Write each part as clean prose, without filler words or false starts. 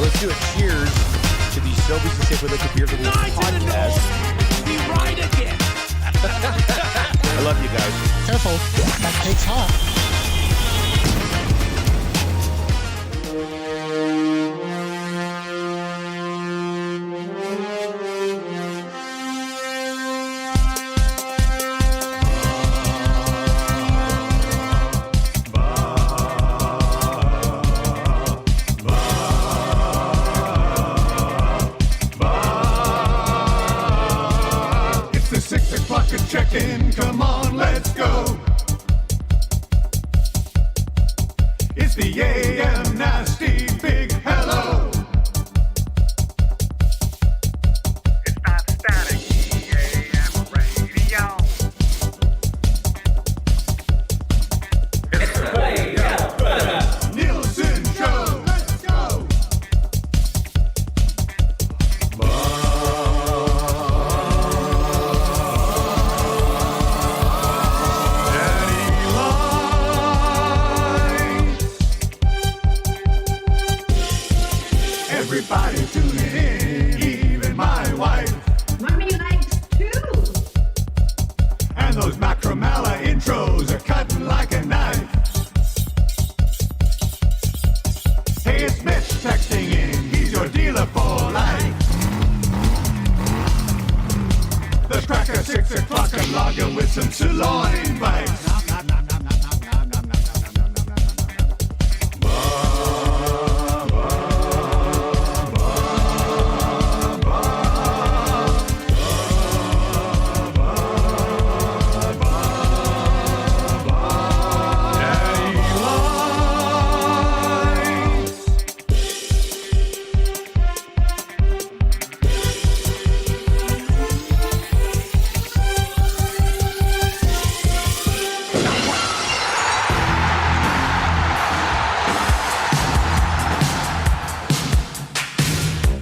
let's do a cheers to the Sobeys and Safeway Liquid Beer Release podcast. We ride again. I love you guys. Careful, that cake's hot. Check-in, come on, let's go. It's the AM Nasty Big Hello. It's not static, AM radio. It's the Nielson Show, let's go. Everybody tuning in, even my wife. Mommy likes too. And those Macalla intros are cutting like a knife. Hey, it's Mitch texting in, he's your dealer for life. The cracker 6 o'clock and lager with some sirloin bites.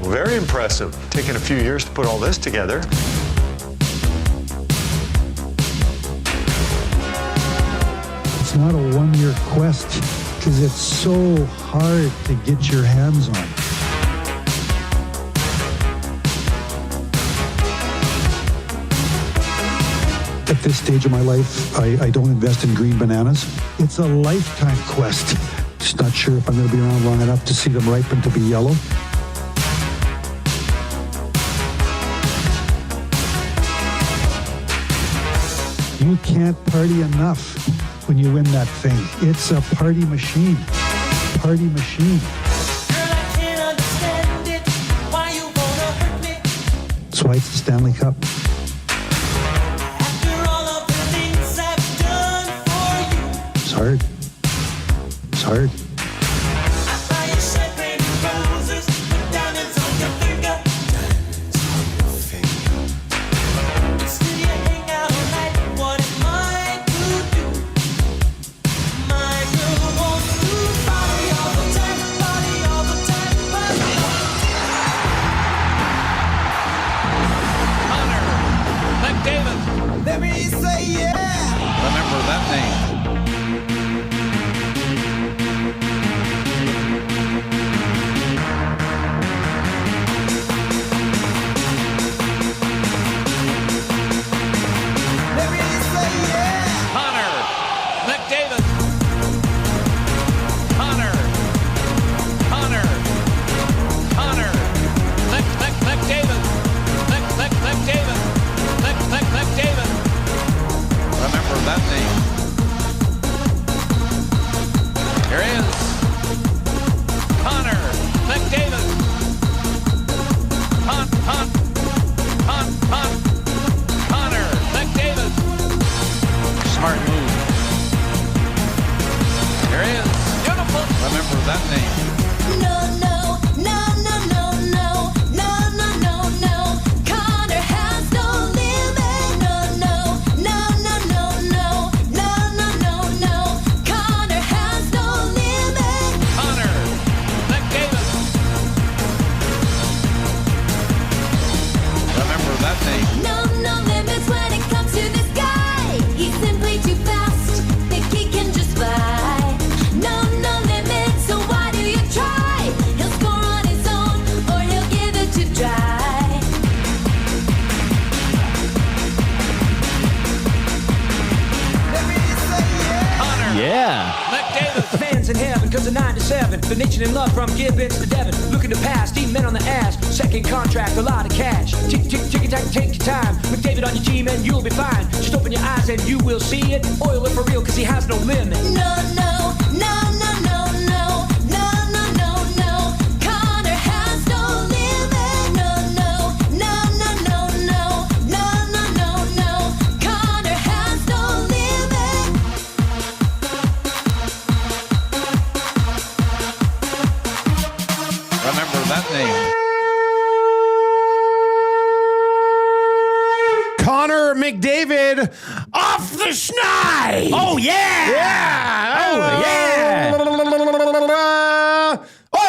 Very impressive. Taken a few years to put all this together. It's not a one-year quest because it's so hard to get your hands on. At this stage of my life, I don't invest in green bananas. It's a lifetime quest. Just not sure if I'm going to be around long enough to see them ripen to be yellow. You can't party enough when you win that thing. It's a party machine. Party machine. Girl, I can't understand it. Why you wanna hurt me? That's why it's the Stanley Cup. After all of the things I've done for you. It's hard. It's hard. I buy you champagne and roses with diamonds on your finger. Still you hang out all night. What am I to do? My girl wants to party all the time, party all the time, party all the time. Hunter McDavid. Let me say yeah. Remember that name. Let me say yeah. Hunter McDavid. Hunter McDavid. McDavid. Remember that name. to 7. The nation in love from Gibbons to Devon. Looking to pass, team men on the ass. Second contract, a lot of cash. Tick, tick, tick, tack, take your time. McDavid on your team and you'll be fine. Just open your eyes and you will see it. Oil it for real, cause he has no limit. No, no, no, no, no, no, no, no, no, no. Connor has no limit. No, no, no, no, no, no, no, no, no, no. Connor has no limit. Remember that name. Connor McDavid off the schneid. Oh, yeah. Yeah. Oh, yeah.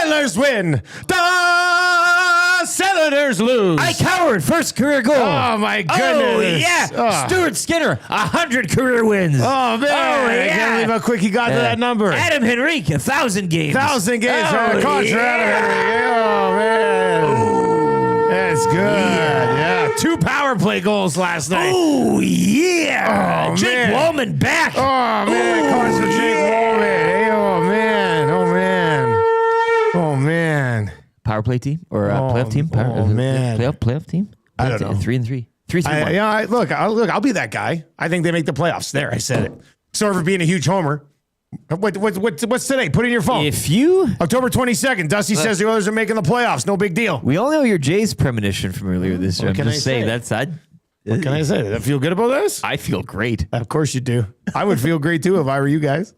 Oilers win. The Senators lose. Ike Howard, first career goal. Oh, my goodness. Oh, yeah. Oh. Stuart Skinner, 100 career wins. Oh, man. I can't believe how quick he got to that number. Adam Henrique, 1,000 games. 1,000 games. Oh, Contract. yeah. Oh, man. That's good. Yeah. 2 power play goals last night. Oh, yeah. Oh, Jake man. Wallman back. Oh, man. Cards for Jake Wallman. Hey, oh, man. Oh, man. Oh, man. Power play team or playoff team? Man. Playoff team? I don't know. 3-3. 3-3. Look, I'll be that guy. I think they make the playoffs. There, I said it. Sorry for being a huge homer. What's today? Put it in your phone. If you... October 22nd. Dusty says the Oilers are making the playoffs. No big deal. We all know your Jays premonition from earlier this year. What I'm can just I saying, say? What can I say? Does that feel good about this? I feel great. Of course you do. I would feel great too if I were you guys.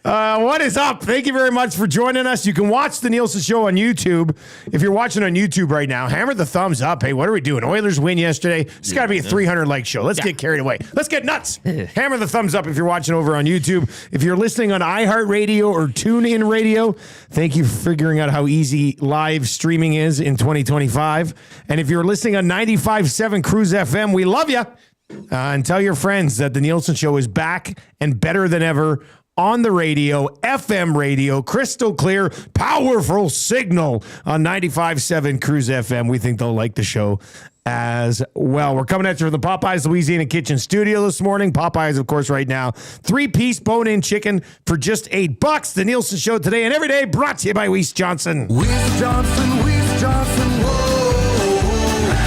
What is up? Thank you very much for joining us. You can watch the Nielson Show on YouTube. If you're watching on YouTube right now, hammer the thumbs up. Hey, what are we doing? Oilers win yesterday. It's got to be a 300-like show. Let's get carried away. Let's get nuts. Hammer the thumbs up if you're watching over on YouTube. If you're listening on iHeartRadio or TuneIn Radio, thank you for figuring out how easy live streaming is in 2025. And if you're listening on 95.7 Cruise FM, we love you. And tell your friends that the Nielson Show is back and better than ever on the radio, FM radio, crystal clear, powerful signal on 95.7 Cruise FM. We think they'll like the show as well. We're coming at you from the Popeyes Louisiana Kitchen Studio this morning. Popeyes, of course, right now. 3-piece bone-in chicken for just $8. The Nielsen Show today and every day brought to you by Weiss Johnson. Weiss Johnson, whoa.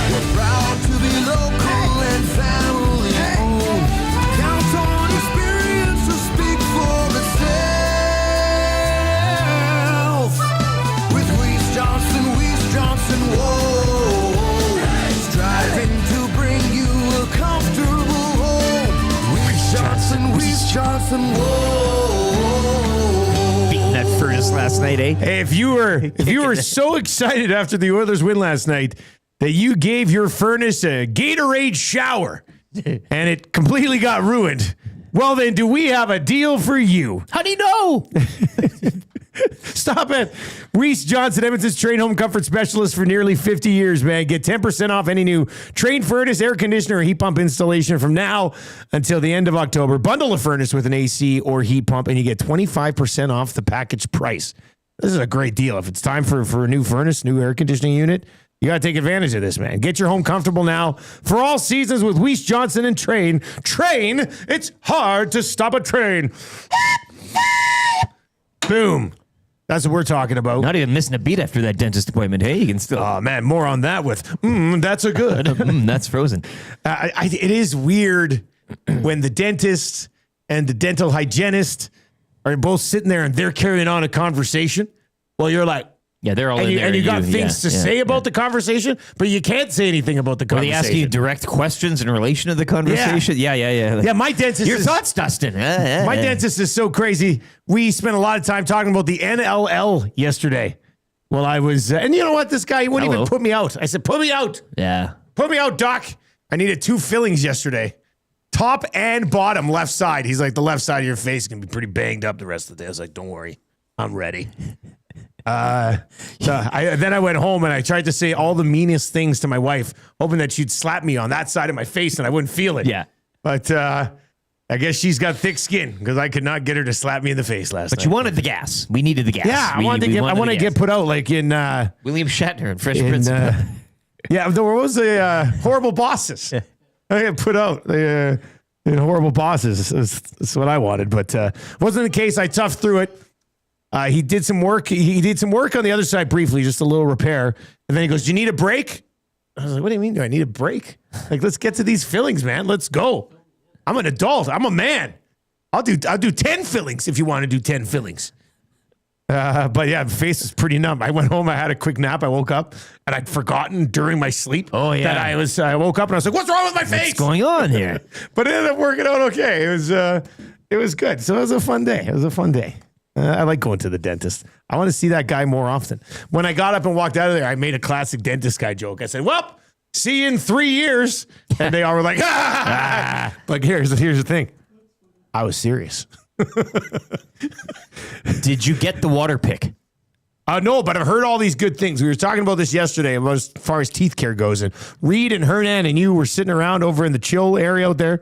We're proud to be local and family owned. Count on experience to speak for itself. With Weiss Johnson, whoa. Striving to bring you a comfortable home. Weiss Johnson, whoa. Beating that furnace last night, eh? Hey, if you were so excited after the Oilers win last night that you gave your furnace a Gatorade shower and it completely got ruined, well then, do we have a deal for you? How do you know? Stop it. Weiss Johnson, Edmonton's Train Home Comfort Specialist for nearly 50 years, man. Get 10% off any new Train furnace, air conditioner, or heat pump installation from now until the end of October. Bundle a furnace with an AC or heat pump, and you get 25% off the package price. This is a great deal. If it's time for a new furnace, new air conditioning unit, you got to take advantage of this, man. Get your home comfortable now for all seasons with Weiss Johnson and Train. Train, it's hard to stop a train. Boom. That's what we're talking about. Not even missing a beat after that dentist appointment. Hey, you can still... Oh, man, more on that with, that's a good. That's frozen. It is weird when the dentist and the dental hygienist are both sitting there and they're carrying on a conversation. Well, you're like... Yeah, they're all in there. And you got things to say about the conversation, but you can't say anything about the conversation. Are they asking you direct questions in relation to the conversation? Yeah. Yeah, my dentist Your thoughts, Dustin. My dentist is so crazy. We spent a lot of time talking about the NLL yesterday. Well, I was... and you know what? This guy, he wouldn't even put me out. I said, put me out. Yeah. Put me out, Doc. I needed 2 fillings yesterday. Top and bottom left side. He's like, the left side of your face can be pretty banged up the rest of the day. I was like, don't worry. I'm ready. Then I went home and I tried to say all the meanest things to my wife, hoping that she'd slap me on that side of my face and I wouldn't feel it. Yeah. But I guess she's got thick skin because I could not get her to slap me in the face last night. But you wanted the gas. We needed the gas. Yeah, I want to get put out like in... William Shatner and Fresh Prince. Yeah, there was a Horrible Bosses. I got put out in Horrible Bosses. That's what I wanted, but wasn't the case. I toughed through it. He did some work. He did some work on the other side briefly, just a little repair. And then he goes, "Do you need a break?" I was like, "What do you mean? Do I need a break? Like, let's get to these fillings, man. Let's go. I'm an adult. I'm a man. I'll do 10 fillings if you want to do 10 fillings." But yeah, my face was pretty numb. I went home. I had a quick nap. I woke up and I'd forgotten during my sleep that I woke up and I was like, "What's wrong with my face? What's going on here?" But it ended up working out okay. It was good. So it was a fun day. I like going to the dentist. I want to see that guy more often. When I got up and walked out of there, I made a classic dentist guy joke. I said, "Well, see you in 3 years." And they all were like, "Ah!" But here's the thing. I was serious. Did you get the water pick? No, but I've heard all these good things. We were talking about this yesterday about as far as teeth care goes. And Reed and Hernan and you were sitting around over in the chill area out there.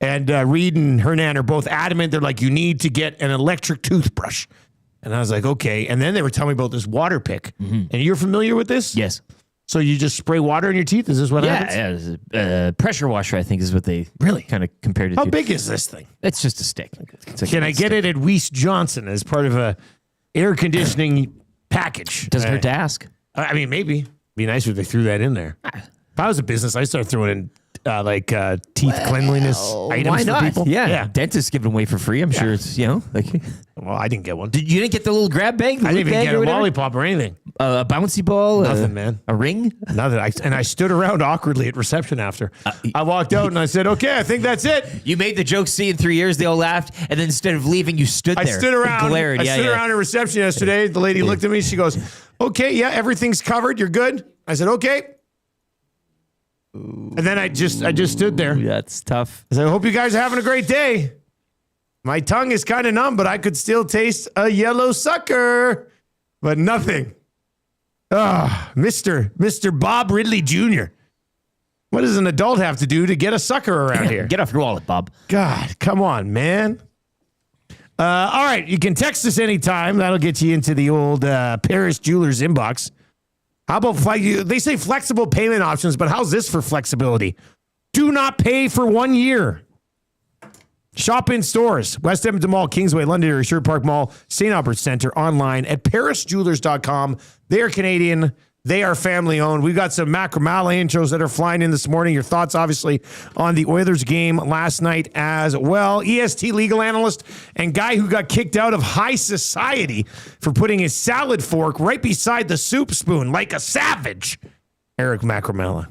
And Reed and Hernan are both adamant. They're like, "You need to get an electric toothbrush." And I was like, "Okay." And then they were telling me about this water pick. And you're familiar with this? Yes. So you just spray water in your teeth? Is this what happens? Yeah. Pressure washer, I think, is what they really kind of compared it to. How big is this thing? It's just a stick. Can I get it at Weiss Johnson as part of a air conditioning package? Doesn't hurt to ask. I mean, maybe. It'd be nicer if they threw that in there. If I was a business, I'd start throwing in teeth cleanliness items why not? for people. Yeah. Dentists give them away for free. I'm sure it's, like. Well, I didn't get one. You didn't get the little grab bag? I didn't even get a lollipop or anything. A bouncy ball? Nothing, man. A ring? Nothing. I stood around awkwardly at reception after. I walked out and I said, "Okay, I think that's it." You made the joke, "See, in 3 years," they all laughed. And then instead of leaving, you stood there. I stood around. And glared. I stood around at reception yesterday. The lady looked at me. She goes, "Okay, yeah, everything's covered. You're good." I said, "Okay." And then I just stood there. That's tough. I said, "I hope you guys are having a great day." My tongue is kind of numb, but I could still taste a yellow sucker. But nothing. Mr. Bob Ridley Jr. What does an adult have to do to get a sucker around here? Get off your wallet, Bob. God, come on, man. All right, you can text us anytime. That'll get you into the old Paris Jewelers inbox. How about, they say flexible payment options, but how's this for flexibility? Do not pay for 1 year. Shop in stores, West Edmonton Mall, Kingsway, Londonderry, Sherwood Park Mall, St. Albert Center, online at parisjewelers.com. They are Canadian. They are family owned. We've got some Macalla intros that are flying in this morning. Your thoughts, obviously, on the Oilers game last night as well. EST legal analyst and guy who got kicked out of high society for putting his salad fork right beside the soup spoon like a savage. Eric Macalla.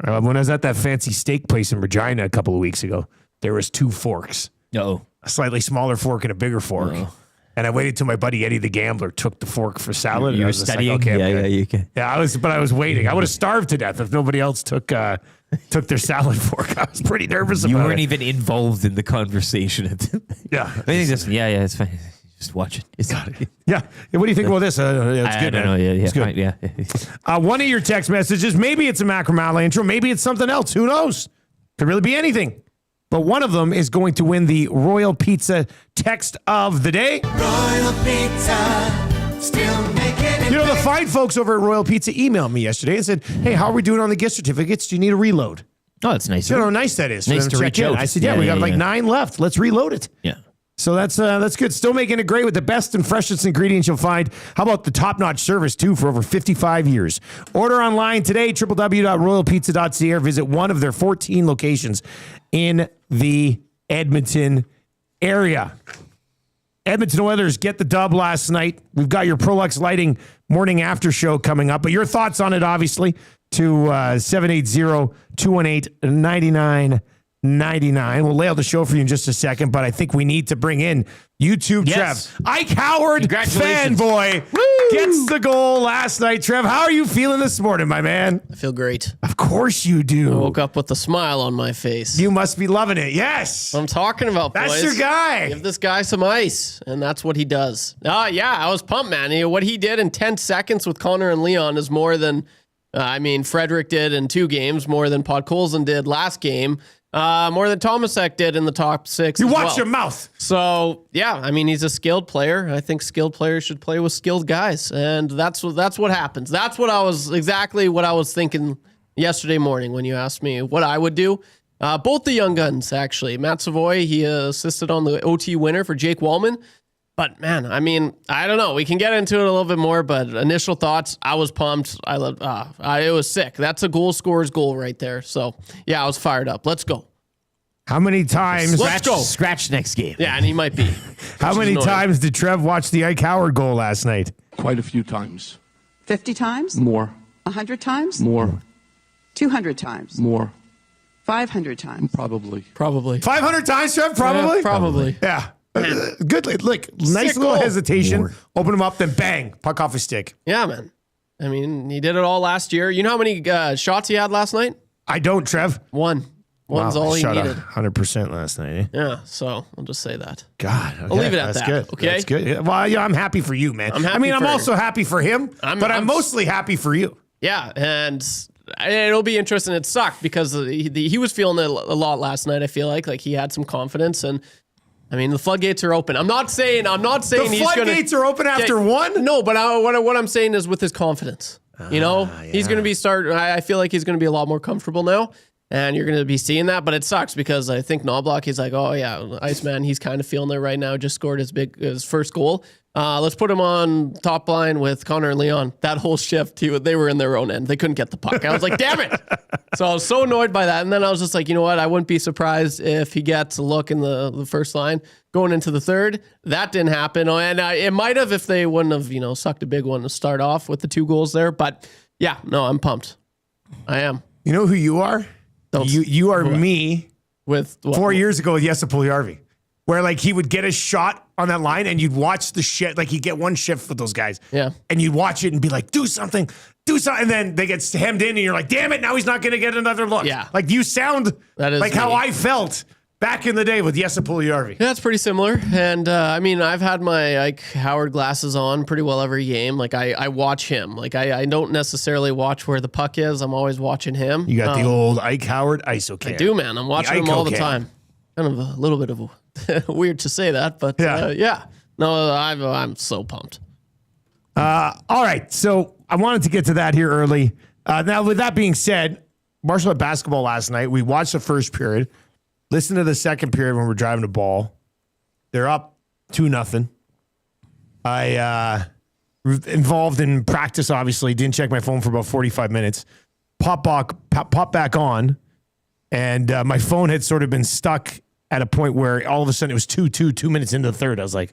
When I was at that fancy steak place in Regina a couple of weeks ago, there was 2 forks. No. A slightly smaller fork and a bigger fork. No. And I waited till my buddy Eddie the Gambler took the fork for salad. You were studying? Like, okay, you can. Yeah, I was waiting. I would have starved to death if nobody else took their salad fork. I was pretty nervous about it. You weren't even involved in the conversation. Yeah. It's fine. Just watch it. Yeah. What do you think about this? It's good, I don't know. Yeah, it's good. Fine, yeah. One of your text messages, maybe it's a Macalla intro, maybe it's something else. Who knows? Could really be anything. But one of them is going to win the Royal Pizza text of the day. Royal Pizza, still making it. You know, the fine folks over at Royal Pizza emailed me yesterday and said, "Hey, how are we doing on the gift certificates? Do you need a reload?" Oh, that's nice. You know how nice that is. Nice to reach out. I said, we got 9 left. Let's reload it. Yeah. So that's good. Still making it great with the best and freshest ingredients you'll find. How about the top-notch service, too, for over 55 years? Order online today, www.royalpizza.ca, or visit one of their 14 locations in the Edmonton area. Edmonton Oilers get the dub last night. We've got your Prolux Lighting morning after show coming up. But your thoughts on it, obviously, to 780-218-9999. We'll lay out the show for you in just a second, but I think we need to bring in YouTube Trev. Ike Howard, fanboy, gets the goal last night. Trev, how are you feeling this morning, my man? I feel great. Of course you do. I woke up with a smile on my face. You must be loving it. Yes. I'm talking about, boys. That's your guy. Give this guy some ice, and that's what he does. Yeah, I was pumped, man. What he did in 10 seconds with Connor and Leon is more than, Frederick did in 2 games, more than Podkolzin did last game. More than Tomasek did in the top 6. You watch your mouth. So yeah, he's a skilled player. I think skilled players should play with skilled guys, and that's what happens. That's exactly what I was thinking yesterday morning when you asked me what I would do. Both the young guns, actually. Matt Savoy, he assisted on the OT winner for Jake Wallman. But man, I mean, I don't know. We can get into it a little bit more, but initial thoughts, I was pumped. I loved, it was sick. That's a goal scorer's goal right there. So yeah, I was fired up. Let's go. How many times? Let's go. Scratch next game. Yeah, and he might be. How many times did Trev watch the Ike Howard goal last night? Quite a few times. 50 times? More. 100 times? More. 200 times? More. 500 times? Probably. 500 times, Trev? Probably? Yeah, probably. Yeah. Good. Look, nice little hesitation. More. Open him up, then bang. Puck off his stick. Yeah, man. I mean, he did it all last year. You know how many shots he had last night? I don't, Trev. One's all he shot needed. 100% last night, eh? Yeah, so I'll just say that. God. Okay. I'll leave it at That's that. Good. Okay. That's good. Yeah, well, yeah, I'm happy for you, man. I'm also happy for him, but I'm mostly happy for you. Yeah, and it'll be interesting. It sucked because he was feeling it a lot last night. I feel like he had some confidence, and I mean the floodgates are open. I'm not saying The he's floodgates are open after one. No, but what I'm saying is with his confidence. He's going to be I feel like he's going to be a lot more comfortable now. And you're going to be seeing that, but it sucks because I think Knobloch, he's like, oh yeah, Iceman, he's kind of feeling it right now. Just scored his first goal. Let's put him on top line with Connor and Leon. That whole shift, they were in their own end. They couldn't get the puck. I was like, damn it. So I was so annoyed by that. And then I was just like, you know what? I wouldn't be surprised if he gets a look in the first line going into the third. That didn't happen. And it might have if they wouldn't have, sucked a big one to start off with the 2 goals there. But yeah, no, I'm pumped. I am. You know who you are? You are me with 4 years ago with Jesse Puljujärvi, where he would get a shot on that line and you'd watch the shit. He'd get one shift with those guys. Yeah. And you'd watch it and be like, do something. And then they get hemmed in and you're like, damn it, now he's not going to get another look. Yeah. You sound like how I felt back in the day with Jesse Puljujärvi. Yeah, it's pretty similar. And I mean, I've had my Ike Howard glasses on pretty well every game. I watch him. I don't necessarily watch where the puck is. I'm always watching him. You got the old Ike Howard ISO cam. I do, man. I'm watching him all the time. Kind of a little bit of weird to say that, but yeah. No, I'm so pumped. All right. So I wanted to get to that here early. Now, with that being said, Marshall had basketball last night. We watched the first period. Listen to the second period when we're driving the ball. They're up 2-0. I involved in practice, obviously. Didn't check my phone for about 45 minutes. Pop back on, and my phone had sort of been stuck at a point where all of a sudden it was 2 minutes into the third. I was like,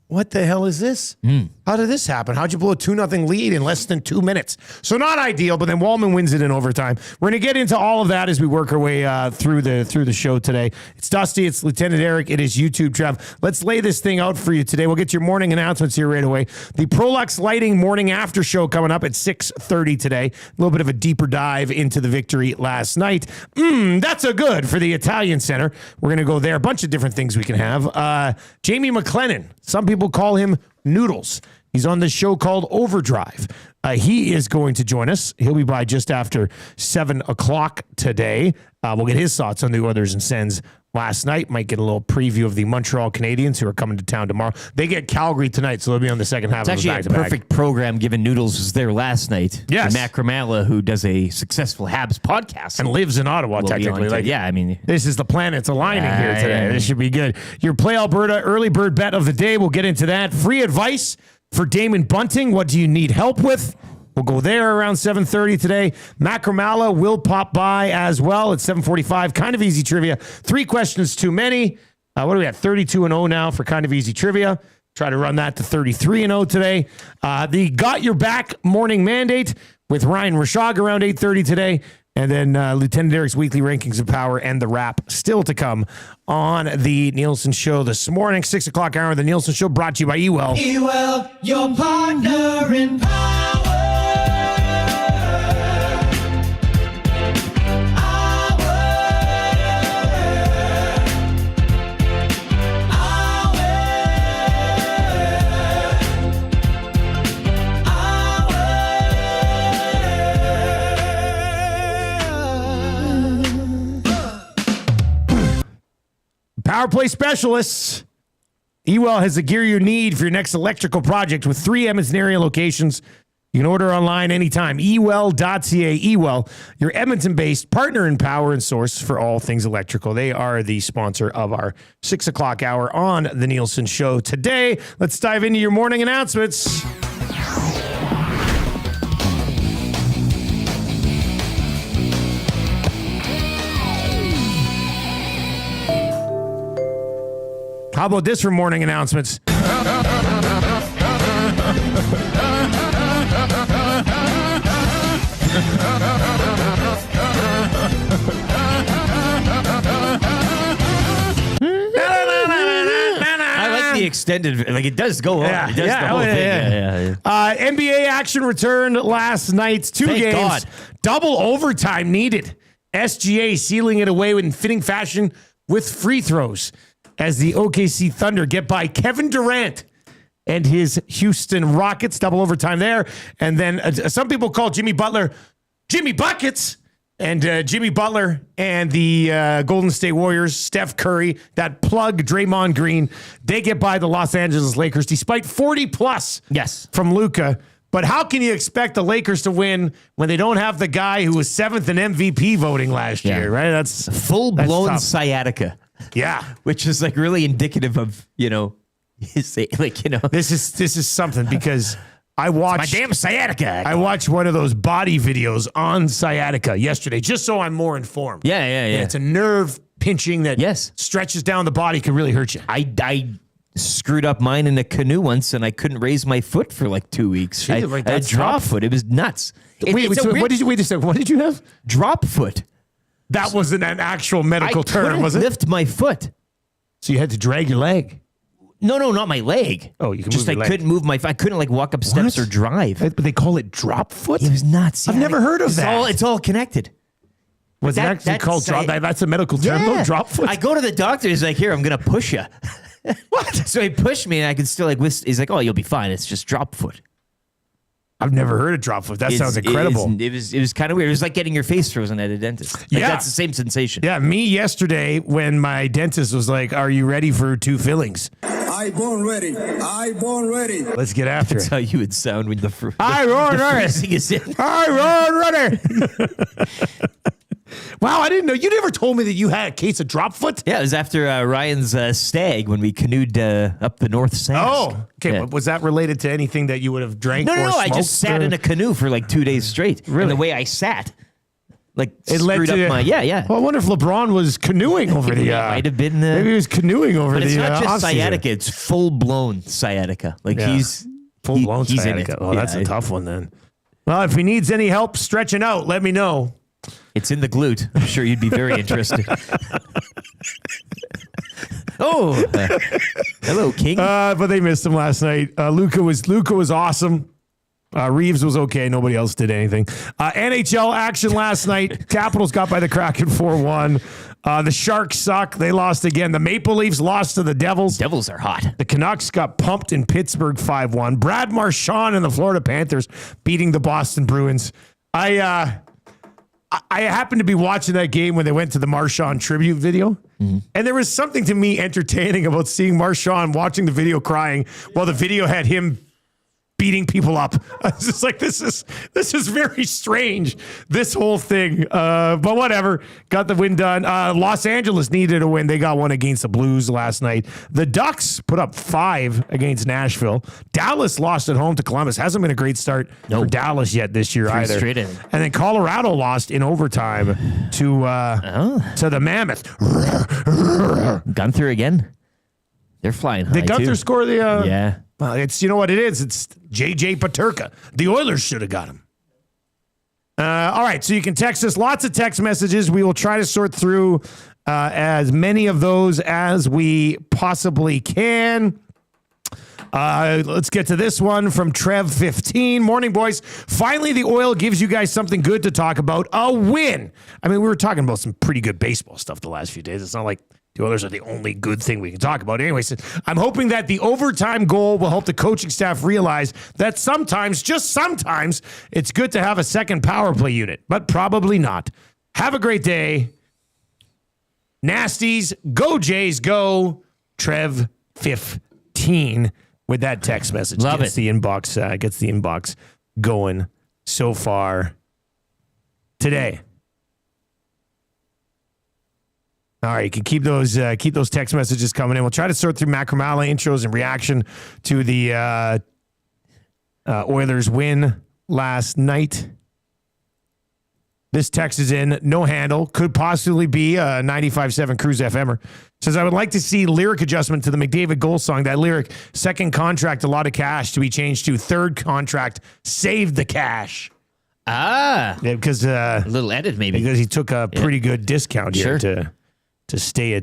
what the hell is this? How did this happen? How'd you blow a 2-0 lead in less than 2 minutes? So not ideal, but then Wallman wins it in overtime. We're going to get into all of that as we work our way through the show today. It's Dusty. It's Lieutenant Eric. It is YouTube Trev. Let's lay this thing out for you today. We'll get to your morning announcements here right away. The Prolux Lighting morning after show coming up at 6:30 today. A little bit of a deeper dive into the victory last night. That's a good for the Italian Center. We're going to go there. A bunch of different things we can have. Jamie McLennan. Some people call him Noodles. He's on this show called Overdrive. He is going to join us. He'll be by just after 7 o'clock today. We'll get his thoughts on the Oilers and Sens last night. Might get a little preview of the Montreal Canadiens who are coming to town tomorrow. They get Calgary tonight, so they'll be on the second half of the back-to-back. It's actually a perfect program given Noodles was there last night. Yes. Macalla, who does a successful Habs podcast. And lives in Ottawa, technically. This is the planets aligning here today. This should be good. Your Play Alberta early bird bet of the day. We'll get into that. Free advice for Damon Bunting. What do you need help with? We'll go there around 7:30 today. Macalla will pop by as well at 7:45. Kind of easy trivia. 3 questions too many. What are we at? 32-0 now for kind of easy trivia. Try to run that to 33-0 today. The Got Your Back morning mandate with Ryan Rishaug around 8:30 today. And then Lieutenant Eric's weekly rankings of power and the wrap still to come on the Nielson Show this morning. 6 o'clock hour of the Nielson Show brought to you by Ewell. Ewell, your partner in power. Power Play Specialists. Ewell has the gear you need for your next electrical project with 3 Edmonton area locations You can order online anytime. ewell.ca. Ewell, your Edmonton-based partner in power and source for all things electrical. They are the sponsor of our 6 o'clock hour on The Nielson Show today. Let's dive into your morning announcements. How about this for morning announcements? I like the extended, like it does go on. Yeah, It does the whole thing. NBA action returned last night. Two Thank games. God. Double overtime needed. SGA sealing it away in fitting fashion with free throws as the OKC Thunder get by Kevin Durant and his Houston Rockets. Double overtime there. And then some people call Jimmy Butler Jimmy Buckets. And Jimmy Butler and the Golden State Warriors, Steph Curry, that plug Draymond Green, they get by the Los Angeles Lakers despite 40+ from Luka. But how can you expect the Lakers to win when they don't have the guy who was 7th in MVP voting last year, right? That's full-blown sciatica. Yeah. Which is like really indicative of, his, This is something because I watched my damn sciatica. I watched one of those body videos on sciatica yesterday, just so I'm more informed. Yeah. It's a nerve pinching that stretches down the body, can really hurt you. I screwed up mine in a canoe once, and I couldn't raise my foot for like 2 weeks. I had a drop foot. It was nuts. What did you have? Drop foot. That wasn't an actual medical term, was it? Lift my foot. So you had to drag your leg. No, not my leg. Oh, you can just move your leg. couldn't move my. I couldn't like walk up steps or drive. But they call it drop foot. It was nuts. I've never heard of that. It's all connected. Was it actually called drop? That's a medical term, though. Drop foot. I go to the doctor. He's like, "Here, I'm gonna push you." What? So he pushed me, and I could still like. He's like, "Oh, you'll be fine. It's just drop foot." I've never heard of drop foot. That sounds incredible. It was kind of weird. It was like getting your face frozen at a dentist. That's the same sensation. Yeah, me yesterday when my dentist was like, "Are you ready for 2 fillings?" I born ready. Let's get after That's it. how you would sound when the freezing is in. ready. Wow, I didn't know. You never told me that you had a case of drop foot. Yeah, it was after Ryan's stag when we canoed up the North Sask. Oh, okay. Yeah. Was that related to anything that you would have drank? No. or I just smoked, sat or? in a canoe for like 2 days straight. Really? And the way I sat, like, It led screwed to up my Well, I wonder if LeBron was canoeing over the. might have been. Maybe he was canoeing over but the. it's not just off-season. sciatica; it's full blown sciatica. Like he's full blown he's sciatica. in it. Oh, that's a tough one then. Well, if he needs any help stretching out, let me know. It's in the glute. I'm sure you'd be very interested. Hello, King. But they missed him last night. Luka was awesome. Reeves was okay. Nobody else did anything. NHL action last night. Capitals got by the Kraken 4-1. The Sharks suck. They lost again. The Maple Leafs lost to the Devils. Devils are hot. The Canucks got pumped in Pittsburgh 5-1. Brad Marchand and the Florida Panthers beating the Boston Bruins. I happened to be watching that game when they went to the Marchand tribute video. Mm-hmm. And there was something to me entertaining about seeing Marchand watching the video crying while the video had him beating people up. I was just like, this is very strange, this whole thing. But whatever, got the win done. Los Angeles needed a win. They got one against the Blues last night. The Ducks put up 5 against Nashville. Dallas lost at home to Columbus. Hasn't been a great start for Dallas yet this year either. Straight in. And then Colorado lost in overtime to the Mammoth. Gunther again. They're flying high. Did Gunther too. score the? Yeah. Well, it's, you know what it is. It's J.J. Paterka. The Oilers should have got him. All right, so you can text us. Lots of text messages. We will try to sort through as many of those as we possibly can. Let's get to this one from Trev15. Morning, boys. Finally, the Oil gives you guys something good to talk about. A win. I mean, we were talking about some pretty good baseball stuff the last few days. It's not like the Oilers are the only good thing we can talk about. Anyways, I'm hoping that the overtime goal will help the coaching staff realize that sometimes, just sometimes, it's good to have a second power play unit, but probably not. Have a great day. Nasties, go Jays, go. Trev15 with that text message. Love gets it. the inbox going so far today. All right, you can keep those text messages coming in. We'll try to sort through Macalla intros in reaction to the Oilers win last night. This text is in, no handle, could possibly be a 95.7 Cruise FMer. Says, I would like to see lyric adjustment to the McDavid goal song. That lyric, second contract, a lot of cash, to be changed to third contract, save the cash. Ah. Yeah, because a little edit maybe. Because he took a pretty good discount here to stay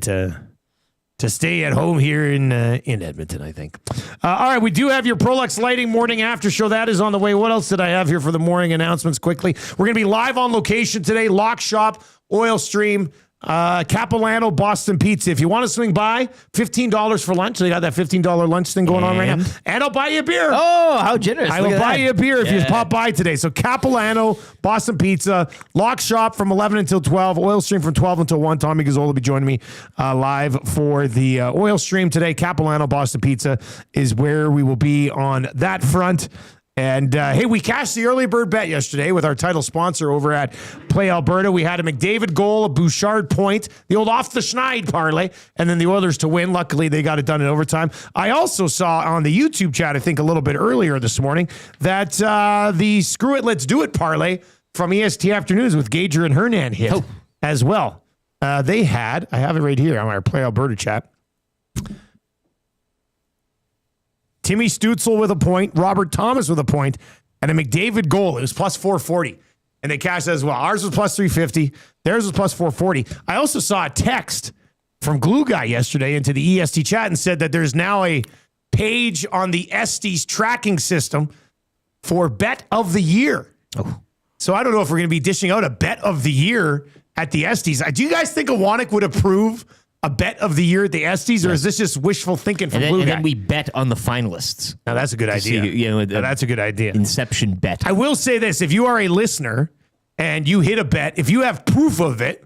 at home here in Edmonton, I think. All right, we do have your Prolux Lighting morning after show. That is on the way. What else did I have here for the morning announcements quickly? We're going to be live on location today. Lock Shop, Oil Stream, Capilano, Boston Pizza. If you want to swing by, $15 for lunch. They got that $15 lunch thing going on right now. And I'll buy you a beer. Oh, how generous. I will buy you a beer if you pop by today. So Capilano, Boston Pizza, Lock Shop from 11 until 12, Oil Stream from 12 until 1. Tommy Gazzola will be joining me live for the Oil Stream today. Capilano, Boston Pizza is where we will be on that front. And, hey, we cashed the early bird bet yesterday with our title sponsor over at Play Alberta. We had a McDavid goal, a Bouchard point, the old off-the-schneid parlay, and then the Oilers to win. Luckily, they got it done in overtime. I also saw on the YouTube chat, I think a little bit earlier this morning, that the Screw It, Let's Do It parlay from EST Afternoons with Gager and Hernan hit as well. They had, I have it right here on our Play Alberta chat, Timmy Stützle with a point, Robert Thomas with a point, and a McDavid goal. It was plus 440. And they cashed as well. Ours was plus 350. Theirs was plus 440. I also saw a text from Glue Guy yesterday into the EST chat and said that there's now a page on the Estes tracking system for Bet of the Year. Oh. So I don't know if we're going to be dishing out a Bet of the Year at the Estes. Do you guys think Awanik would approve a Bet of the Year at the Estes, or is this just wishful thinking from Blue Guy? And then we bet on the finalists. Now, that's a good idea. That's a good idea. Inception bet. I will say this. If you are a listener and you hit a bet, if you have proof of it,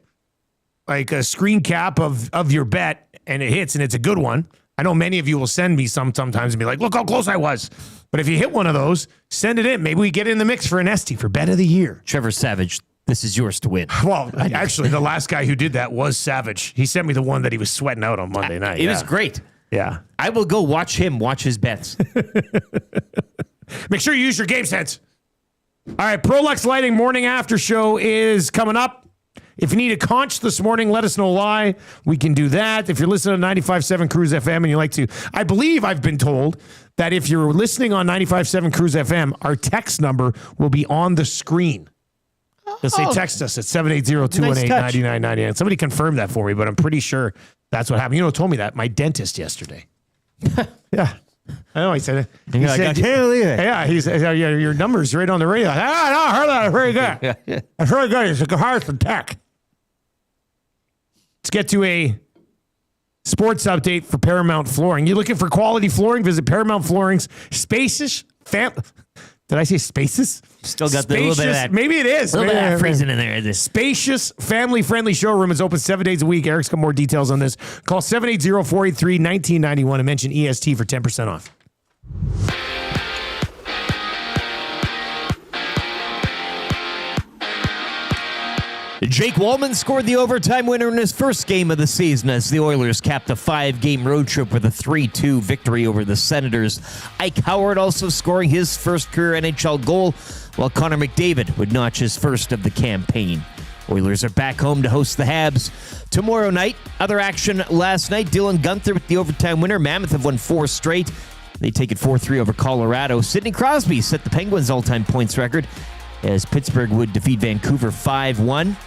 like a screen cap of your bet, and it hits and it's a good one, I know many of you will send me sometimes and be like, look how close I was. But if you hit one of those, send it in. Maybe we get in the mix for an Esty for Bet of the Year. Trevor Savage, this is yours to win. Well, actually, the last guy who did that was Savage. He sent me the one that he was sweating out on Monday night. It was great. Yeah. I will go watch his bets. Make sure you use your game sense. All right, Prolux Lighting morning after show is coming up. If you need a conch this morning, let us know why. We can do that. If you're listening to 95.7 Cruise FM and you like to, I believe I've been told that if you're listening on 95.7 Cruise FM, our text number will be on the screen. Just say text us at 780-218-9999. Somebody confirmed that for me, but I'm pretty sure that's what happened. You know who told me that? My dentist yesterday. Yeah. I know. He said, I can't believe it. Yeah, he said, your number's right on the radio. No, I heard that. Very good. That's very good. It's a hard from tech. Let's get to a sports update for Paramount Flooring. You looking for quality flooring? Visit Paramount Flooring's spacious Did I say spacious? Still got the little bit of that. Maybe it is. A little bit of that freezing in there. Spacious, family-friendly showroom is open 7 days a week. Eric's got more details on this. Call 780-483-1991 and mention EST for 10% off. Jake Wallman scored the overtime winner in his first game of the season as the Oilers capped a 5-game road trip with a 3-2 victory over the Senators. Ike Howard also scoring his first career NHL goal, while Connor McDavid would notch his first of the campaign. Oilers are back home to host the Habs tomorrow night. Other action last night, Dylan Guenther with the overtime winner. Mammoth have won 4 straight. They take it 4-3 over Colorado. Sidney Crosby set the Penguins' all-time points record as Pittsburgh would defeat Vancouver 5-1.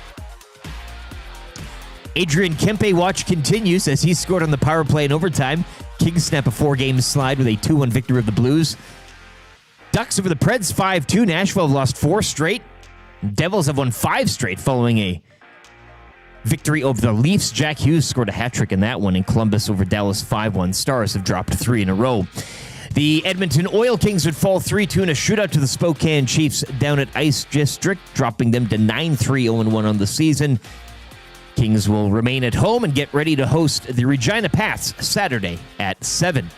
Adrian Kempe watch continues as he scored on the power play in overtime. Kings snap a 4-game slide with a 2-1 victory of the Blues. Ducks over the Preds 5-2. Nashville have lost 4 straight. Devils have won 5 straight following a victory over the Leafs. Jack Hughes scored a hat-trick in that one. In Columbus over Dallas 5-1. Stars have dropped 3 in a row. The Edmonton Oil Kings would fall 3-2 in a shootout to the Spokane Chiefs down at Ice District, dropping them to 9-3, 0-1 on the season. Kings will remain at home and get ready to host the Regina Pats Saturday at 7.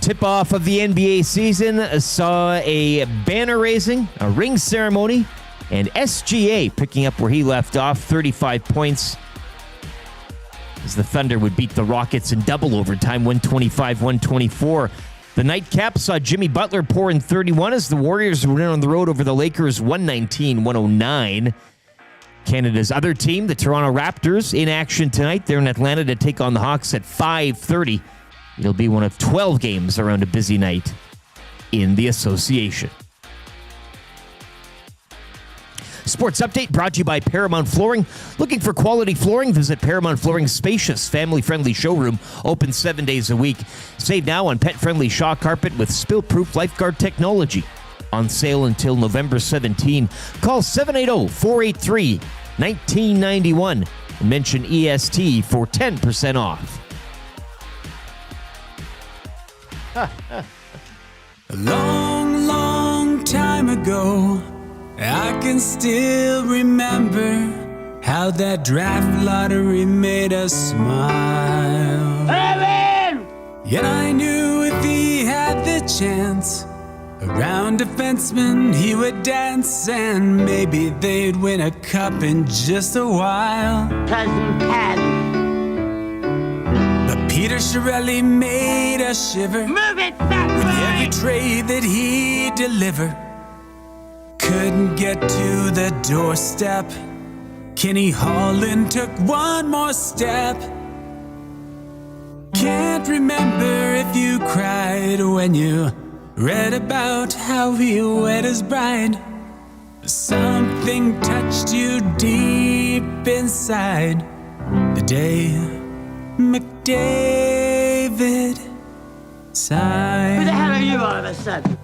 Tip-off of the NBA season saw a banner raising, a ring ceremony, and SGA picking up where he left off, 35 points, as the Thunder would beat the Rockets in double overtime, 125-124. The nightcap saw Jimmy Butler pour in 31 as the Warriors went on the road over the Lakers, 119-109. Canada's other team, the Toronto Raptors, in action tonight. They're in Atlanta to take on the Hawks at 5:30. It'll be one of 12 games around a busy night in the association. Sports update brought to you by Paramount Flooring. Looking for quality flooring? Visit Paramount Flooring's spacious, family-friendly showroom, open 7 days a week. Save now on pet-friendly Shaw carpet with spill-proof lifeguard technology. On sale until November 17. Call 780-483-1991 and mention EST for 10% off. A long, long time ago, I can still remember how that draft lottery made us smile. Yet I knew if he had the chance, around defensemen he would dance, and maybe they'd win a cup in just a while. Cousin Patty. But Peter Chiarelli made us shiver. Move it that way! With every trade that he delivered. Couldn't get to the doorstep. Kenny Holland took one more step. Can't remember if you cried when you read about how he wed his bride. Something touched you deep inside the day McDavid sighed. Who the hell are you all of a sudden?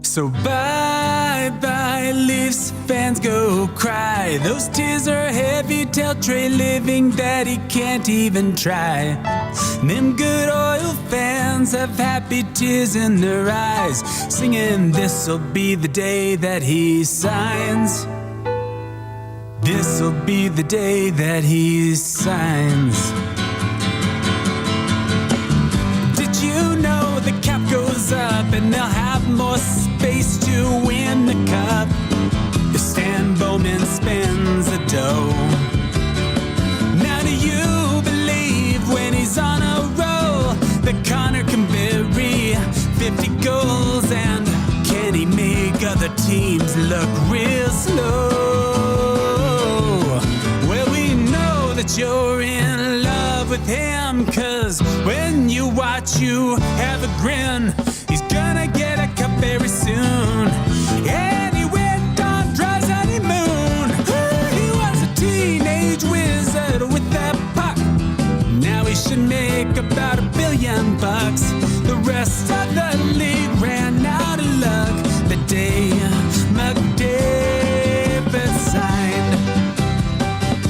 So bye-bye, Leafs fans, go cry. Those tears are heavy, tell Trey Living that he can't even try. Them good oil fans have happy tears in their eyes, singing this'll be the day that he signs. This'll be the day that he signs. Did you know the cap goes up and they'll have more space to win the cup if Stan Bowman spends the dough? Now do you believe when he's on a roll that Connor can bury 50 goals, and can he make other teams look real slow? Well, we know that you're in love with him, 'cause when you watch, you have a grin. He's gonna get a cup very soon. And he went on dry honeymoon. He was a teenage wizard with that puck. Now he should make about $1 billion. The rest of the league ran out of luck the day McDavid signed.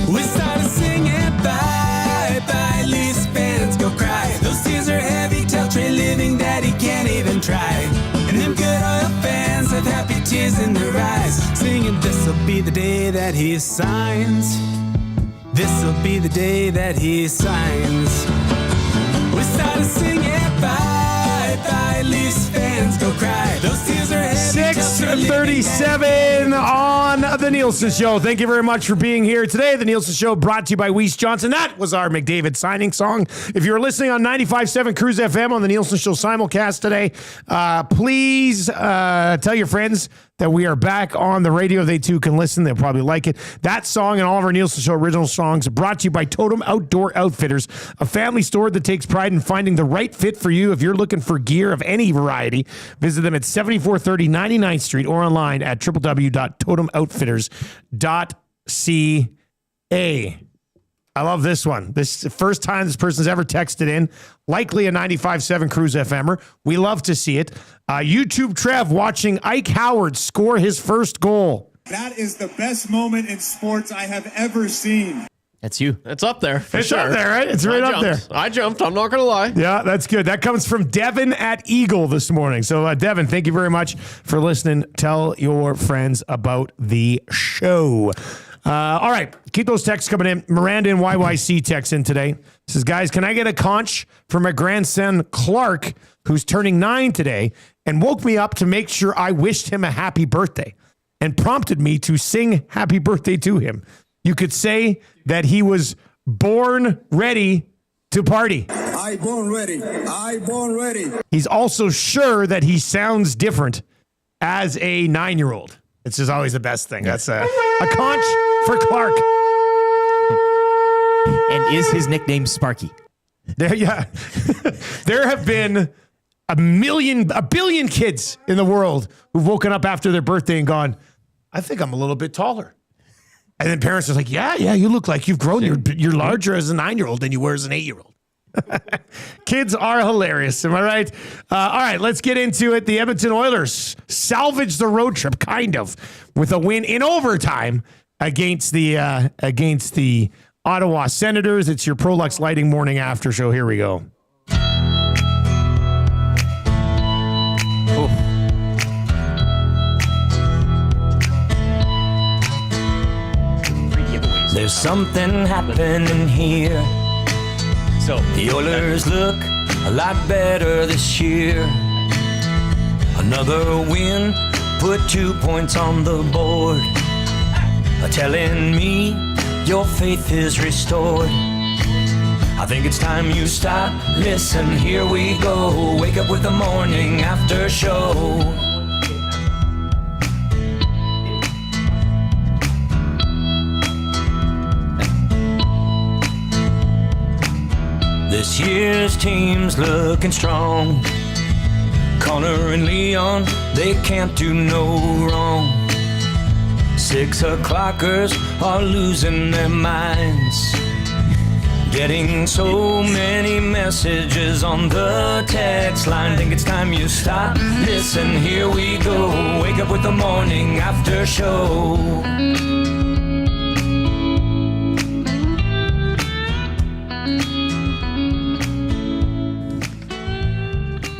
We started singing bye-bye, Leafs fans, go cry. Those tears are heavy, tell Trey Living that he can't even try. And them good oil fans have happy tears in their eyes, singing this'll be the day that he signs. This'll be the day that he signs. We started singing bye-bye, Leafs fans, go cry. Those tears are heavy. 6:37 on the Nielson Show. Thank you very much for being here today. The Nielson Show brought to you by Weiss Johnson. That was our McDavid signing song. If you're listening on 95.7 Cruise FM on the Nielson Show simulcast today, please tell your friends that we are back on the radio. They too can listen. They'll probably like it. That song and all of our Nielsen Show original songs brought to you by Totem Outdoor Outfitters, a family store that takes pride in finding the right fit for you. If you're looking for gear of any variety, visit them at 7430 99th Street or online at www.totemoutfitters.ca. I love this one. This is the first time this person's ever texted in, likely a 95.7 Cruise FMer. We love to see it. YouTube Trev watching Ike Howard score his first goal. That is the best moment in sports I have ever seen. That's you. It's up there. For it's sure. up there, right? It's right up there. I jumped. I'm not going to lie. Yeah, that's good. That comes from Devin at Eagle this morning. So, Devin, thank you very much for listening. Tell your friends about the show. All right. Keep those texts coming in. Miranda and YYC text in today. Says, guys, can I get a conch for my grandson, Clark, who's turning 9 today, and woke me up to make sure I wished him a happy birthday and prompted me to sing happy birthday to him. You could say that he was born ready to party. I born ready. I born ready. He's also sure that he sounds different as a 9-year-old. It's just always the best thing. That's a conch for Clark. And is his nickname Sparky? There have been a billion kids in the world who've woken up after their birthday and gone, I think I'm a little bit taller. And then parents are like, yeah, you look like you've grown. You're larger as a 9-year-old than you were as an 8-year-old. Kids are hilarious. Am I right? All right, let's get into it. The Edmonton Oilers salvaged the road trip, kind of, with a win in overtime against the Ottawa Senators. It's your Prolux Lighting Morning After Show. Here we go. There's something happening here. So the Oilers look a lot better this year. Another win, put 2 points on the board. Telling me your faith is restored. I think it's time you stop. Listen, here we go. Wake up with the morning after show. This year's team's looking strong. Connor and Leon, they can't do no wrong. 6 o'clockers are losing their minds. Getting so many messages on the text line. Think it's time you stop. Listen, here we go. Wake up with the morning after show.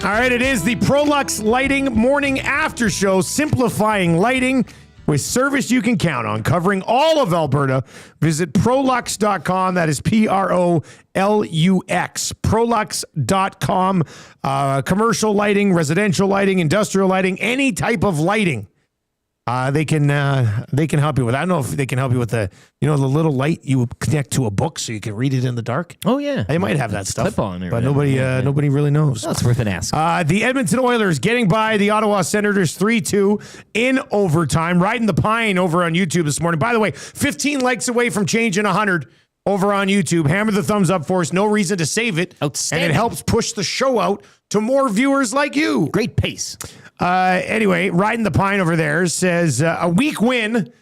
All right, it is the Prolux Lighting Morning After Show, simplifying lighting with service you can count on, covering all of Alberta. Visit Prolux.com. That is Prolux. Prolux.com. Commercial lighting, residential lighting, industrial lighting, any type of lighting. They can help you with. I don't know if they can help you with the little light you connect to a book so you can read it in the dark. Oh yeah, they might have that stuff. Clip on, but nobody really knows. That's worth an ask. The Edmonton Oilers getting by the Ottawa Senators 3-2 in overtime. Riding the pine over on YouTube this morning. By the way, 15 likes away from changing 100 over on YouTube. Hammer the thumbs up for us. No reason to save it. Outstanding. And it helps push the show out to more viewers like you. Great pace. Anyway, Riding the Pine over there says a weak win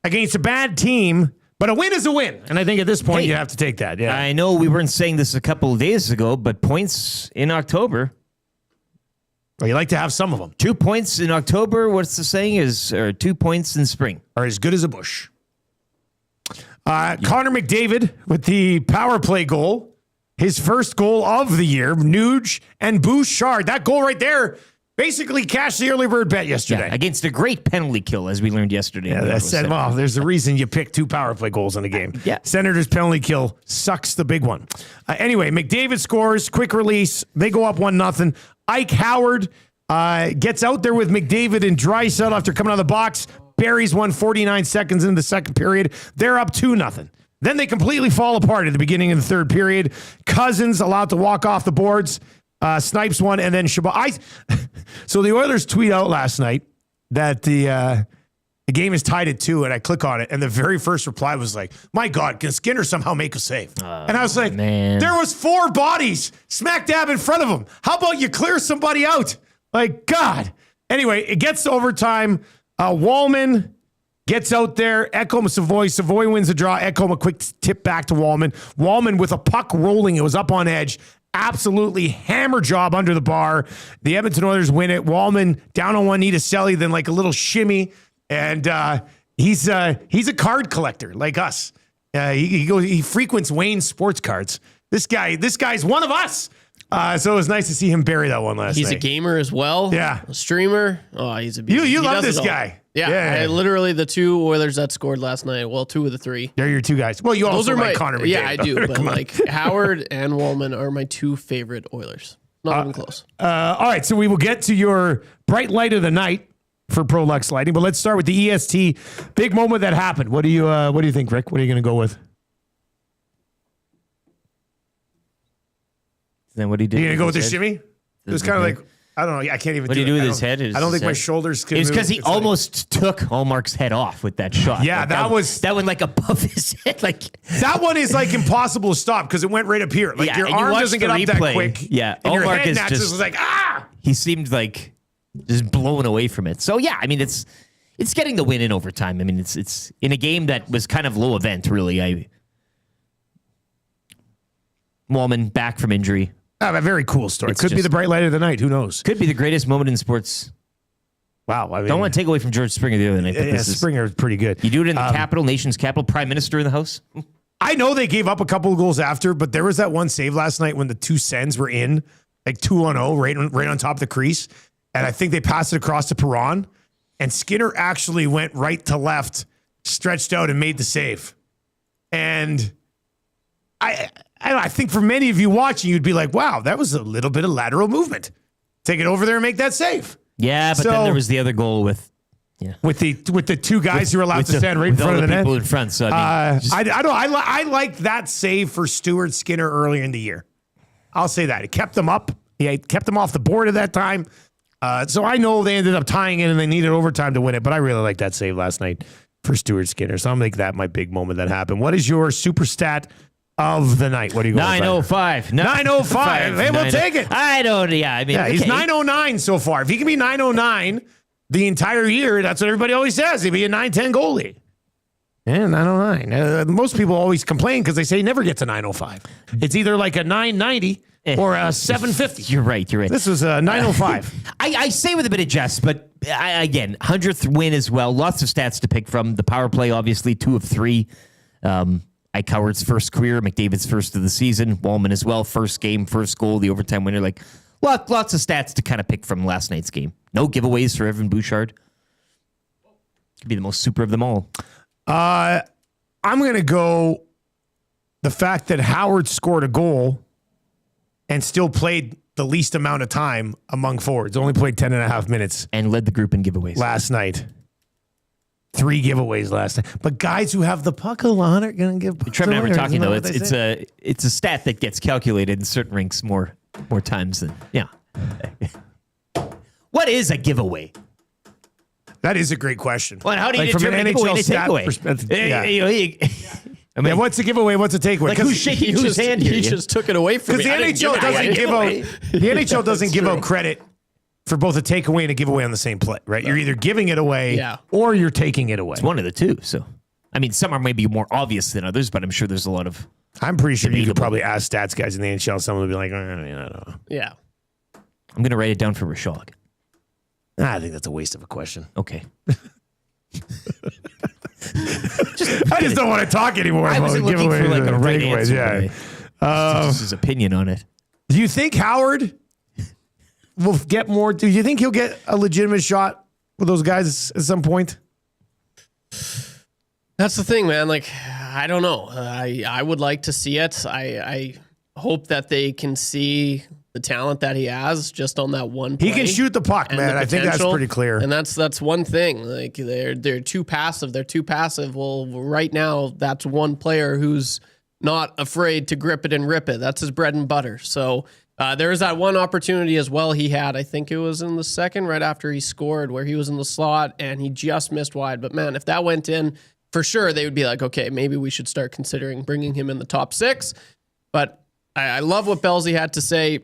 against a bad team, but a win is a win. And I think at this point you have to take that. Yeah, I know we weren't saying this a couple of days ago, but points in October. Well, you like to have some of them. 2 points in October, what's the saying, or 2 points in spring. Are as good as a bush. Connor McDavid with the power play goal. His first goal of the year. Nuge and Bouchard. That goal right there basically cashed the early bird bet yesterday. Yeah, against a great penalty kill, as we learned yesterday. Yeah, that said, well, there's a reason you pick 2 power play goals in a game. Yeah. Senators penalty kill sucks the big one. Anyway, McDavid scores, quick release. They go up 1-0. Ike Howard gets out there with McDavid and Draisaitl after coming out of the box. Buries one 49 seconds into the second period. They're up 2-0. Then they completely fall apart at the beginning of the third period. Cousins allowed to walk off the boards. Snipes one, and then Shabbat. So the Oilers tweet out last night that the game is tied at 2, and I click on it, and the very first reply was like, my God, can Skinner somehow make a save? And I was like, man. There was 4 bodies smack dab in front of him. How about you clear somebody out? Like, God. Anyway, it gets to overtime. Wallman gets out there. Ekholm, Savoy. Savoy wins the draw. Ekholm, a quick tip back to Wallman. Wallman with a puck rolling. It was up on edge. Absolutely hammer job under the bar. The Edmonton Oilers win it. Wallman down on one knee to Selly, then like a little shimmy. And he's a card collector like us. He frequents Wayne's sports cards. This guy's one of us. So it was nice to see him bury that one last night. He's a gamer as well. Yeah. A streamer. Oh, he's a beast. You He love does this it all. guy. Yeah, literally the two Oilers that scored last night. Well, two of the three. They're your two guys. Well, you also like Connor McDavid. Yeah, I do. But like Howard and Woolman are my two favorite Oilers. Not even close. All right, so we will get to your bright light of the night for ProLux Lighting, but let's start with the EST big moment that happened. What do you think, Rick? What are you going to go with? Then what he did? You going to go with the shimmy? It was kind of like, I don't know. I can't even. What did he do with his head? I don't think my shoulders could. It was move. because he almost took Hallmark's head off with that shot. Yeah, like that went like above his head. Like that one is like impossible to stop because it went right up here. Like yeah, your arm doesn't get up that quick. Yeah, and your Hallmark head is naturally just was like He seemed like just blown away from it. So yeah, I mean it's getting the win in overtime. I mean it's in a game that was kind of low event really. Woolman back from injury. A very cool story. Could be the bright light of the night. Who knows? Could be the greatest moment in sports. Wow. I mean, don't want to take away from George Springer the other night. But Springer is pretty good. You do it in the capital, nation's capital, prime minister in the house. I know they gave up a couple of goals after, but there was that one save last night when the two Sens were in, like 2-0, right on top of the crease. And I think they passed it across to Perron. And Skinner actually went right to left, stretched out, and made the save. And I think for many of you watching, you'd be like, wow, that was a little bit of lateral movement. Take it over there and make that save. Yeah, but then there was the other goal with the two guys who were allowed to stand right in front of the net. People in front. So I like that save for Stuart Skinner earlier in the year. I'll say that. It kept them up. He kept them off the board at that time. So I know they ended up tying it and they needed overtime to win it, but I really like that save last night for Stuart Skinner. So I'll make that my big moment that happened. What is your super stat of the night? What do you go 905. 905. Hey, we'll take it. I don't. Yeah, I mean, he's 909 so far. If he can be 909 the entire year, that's what everybody always says. He'd be a 910 goalie. Yeah, 909. Most people always complain because they say he never gets a 905. It's either like a 990 or a 750. You're right. This was a 905. I say with a bit of jest, but again, 100th win as well. Lots of stats to pick from. The power play, obviously, 2 of 3. Ike Howard's first career, McDavid's first of the season, Woolman as well, first game, first goal, the overtime winner. Like lots of stats to kind of pick from last night's game. No giveaways for Evan Bouchard. Could be the most super of them all. I'm going to go the fact that Howard scored a goal and still played the least amount of time among forwards. Only played 10 and a half minutes. And led the group in giveaways. Last night. 3 giveaways last night. But guys who have the puck a lot are going to give pucks Trevor and I were away. talking, though. Isn't that what It's a stat that gets calculated in certain rinks more times than, yeah. What is a giveaway? That is a great question. Well, how do you like from determine an a giveaway NHL and a stat takeaway? perspective? I mean, what's a giveaway? What's a takeaway? Like who's shaking whose hand here? He just took it away from me. Because the NHL doesn't give out. The NHL doesn't give out credit for both a takeaway and a giveaway on the same play, right? You're either giving it away or you're taking it away. It's one of the two. So, I mean, some are maybe more obvious than others, but I'm sure there's a lot of. I'm pretty sure you could probably ask stats guys in the NHL. Someone would be like, I don't know. Yeah. I'm going to write it down for Rishaug. I think that's a waste of a question. Okay. I just don't want to talk anymore. I wasn't looking for like a right answer. Yeah. Just his opinion on it. Do you think Howard will get more? Do you think he'll get a legitimate shot with those guys at some point? That's the thing, man. Like, I don't know. I would like to see it. I hope that they can see the talent that he has just on that one play. He can shoot the puck, man. I think that's pretty clear. And that's one thing. Like they're too passive. They're too passive. Well, right now that's one player who's not afraid to grip it and rip it. That's his bread and butter. So there was that one opportunity as well he had. I think it was in the second, right after he scored, where he was in the slot and he just missed wide. But man, if that went in, for sure they would be like, okay, maybe we should start considering bringing him in the top 6. But I love what Belsey had to say.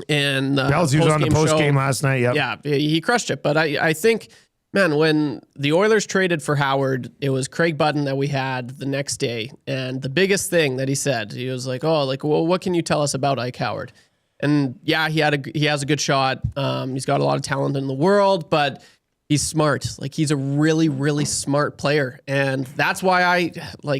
And Belsey was on the post game last night. Yep. Yeah, he crushed it. But I think, man, when the Oilers traded for Howard, it was Craig Button that we had the next day. And the biggest thing that he said, he was like, well, what can you tell us about Ike Howard? And yeah, he has a good shot. He's got a lot of talent in the world, but he's smart. Like, he's a really, really smart player. And that's why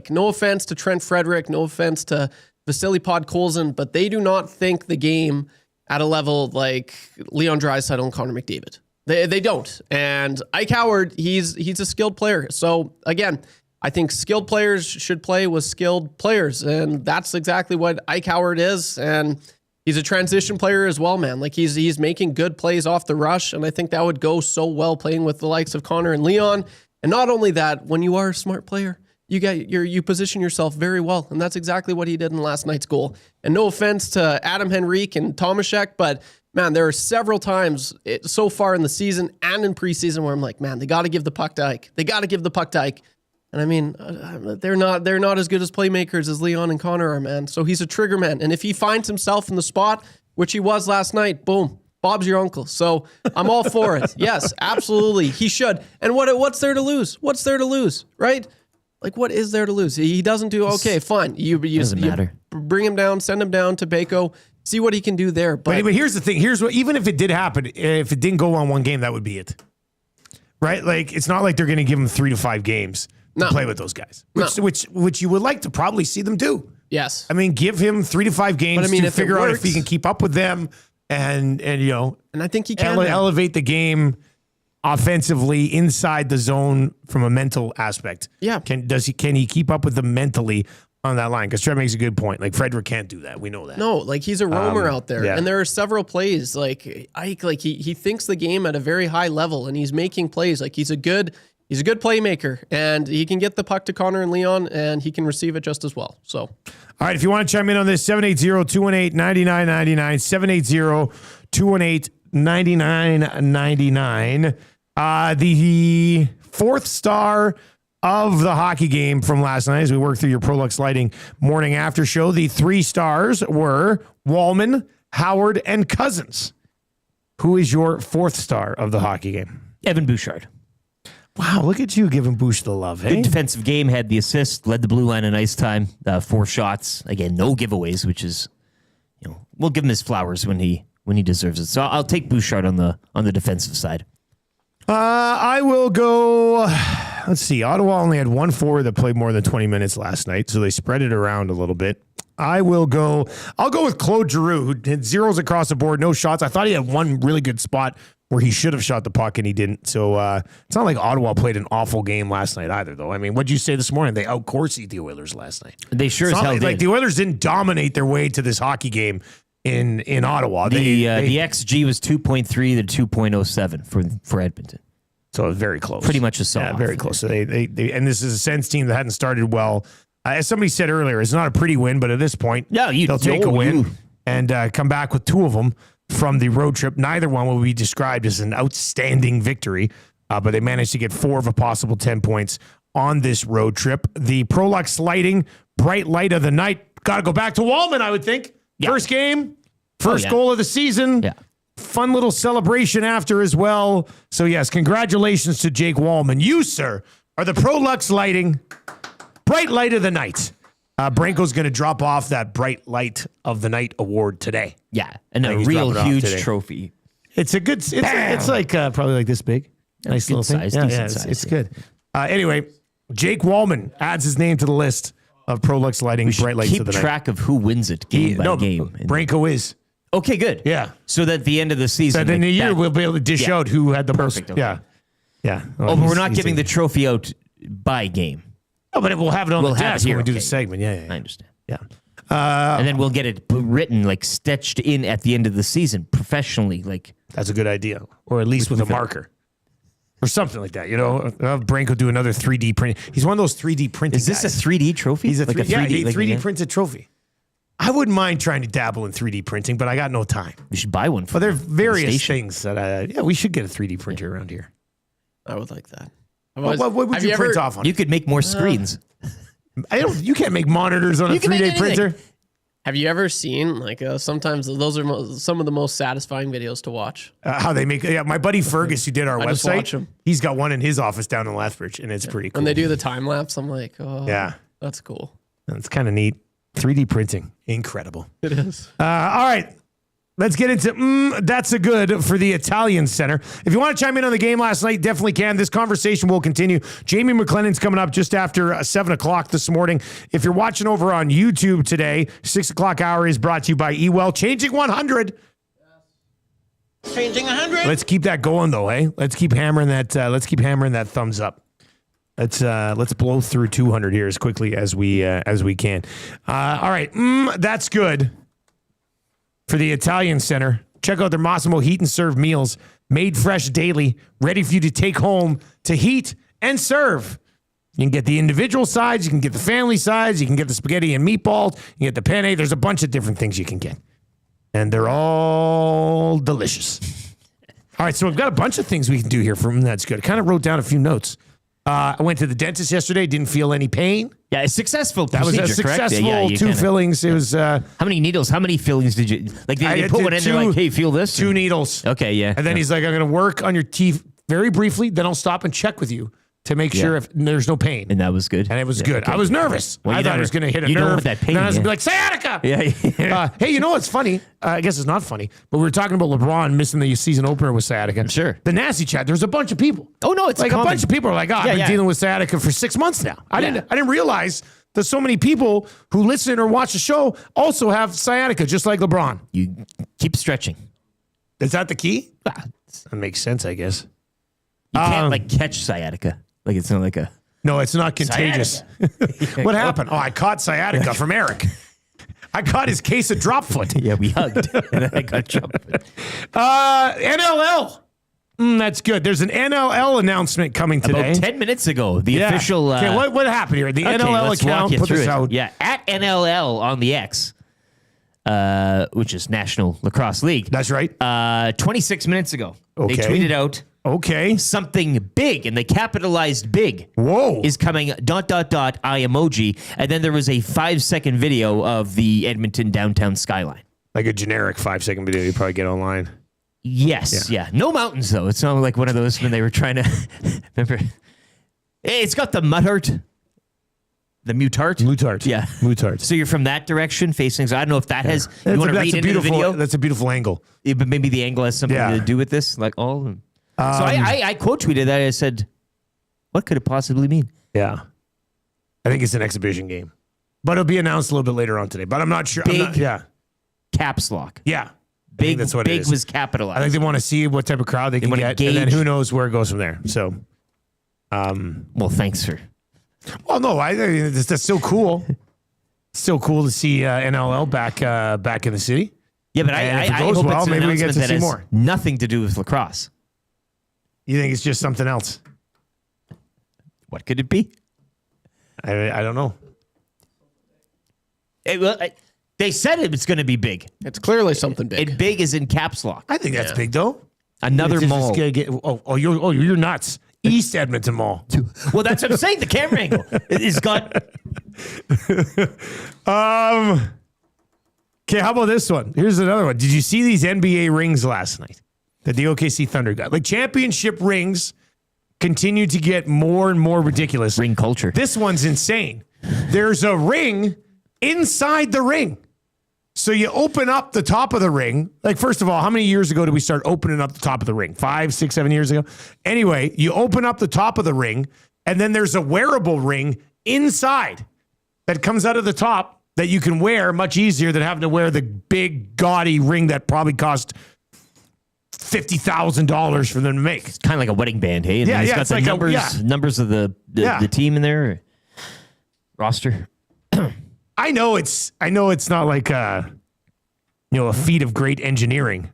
no offense to Trent Frederick, no offense to Vasily Podkolzin, but they do not think the game at a level like Leon Draisaitl and Connor McDavid. They don't. And Ike Howard, he's a skilled player. So again, I think skilled players should play with skilled players, and that's exactly what Ike Howard is. And he's a transition player as well, man. Like he's making good plays off the rush, and I think that would go so well playing with the likes of Connor and Leon. And not only that, when you are a smart player, you position yourself very well, and that's exactly what he did in last night's goal. And no offense to Adam Henrique and Tomaszek, but man, there are several times so far in the season and in preseason where I'm like, man, they got to give the puck to Ike. They got to give the puck to Ike. And I mean, they're not as good as playmakers as Leon and Connor are, man. So he's a trigger man. And if he finds himself in the spot, which he was last night, boom, Bob's your uncle. So I'm all for it. Yes, absolutely. He should. And what's there to lose? What's there to lose, right? Like, what is there to lose? He doesn't do, okay, fine. Doesn't matter. Bring him down, send him down to Baco, see what he can do there. But here's the thing. Here's what, even if it did happen, if it didn't go on one game, that would be it. Right? Like, it's not like they're going to give him 3 to 5 games to play with those guys, which you would like to probably see them do. Yes. I mean, give him 3 to 5 games to figure out if he can keep up with them and I think he can elevate the game offensively inside the zone from a mental aspect. Yeah. Can he keep up with them mentally on that line? Because Trev makes a good point. Like, Frederick can't do that. We know that. No, like he's a roamer out there. Yeah. And there are several plays like Ike, like he thinks the game at a very high level and he's making plays. Like he's a good playmaker, and he can get the puck to Connor and Leon, and he can receive it just as well. So, all right, if you want to chime in on this, 780-218-9999, 780-218-9999. The fourth star of the hockey game from last night, as we work through your Prolux Lighting morning after show, the 3 stars were Wallman, Howard, and Cousins. Who is your 4th star of the hockey game? Evan Bouchard. Wow, look at you giving Bouch the love, hey? Good defensive game, had the assist, led the blue line in ice time, 4 shots. Again, no giveaways, which is, we'll give him his flowers when he deserves it. So I'll take Bouchard on the defensive side. I will go, let's see, Ottawa only had 1 forward that played more than 20 minutes last night, so they spread it around a little bit. I'll go with Claude Giroux, who had zeros across the board, no shots. I thought he had one really good spot where he should have shot the puck and he didn't. So it's not like Ottawa played an awful game last night either, though. I mean, what'd you say this morning? They out-Corsied the Oilers last night. They sure as hell did. Like the Oilers didn't dominate their way to this hockey game in Ottawa. The XG was 2.3 to 2.07 for Edmonton. So it was very close. Pretty much a sell. Yeah, very close. So they and this is a Sens team that hadn't started well. As somebody said earlier, it's not a pretty win, but at this point, they'll take a win and come back with 2 of them from the road trip. Neither one will be described as an outstanding victory, but they managed to get 4 of a possible 10 points on this road trip. The Prolux Lighting bright light of the night. Got to go back to Wallman, I would think. Yeah. First game, first goal of the season. Yeah. Fun little celebration after as well. So, yes, congratulations to Jake Wallman. You, sir, are the Prolux Lighting bright light of the night. Branko's going to drop off that bright light of the night award today. Yeah, and a real huge trophy. It's a good. It's like probably like this big. Nice little thing. It's good. Anyway, Jake Wallman adds his name to the list of Prolux Lighting bright lights of the night. Keep track of who wins it game by game. Branko is. Okay, good. Yeah. So that at the end of the season, in a year we'll be able to dish out who had the most. Okay. Yeah. But we're not giving the trophy out by game. No, but we'll have it on the desk when we do the segment. Yeah. I understand. Yeah. And then we'll get it written, like stitched in at the end of the season professionally. Like that's a good idea, or at least with a marker. Or something like that, Branko do another 3D print. He's one of those 3D printing guys. Is this a 3D trophy? He's a 3D, 3D printed trophy. I wouldn't mind trying to dabble in 3D printing, but I got no time. We should buy one. But there are various things that we should get a 3D printer around here. I would like that. What would you print off on? You could make more screens. You can't make monitors on a 3D printer. Have you ever seen sometimes those are some of the most satisfying videos to watch? How they make my buddy Fergus who did our website. He's got one in his office down in Lethbridge, and it's pretty cool. When they do the time lapse, I'm like, oh, yeah, that's cool. It's kind of neat. 3D printing, incredible. It is. All right. Let's get into that's a good for the Italian Center. If you want to chime in on the game last night, definitely can. This conversation will continue. Jamie McLennan's coming up just after 7 o'clock this morning. If you're watching over on YouTube today, 6 o'clock hour is brought to you by Ewell. Changing 100. Changing 100. Let's keep that going though, eh? Let's keep hammering that. Let's keep hammering that thumbs up. Let's blow through 200 here as quickly as we can. All right, that's good for the Italian Center. Check out their Massimo Heat and Serve meals, made fresh daily, ready for you to take home to heat and serve. You can get the individual sides, you can get the family sides, you can get the spaghetti and meatballs, you can get the penne. There's a bunch of different things you can get, and they're all delicious. All right, so we've got a bunch of things we can do here from that's good. I kind of wrote down a few notes. I went to the dentist yesterday. Didn't feel any pain. Yeah, a successful That was procedure, a successful correct? Yeah, two fillings. It was how many needles? How many fillings did you like? They put one in there like, hey, feel this? 2 needles. Okay, yeah. And then he's like, I'm going to work on your teeth very briefly. Then I'll stop and check with you to make sure if there's no pain. And that was good. And it was good. Okay. I was nervous. Well, I thought it was going to hit a you nerve. don't want that pain. And then I was going to be like, sciatica. Yeah. Hey, you know what's funny? I guess it's not funny, but we were talking about LeBron missing the season opener with sciatica. Sure. The nasty chat. There's a bunch of people. Oh no, it's like common. a bunch of people are like, I've been dealing with sciatica for 6 months now. I didn't realize that so many people who listen or watch the show also have sciatica, just like LeBron. You keep stretching. Is that the key? That makes sense, I guess. You can't like catch sciatica. Like it's not like a. No, it's not contagious. What happened? Oh, I caught sciatica from Eric. I caught his case of drop foot. Yeah, we hugged. And then I got drop foot. NLL. That's good. There's an NLL announcement coming today. About 10 minutes ago, the official. Okay, what happened here? The NLL let's account walk you put through this it. out. Yeah, at NLL on the X, which is National Lacrosse League. That's right. 26 minutes ago, Okay. they tweeted out. Okay. Something big, and they capitalized big. Whoa. Is coming, .. I emoji. And then there was a 5-second video of the Edmonton downtown skyline. Like a generic 5-second video you probably get online. Yes, yeah. No mountains, though. It's not like one of those when they were trying to... Remember? Hey, it's got the mutart. The mutart? Mutart. Yeah. Mutart. So you're from that direction facing... I don't know if that has... You want to read into the video? That's a beautiful angle. Yeah, but maybe the angle has something to do with this. Like, so I quote tweeted that. I said, what could it possibly mean? Yeah. I think it's an exhibition game. But it'll be announced a little bit later on today. But I'm not sure. Big yeah. Caps lock. Yeah. Big, that's what it big is. was capitalized. I think they want to see what type of crowd they can wanna get. gauge. And then who knows where it goes from there. So, well, thanks for... Well, no, I think that's still cool. Still cool to see NLL back in the city. Yeah, but And I if it goes hope well, it's an maybe we get announcement to that see has more. nothing to do with lacrosse. You think it's just something else? What could it be? I don't know. They said it was going to be big. It's clearly something big. And big is in caps lock. I think that's big though. Another It's just mall. gonna get- you're nuts. East Edmonton Mall. Well, that's what I'm saying. The camera angle. It's got... Okay, how about this one? Here's another one. Did you see these NBA rings last night that the OKC Thunder got? Like championship rings continue to get more and more ridiculous. Ring culture. This one's insane. There's a ring inside the ring. So you open up the top of the ring. Like, first of all, how many years ago did we start opening up the top of the ring? 5, 6, 7 years ago? Anyway, you open up the top of the ring, and then there's a wearable ring inside that comes out of the top that you can wear much easier than having to wear the big, gaudy ring that probably cost $50,000 for them to make. It's kind of like a wedding band, hey? And Yeah, then it's yeah, got it's the like numbers of the team in there. Roster. I know it's not like a feat of great engineering,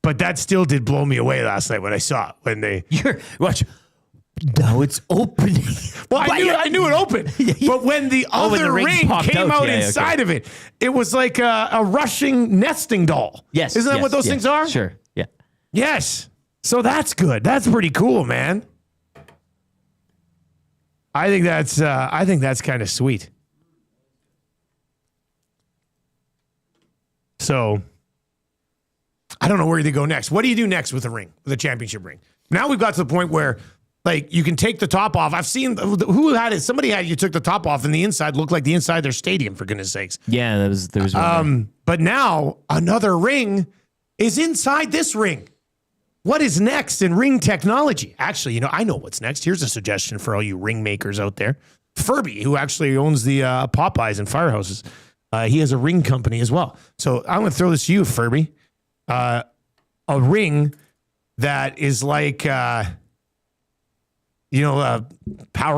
but that still did blow me away last night when I saw it. When they watch, now it's opening. Well, I knew it opened, but when the other ring came out inside of it, it was like a Russian nesting doll. Yes, isn't that what those things are? Sure. Yeah. Yes. So that's good. That's pretty cool, man. I think that's kind of sweet. So, I don't know where they go next. What do you do next with a ring, with a championship ring? Now we've got to the point where, like, you can take the top off. I've seen who had it. Somebody had you took the top off, and the inside looked like the inside of their stadium. For goodness sakes. Yeah, there was one. But now another ring is inside this ring. What is next in ring technology? Actually, I know what's next. Here's a suggestion for all you ring makers out there. Furby, who actually owns the Popeyes and Firehouses. He has a ring company as well. So I'm going to throw this to you, Furby. a ring that is like, Power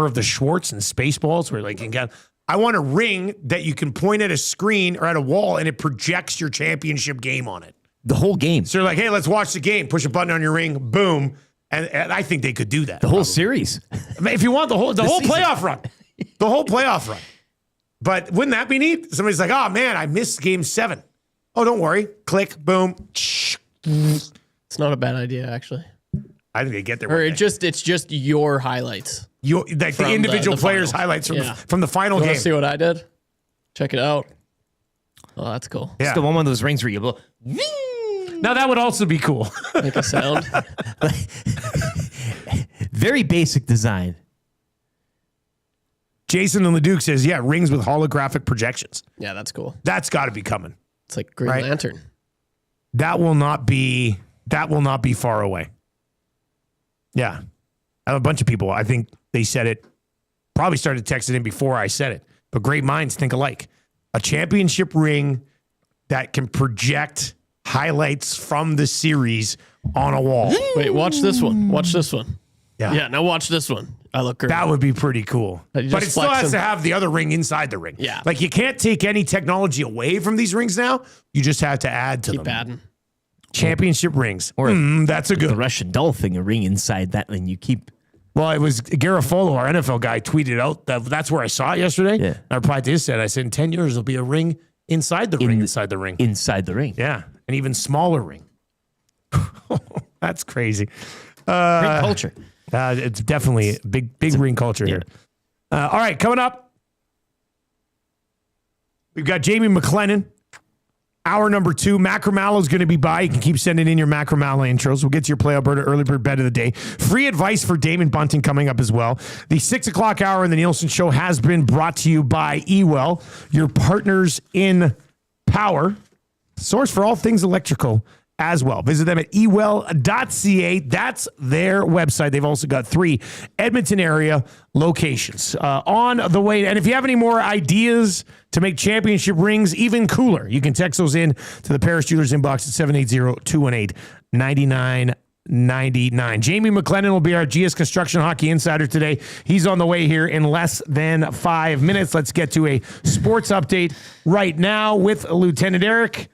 of the Schwartz and Spaceballs, where like you can I want a ring that you can point at a screen or at a wall and it projects your championship game on it. The whole game. So you're like, hey, let's watch the game. Push a button on your ring. Boom. And I think they could do that. The whole series. I mean, if you want the whole playoff run. The whole playoff run. But wouldn't that be neat? Somebody's like, oh, man, I missed game 7. Oh, don't worry. Click. Boom. It's not a bad idea, actually. I think they get there. Or it's just your highlights. Like the individual players' highlights from the final game. See what I did? Check it out. Oh, that's cool. Yeah. Still one of those rings where you blow. Now that would also be cool. Make a sound. Very basic design. Jason and Leduc says, yeah, rings with holographic projections. Yeah, that's cool. That's got to be coming. It's like Green Lantern. That will not be far away. Yeah. I have a bunch of people. I think they said it, probably started texting in before I said it. But great minds think alike. A championship ring that can project highlights from the series on a wall. Wait, watch this one. Watch this one. Yeah. Yeah, now watch this one. I look great. That would be pretty cool. But it still has to have the other ring inside the ring. Yeah. Like you can't take any technology away from these rings now. You just have to add to them. Keep adding. Championship rings. Or that's a good The Russian doll thing, a ring inside that, and you keep. Well, it was Garofalo, our NFL guy, tweeted out that's where I saw it yesterday. Yeah. I replied to his said, I said, in 10 years, there'll be a ring inside the ring. Inside the ring. Yeah. An even smaller ring. That's crazy. Ring culture. It's definitely big ring culture here. All right, coming up, we've got Jamie McLennan. Hour number 2, Macalla is going to be by. You can keep sending in your Macalla intros. We'll get to your Play Alberta early bird bet of the day. Free advice for Damon Bunting coming up as well. The 6 o'clock hour in the Nielsen Show has been brought to you by Ewell, your partners in power. Source for all things electrical as well. Visit them at ewell.ca. That's their website. They've also got 3 Edmonton area locations on the way. And if you have any more ideas to make championship rings even cooler, you can text those in to the Paris Jewelers inbox at 780-218-9999. Jamie McLennan will be our GS Construction Hockey Insider today. He's on the way here in less than 5 minutes. Let's get to a sports update right now with Lieutenant Eric.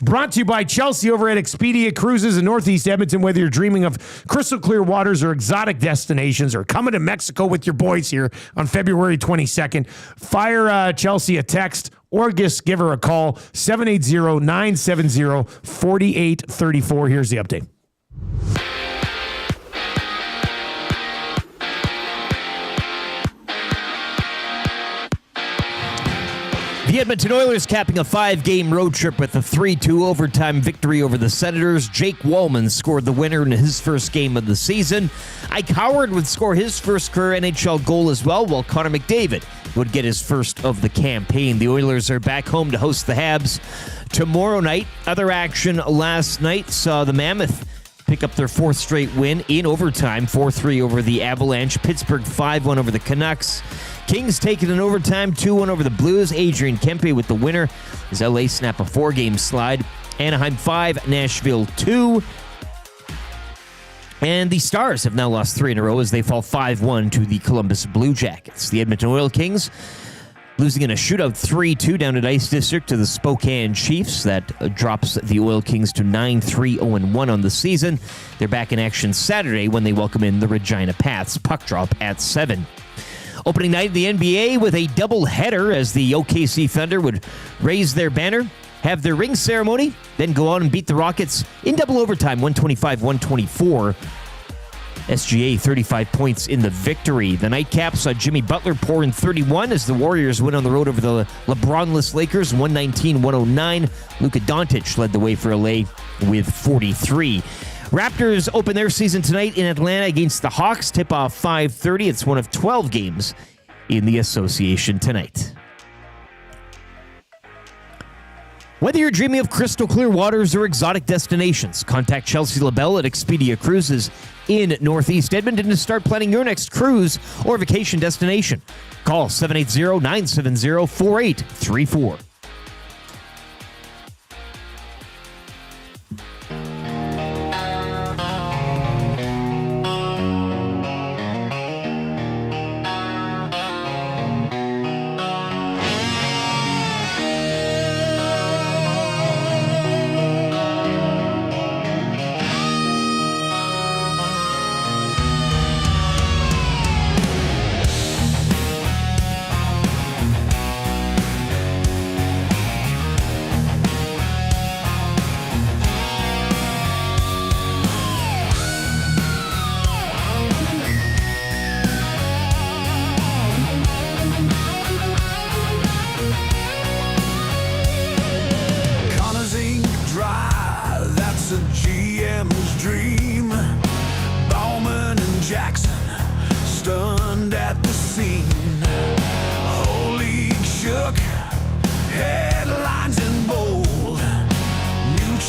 Brought to you by Chelsea over at Expedia Cruises in Northeast Edmonton. Whether you're dreaming of crystal clear waters or exotic destinations or coming to Mexico with your boys here on February 22nd, fire Chelsea a text or just give her a call, 780-970-4834. Here's the update. The Edmonton Oilers capping a 5-game road trip with a 3-2 overtime victory over the Senators. Jake Wallman scored the winner in his first game of the season. Ike Howard would score his first career NHL goal as well, while Connor McDavid would get his first of the campaign. The Oilers are back home to host the Habs tomorrow night. Other action last night saw the Mammoth pick up their 4th straight win in overtime, 4-3 over the Avalanche. Pittsburgh 5-1 over the Canucks. Kings taking an overtime, 2-1 over the Blues. Adrian Kempe with the winner as LA snap a 4-game slide. Anaheim 5, Nashville 2. And the Stars have now lost 3 in a row as they fall 5-1 to the Columbus Blue Jackets. The Edmonton Oil Kings losing in a shootout 3-2 down at Ice District to the Spokane Chiefs. That drops the Oil Kings to 9-3-0-1 on the season. They're back in action Saturday when they welcome in the Regina Pats. Puck drop at 7. Opening night of the NBA with a doubleheader as the OKC Thunder would raise their banner, have their ring ceremony, then go on and beat the Rockets in double overtime, 125-124. SGA 35 points in the victory. The nightcap saw Jimmy Butler pour in 31 as the Warriors win on the road over the LeBron-less Lakers, 119-109. Luka Doncic led the way for LA with 43. Raptors open their season tonight in Atlanta against the Hawks. Tip-off 5:30. It's one of 12 games in the association tonight. Whether you're dreaming of crystal clear waters or exotic destinations, contact Chelsea LaBelle at Expedia Cruises in Northeast Edmonton to start planning your next cruise or vacation destination. Call 780-970-4834.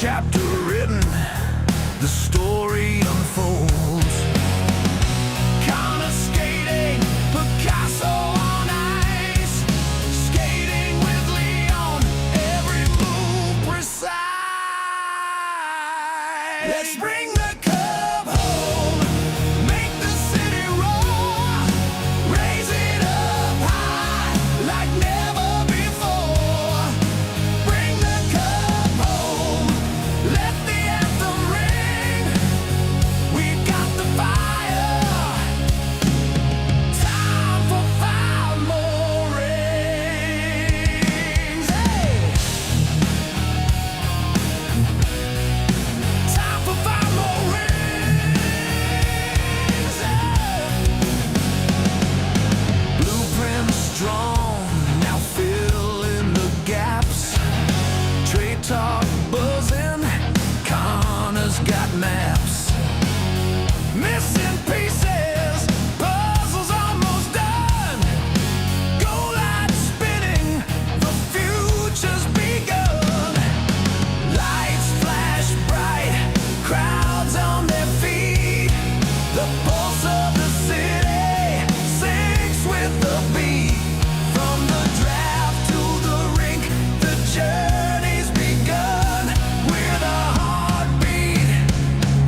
chapter written, the story unfolds. Connor skating, Picasso on ice, skating with Leon, every move precise. Let's bring the cup home, make the city roar, raise it up high like never before. Bring the cup home, let the anthem ring. We've got the fire, time for 5 more rings. Hey! Time for 5 more rings. Blueprint strong, now fill in the gaps. Trade talk buzzing, Connor's got maps. Missing pieces, puzzle's almost done. Goal line spinning, the future's begun. Lights flash bright, crowds on their feet. The pulse of the city sinks with the beat. From the draft to the rink, the journey's begun. We're the heartbeat.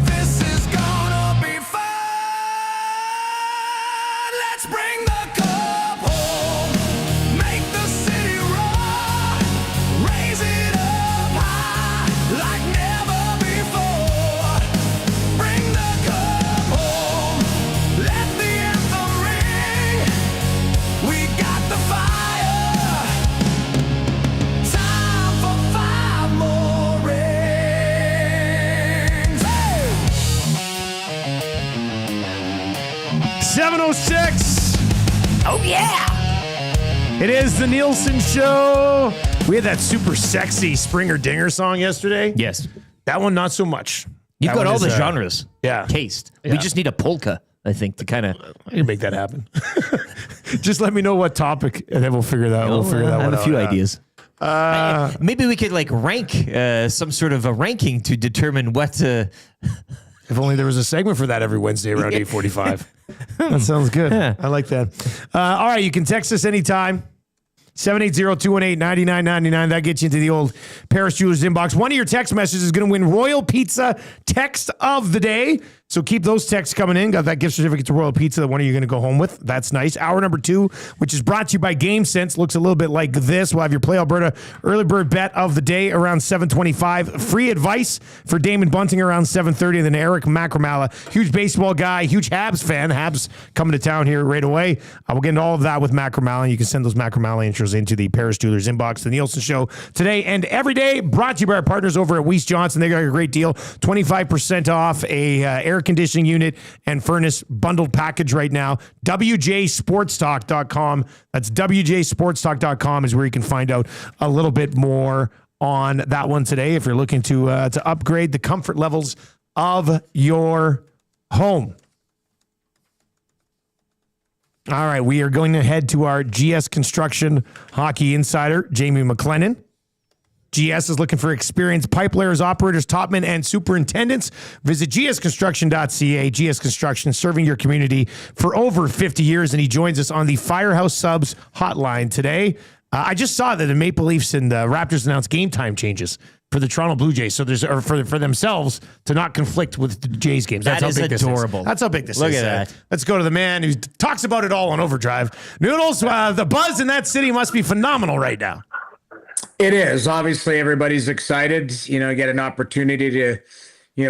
This is gonna be fun. Let's bring the cup home, make the city roar, raise it up high like never before. Bring the cup home, let the anthem ring. We got the fire, time for 5 more rings. Hey! 7:06. Oh, yeah. It is the Nielsen Show. We had that super sexy Springer Dinger song yesterday. Yes. That one, not so much. You've That got one all is, the genres yeah. cased. Yeah. We just need a polka, I think, to kind of... I can make that happen. Just let me know what topic, and then we'll figure that. We'll figure that I one have out. a few yeah. ideas. Maybe we could like rank some sort of a ranking to determine what... If only there was a segment for that every Wednesday around 8:45. That sounds good. Yeah. I like that. All right, you can text us anytime. 780-218-9999. That gets you into the old Paris Jewelers inbox. One of your text messages is going to win Royal Pizza Text of the Day. So keep those texts coming in. Got that gift certificate to Royal Pizza that one of you are going to go home with. That's nice. Hour number 2, which is brought to you by GameSense, looks a little bit like this. We'll have your Play Alberta early bird bet of the day around 7:25. Free advice for Damon Bunting around 7:30. And then Eric Macalla, huge baseball guy, huge Habs fan. Habs coming to town here right away. We'll get into all of that with Macalla. You can send those Macalla intros into the Paris Jewelers inbox. The Nielsen Show today and every day, brought to you by our partners over at Weiss Johnson. They got a great deal. 25% off a air conditioning unit and furnace bundled package right now. WJSportstalk.com. That's WJSportstalk.com is where you can find out a little bit more on that one today if you're looking to upgrade the comfort levels of your home. All right, we are going to head to our GS Construction Hockey Insider, Jamie McLennan. GS is looking for experienced pipe layers, operators, topmen, and superintendents. Visit gsconstruction.ca. GS Construction, serving your community for over 50 years, and he joins us on the Firehouse Subs hotline today. I just saw that the Maple Leafs and the Raptors announced game time changes for the Toronto Blue Jays, so there's for themselves to not conflict with the Jays games. That's That how is big this adorable. is. That's how big this Look is. at that. Let's go to the man who talks about it all on Overdrive. Noodles, the buzz in that city must be phenomenal right now. It is. Obviously, everybody's excited. You know, get an opportunity to,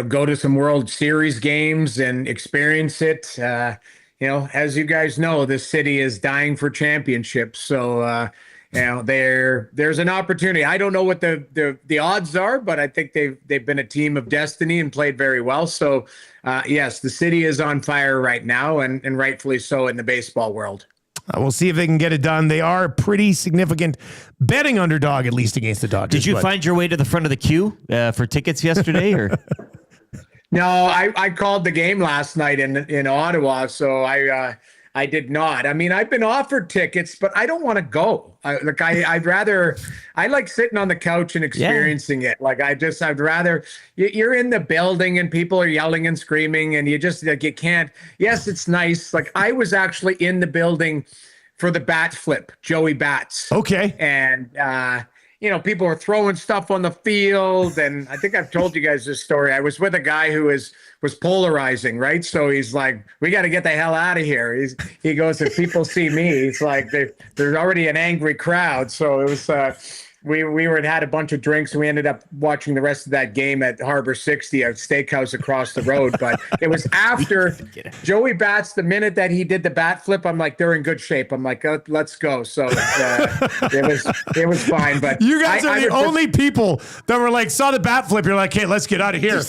go to some World Series games and experience it. As you guys know, this city is dying for championships. So, there's an opportunity. I don't know what the odds are, but I think they've been a team of destiny and played very well. So, yes, the city is on fire right now, and rightfully so in the baseball world. We'll see if they can get it done. They are a pretty significant betting underdog, at least against the Dodgers. Did you find your way to the front of the queue for tickets yesterday? Or No, I called the game last night in Ottawa, so I I did not. I mean, I've been offered tickets, but I don't want to go. I'd rather, I like sitting on the couch and experiencing it. Like I'd rather, you're in the building and people are yelling and screaming and you just, like, you can't, yes, it's nice. Like I was actually in the building for the bat flip, Joey Bats. Okay. And, people were throwing stuff on the field. And I think I've told you guys this story. I was with a guy who was polarizing, right? So he's like, we got to get the hell out of here. He goes, if people see me, it's like there's already an angry crowd. So it was, we had a bunch of drinks and we ended up watching the rest of that game at Harbor 60, a steakhouse across the road. But it was after Joey Bats, the minute that he did the bat flip, I'm like, they're in good shape. I'm like, let's go. So it was fine. But you guys are the only people that were like, saw the bat flip. You're like, hey, let's get out of here.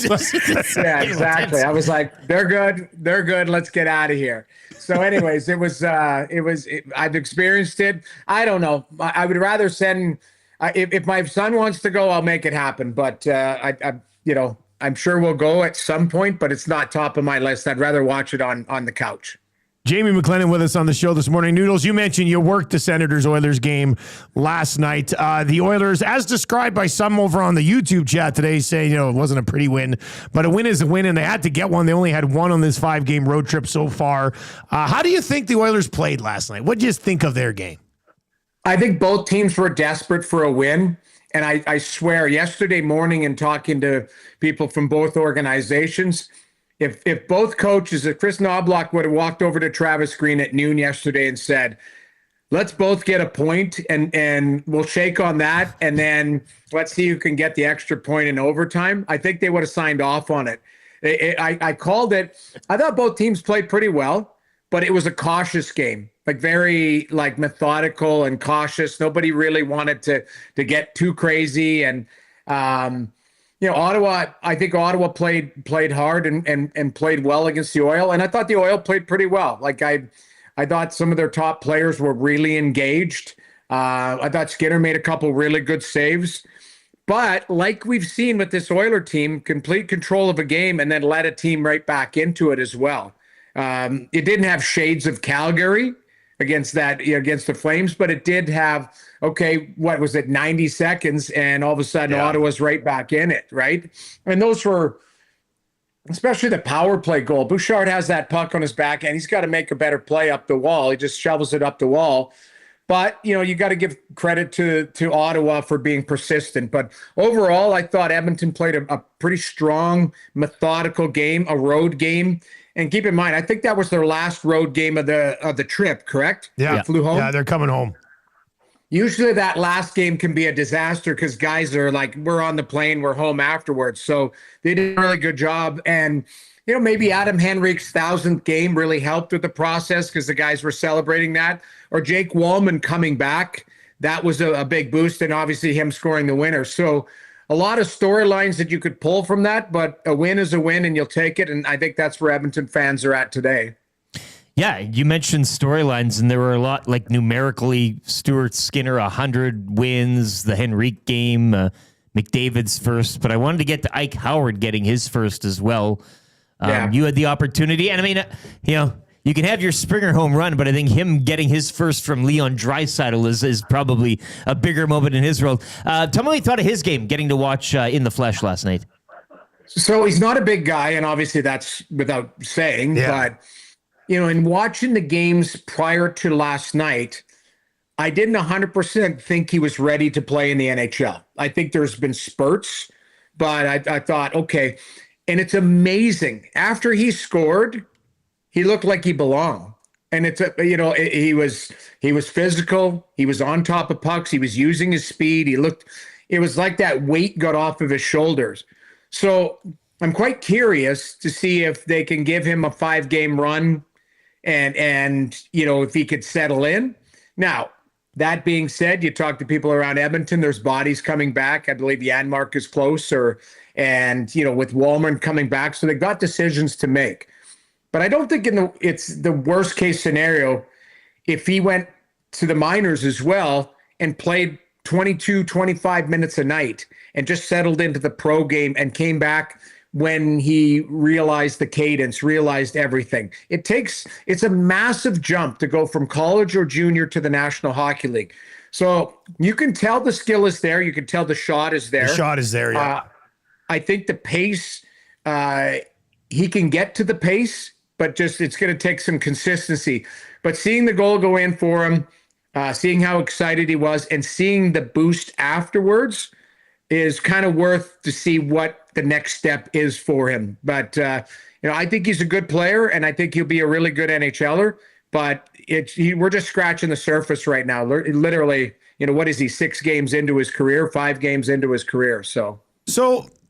Yeah, exactly. I was like, they're good. Let's get out of here. So anyways, I've experienced it. I don't know. I would rather send, if my son wants to go, I'll make it happen. But I'm sure we'll go at some point, but it's not top of my list. I'd rather watch it on the couch. Jamie McLennan with us on the show this morning. Noodles, you mentioned you worked the Senators-Oilers game last night. The Oilers, as described by some over on the YouTube chat today, saying, it wasn't a pretty win, but a win is a win, and they had to get one. They only had one on this 5-game road trip so far. How do you think the Oilers played last night? What did you think of their game? I think both teams were desperate for a win. And I swear, yesterday morning and talking to people from both organizations, if both coaches, if Chris Knobloch would have walked over to Travis Green at noon yesterday and said, let's both get a point and we'll shake on that. And then let's see who can get the extra point in overtime, I think they would have signed off on it. I called it. I thought both teams played pretty well, but it was a cautious game. Like very methodical and cautious. Nobody really wanted to get too crazy. And Ottawa, I think Ottawa played hard and played well against the Oil. And I thought the Oil played pretty well. Like I thought some of their top players were really engaged. I thought Skinner made a couple really good saves. But like we've seen with this Oiler team, complete control of a game and then let a team right back into it as well. It didn't have shades of Calgary against the Flames, but it did have, 90 seconds, and all of a sudden Ottawa's right back in it, right? And those were, especially the power play goal. Bouchard has that puck on his back, and he's got to make a better play up the wall. He just shovels it up the wall. But, you got to give credit to Ottawa for being persistent. But overall, I thought Edmonton played a pretty strong, methodical game, a road game. And keep in mind, I think that was their last road game of the trip, correct? Yeah. They flew home? Yeah, they're coming home. Usually that last game can be a disaster because guys are like, we're on the plane, we're home afterwards. So they did a really good job. And, maybe Adam Henrique's 1,000th game really helped with the process because the guys were celebrating that. Or Jake Wallman coming back, that was a big boost. And obviously him scoring the winner. So a lot of storylines that you could pull from that, but a win is a win and you'll take it. And I think that's where Edmonton fans are at today. Yeah, you mentioned storylines, and there were a lot, like numerically, Stuart Skinner, 100 wins, the Henrique game, McDavid's first, but I wanted to get to Ike Howard getting his first as well. You had the opportunity, and I mean, you can have your Springer home run, but I think him getting his first from Leon Draisaitl is probably a bigger moment in his world. Tell me what you thought of his game, getting to watch in the flesh last night. So he's not a big guy, and obviously that's without saying, but, in watching the games prior to last night, I didn't 100% think he was ready to play in the NHL. I think there's been spurts, but I thought, okay. And it's amazing. After he scored, he looked like he belonged. And it's, he was physical. He was on top of pucks. He was using his speed. It was like that weight got off of his shoulders. So I'm quite curious to see if they can give him a 5-game run and if he could settle in. Now, that being said, you talk to people around Edmonton, there's bodies coming back. I believe Janmark is close and with Wallman coming back. So they've got decisions to make. But I don't think it's the worst case scenario if he went to the minors as well and played 22, 25 minutes a night and just settled into the pro game and came back when he realized the cadence, realized everything. It's a massive jump to go from college or junior to the National Hockey League. So you can tell the skill is there. You can tell the shot is there. The shot is there, yeah. I think the pace, he can get to the pace, but just it's going to take some consistency. But seeing the goal go in for him, seeing how excited he was, and seeing the boost afterwards is kind of worth to see what the next step is for him. But I think he's a good player, and I think he'll be a really good NHLer. But we're just scratching the surface right now. Literally, what is he? 6 games into his career, 5 games into his career. So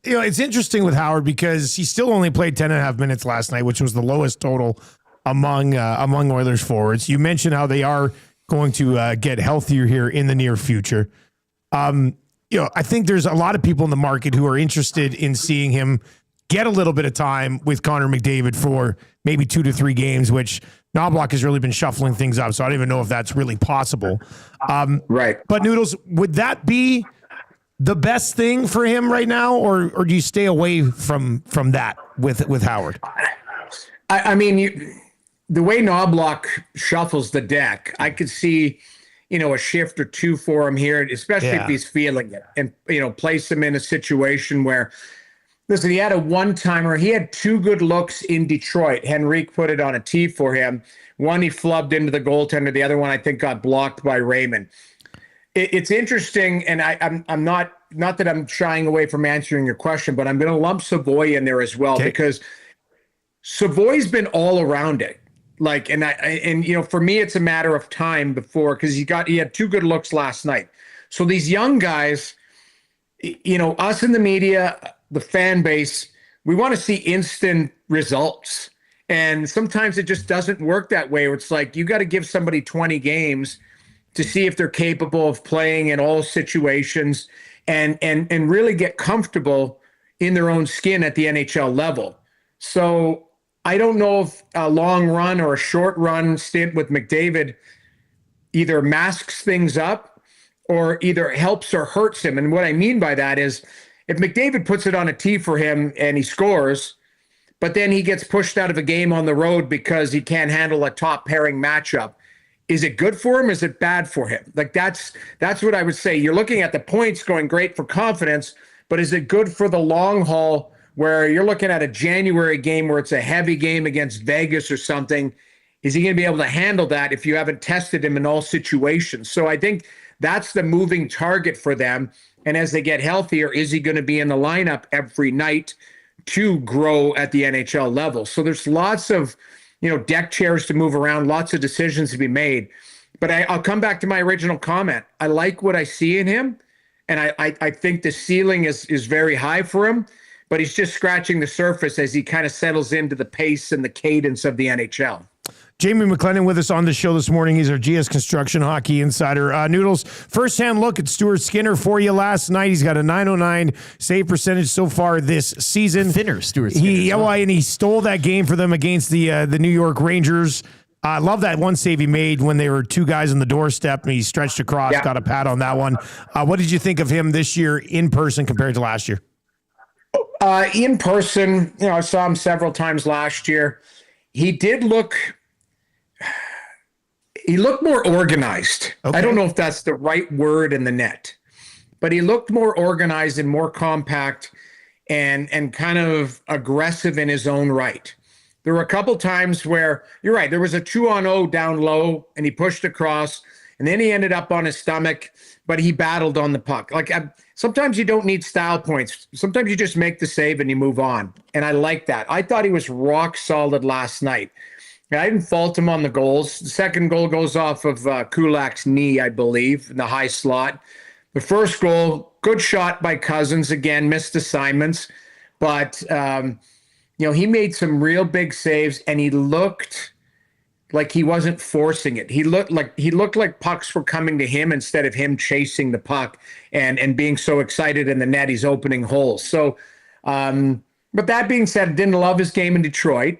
it's interesting with Howard because he still only played 10.5 minutes last night, which was the lowest total among Oilers forwards. You mentioned how they are going to get healthier here in the near future. I think there's a lot of people in the market who are interested in seeing him get a little bit of time with Connor McDavid for maybe 2 to 3 games, which Knobloch has really been shuffling things up. So I don't even know if that's really possible. Right. But Noodles, would that be the best thing for him right now, or do you stay away from that with Howard? I mean, the way Knobloch shuffles the deck, I could see, a shift or two for him here, especially if he's feeling it, and, place him in a situation where, listen, he had a one-timer. He had 2 good looks in Detroit. Henrique put it on a tee for him. One he flubbed into the goaltender. The other one, I think, got blocked by Raymond. It's interesting, and I'm not that I'm shying away from answering your question, but I'm going to lump Savoy in there as well, because Savoy's been all around it. For me, it's a matter of time before, because he had 2 good looks last night. So these young guys, us in the media, the fan base, we want to see instant results. And sometimes it just doesn't work that way, where it's like you got to give somebody 20 games to see if they're capable of playing in all situations and really get comfortable in their own skin at the NHL level. So I don't know if a long run or a short run stint with McDavid either masks things up or either helps or hurts him. And what I mean by that is, if McDavid puts it on a tee for him and he scores, but then he gets pushed out of a game on the road because he can't handle a top pairing matchup, is it good for him? Is it bad for him? That's what I would say. You're looking at the points going great for confidence, but is it good for the long haul, where you're looking at a January game where it's a heavy game against Vegas or something? Is he going to be able to handle that if you haven't tested him in all situations? So I think that's the moving target for them. And as they get healthier, is he going to be in the lineup every night to grow at the NHL level? So there's lots of, deck chairs to move around, lots of decisions to be made. But I'll come back to my original comment. I like what I see in him, and I think the ceiling is very high for him, but he's just scratching the surface as he kind of settles into the pace and the cadence of the NHL. Jamie McLennan with us on the show this morning. He's our GS Construction Hockey Insider. Noodles, first-hand look at Stuart Skinner for you last night. He's got a .909 save percentage so far this season. Thinner Stuart Skinner. And he stole that game for them against the New York Rangers. I love that one save he made when they were 2 guys on the doorstep, and he stretched across, got a pat on that one. What did you think of him this year in person compared to last year? In person, I saw him several times last year. He looked more organized. Okay. I don't know if that's the right word in the net, but he looked more organized and more compact and kind of aggressive in his own right. There were a couple times where, you're right, there was a 2-on-0 down low and he pushed across, and then he ended up on his stomach, but he battled on the puck. Sometimes you don't need style points. Sometimes you just make the save and you move on. And I like that. I thought he was rock solid last night. I didn't fault him on the goals. The second goal goes off of Kulak's knee, I believe, in the high slot. The first goal, good shot by Cousins. Again, missed assignments. But, he made some real big saves, and he looked like he wasn't forcing it. He looked like pucks were coming to him instead of him chasing the puck and being so excited in the net he's opening holes. So, but that being said, I didn't love his game in Detroit.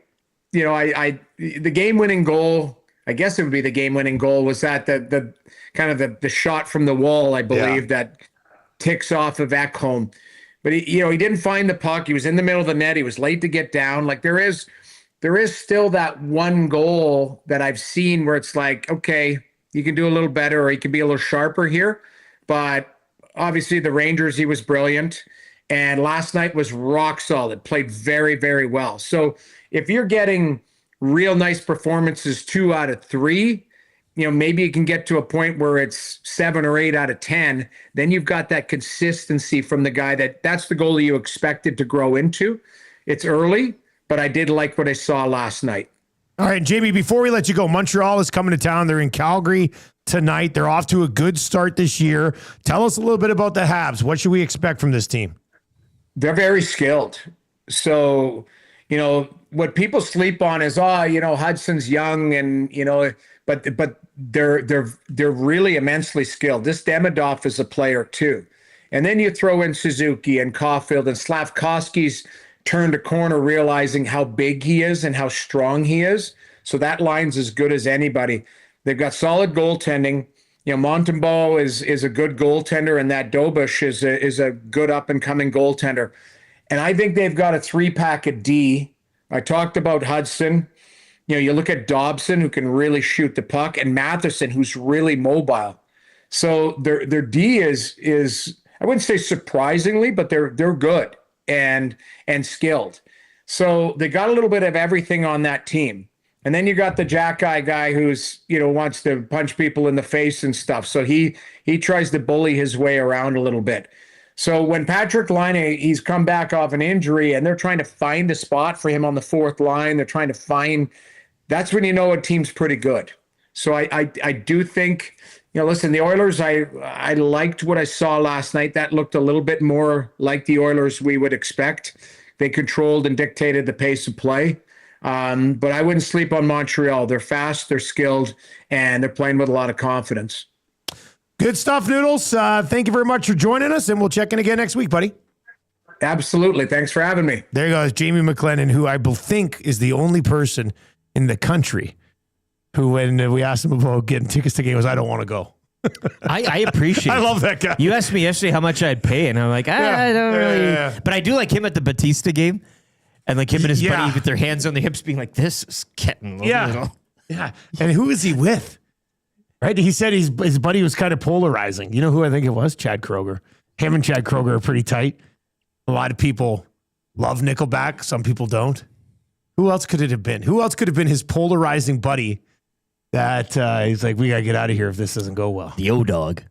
The game-winning goal, I guess it would be the game-winning goal, was that the kind of the shot from the wall, I believe, that ticks off of Ekholm. but he didn't find the puck. He was in the middle of the net. He was late to get down. Like there is still that one goal that I've seen where it's like, okay, you can do a little better or he can be a little sharper here. But obviously the Rangers, he was brilliant. And last night was rock solid, played very, very well. So if you're getting real nice performances 2 out of 3, maybe you can get to a point where it's 7 or 8 out of 10. Then you've got that consistency from the guy that's the goalie you expected to grow into. It's early, but I did like what I saw last night. All right, Jamie, before we let you go, Montreal is coming to town. They're in Calgary tonight. They're off to a good start this year. Tell us a little bit about the Habs. What should we expect from this team? They're very skilled. So, what people sleep on is, Hudson's young and, but they're really immensely skilled. This Demidov is a player too. And then you throw in Suzuki and Caulfield, and Slavkovsky's turned a corner realizing how big he is and how strong he is. So that line's as good as anybody. They've got solid goaltending. Montembeault is a good goaltender, and that Dobush is a good up-and-coming goaltender. And I think they've got a 3-pack of D. I talked about Hudson. You look at Dobson, who can really shoot the puck, and Matheson, who's really mobile. So their D is I wouldn't say surprisingly, but they're good and skilled. So they got a little bit of everything on that team. And then you got the Jack guy who's, wants to punch people in the face and stuff. So he tries to bully his way around a little bit. So when Patrick Laine, he's come back off an injury and they're trying to find a spot for him on the 4th line. They're trying to find, that's when a team's pretty good. So I do think, listen, the Oilers, I liked what I saw last night. That looked a little bit more like the Oilers we would expect. They controlled and dictated the pace of play. But I wouldn't sleep on Montreal. They're fast, they're skilled, and they're playing with a lot of confidence. Good stuff, Noodles. Thank you very much for joining us, and we'll check in again next week, buddy. Absolutely. Thanks for having me. There goes Jamie McLennan, who I think is the only person in the country who, when we asked him about getting tickets to games, I don't want to go. I appreciate it. I love that guy. You asked me yesterday how much I'd pay, and I'm like, I don't really. Yeah. But I do like him at the Batista game. And like him and his buddy with their hands on their hips being like, this is getting a little. Yeah. And who is he with? Right? He said his buddy was kind of polarizing. You know who I think it was? Chad Kroger. Him and Chad Kroger are pretty tight. A lot of people love Nickelback. Some people don't. Who else could it have been? Who else could have been his polarizing buddy that he's like, we got to get out of here if this doesn't go well? The O-Dog.